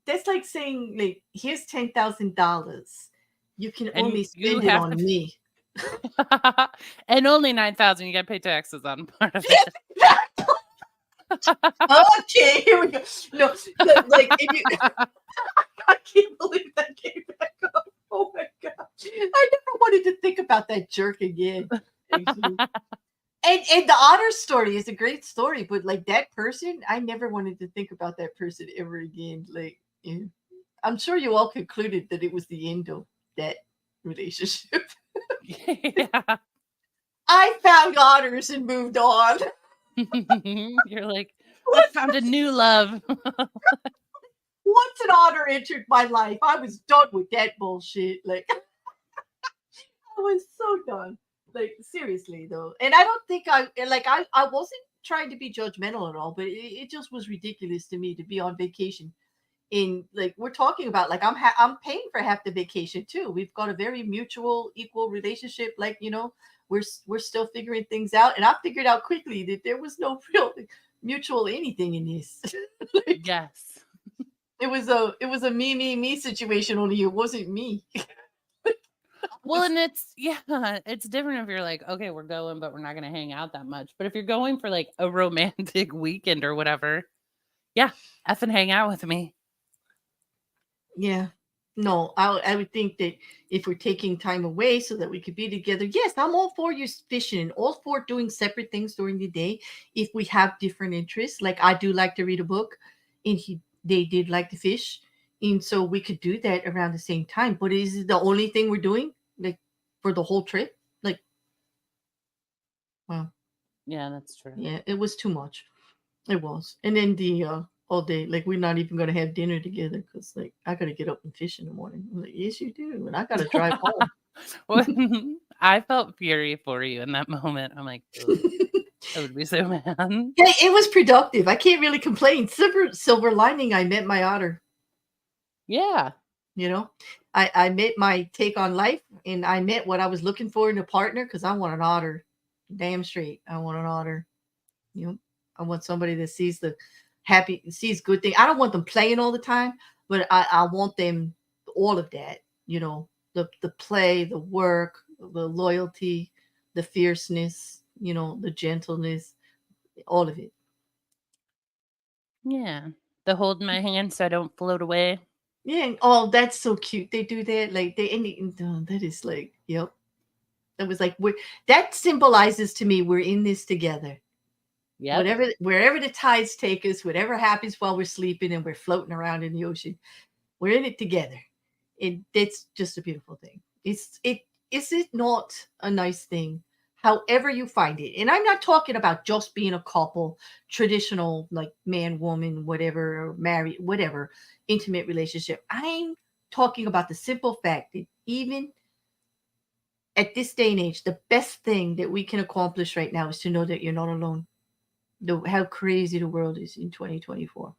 That's like saying, like, here's $10,000. You can And only you spend it have to on me. and only 9,000, you gotta pay taxes on part of it. Okay, here we go. No, like if you, I can't believe that came back up. Oh my god, I never wanted to think about that jerk again. Actually, and the otter story is a great story, but like that person, I never wanted to think about that person ever again. Like, yeah. I'm sure you all concluded that it was the end of that relationship. Yeah. I found otters and moved on. You're like, "I Once, found a new love." once an otter entered my life, I was done with that bullshit. Like, I was so done. Like, seriously though. And I don't think I wasn't trying to be judgmental at all, but it just was ridiculous to me to be on vacation. In like we're talking about, like, I'm paying for half the vacation too. We've got a very mutual, equal relationship. Like, we're still figuring things out, and I figured out quickly that there was no real mutual anything in this. Like, Yes. it was a me situation. Only it wasn't me. Well, and it's yeah, it's different if you're like, "Okay, we're going, but we're not gonna hang out that much." But if you're going for, like, a romantic weekend or whatever, yeah, effing hang out with me. Yeah. No, I would think that if we're taking time away so that we could be together, yes, I'm all for you fishing and all for doing separate things during the day if we have different interests. Like I do like to read a book, and they did like to fish, and so we could do that around the same time. But is it the only thing we're doing like for the whole trip? Like, well, Yeah, that's true. yeah, it was too much. It was, and then the all day, like we're not even gonna have dinner together because like I gotta get up and fish in the morning. I'm like, yes, you do, and I gotta drive home. Well, I felt fury for you in that moment. I'm like, ugh, I would be so mad. Yeah, it was productive. I can't really complain. Silver lining, I met my otter. Yeah. You know, I met my take on life, and I met what I was looking for in a partner because I want an otter. Damn straight, I want an otter. You know, I want somebody that sees the sees good thing. I don't want them playing all the time, but I want them all of that. You know, the play, the work, the loyalty, the fierceness. You know, the gentleness, all of it. Yeah. The hold my hand so I don't float away. Yeah. Oh, that's so cute. They do that. Like that is like, yep. That was like that symbolizes to me we're in this together. Yep. Whatever, wherever the tides take us, whatever happens while we're sleeping and we're floating around in the ocean, we're in it together. It's just a beautiful thing. Is it not a nice thing? However you find it. And I'm not talking about just being a couple, traditional like man, woman, whatever, or married, whatever, intimate relationship. I'm talking about the simple fact that even at this day and age, the best thing that we can accomplish right now is to know that you're not alone. How crazy the world is in 2024.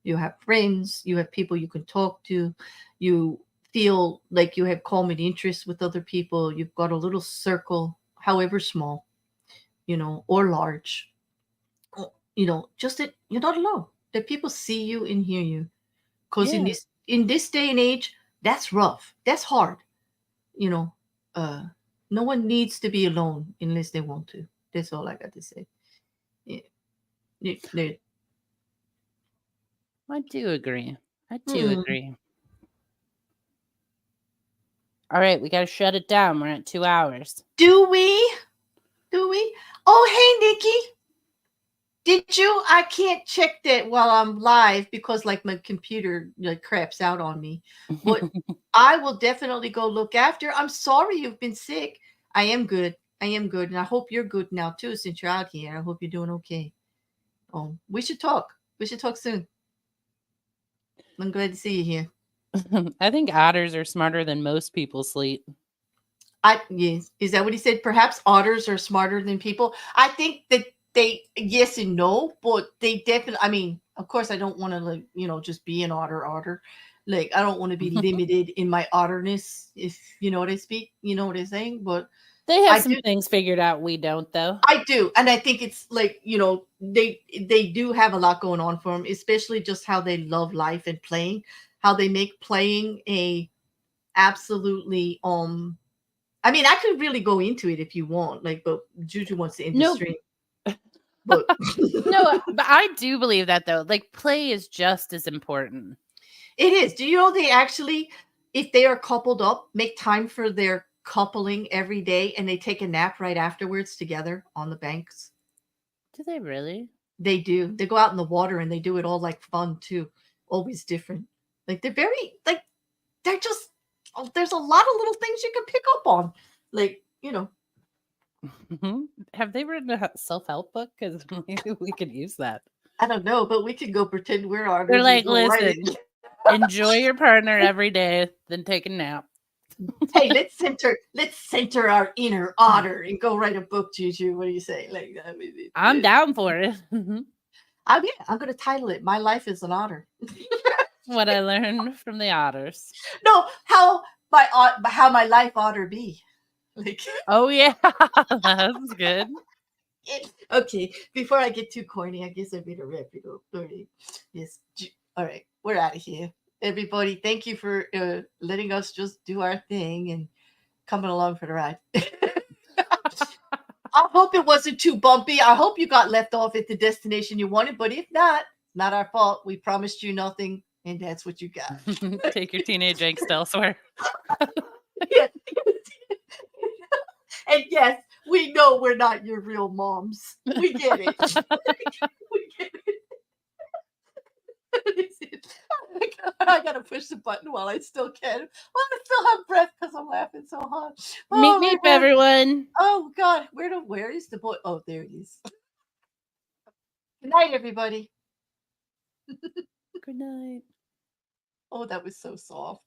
You have friends, you have people you can talk to, you feel like you have common interests with other people, you've got a little circle, however small, or large. Just that you're not alone. That people see you and hear you. Because Yeah. in this day and age, that's rough. That's hard. You know, uh, no one needs to be alone unless they want to. That's all I got to say. Yeah. Yeah. I do agree. I do Hmm. agree. All right, we got to shut it down. We're at 2 hours. Do we? Do we? Oh, hey, Nikki. Did you? I can't check that while I'm live because like my computer like craps out on me. But I will definitely go look after. I'm sorry you've been sick. I am good. I am good. And I hope you're good now too since you're out here. I hope you're doing okay. We should talk. We should talk soon. I'm glad to see you here. I think otters are smarter than most people sleep. Yes, is that what he said? Perhaps otters are smarter than people. I think that they yes and no, but they definitely. I mean, of course, I don't want to like just be an otter. Like I don't want to be limited in my otterness, if you know what I speak. You know what I'm saying? But They have I some do. things figured out we don't, though. I do, and I think it's like they do have a lot going on for them, especially just how they love life and playing, how they make playing a absolutely I mean, I could really go into it if you want, like, but JuJu wants to end the No, stream. But no, but I do believe that, though. Like, play is just as important. it is. Do you know they actually, if they are coupled up, make time for their coupling every day and they take a nap right afterwards together on the banks? Do they really? They do. They go out in the water and they do it all like fun too. Always different. Like they're very like they're just there's a lot of little things you can pick up on. Like, Have they written a self-help book? Because maybe we could use that. I don't know, but we could go pretend we're They're otters and like, go right listen, enjoy your partner every day, then take a nap. Hey, let's center our inner otter and go write a book, Juju. What do you say? Like, I mean, I'm down for it. I'm gonna title it "My Life as an Otter." What I learned from the otters. No, how my life ought be. Like, Oh, yeah. That's good. okay. Before I get too corny, I guess I better wrap it up. All right. Yes. All right. We're out of here, everybody. Thank you for letting us just do our thing and coming along for the ride. I hope it wasn't too bumpy. I hope you got left off at the destination you wanted, but if not, not our fault. We promised you nothing And that's what you got. Take your teenage angst elsewhere. Yeah. And yes, we know we're not your real moms. We get it. We get it. I gotta push the button while I still can. While I still have breath because I'm laughing so hard. Meep Oh my meep, God. everyone. Oh God, where is the boy? Oh, there he is. Good night, everybody. Good night. Oh, that was so soft.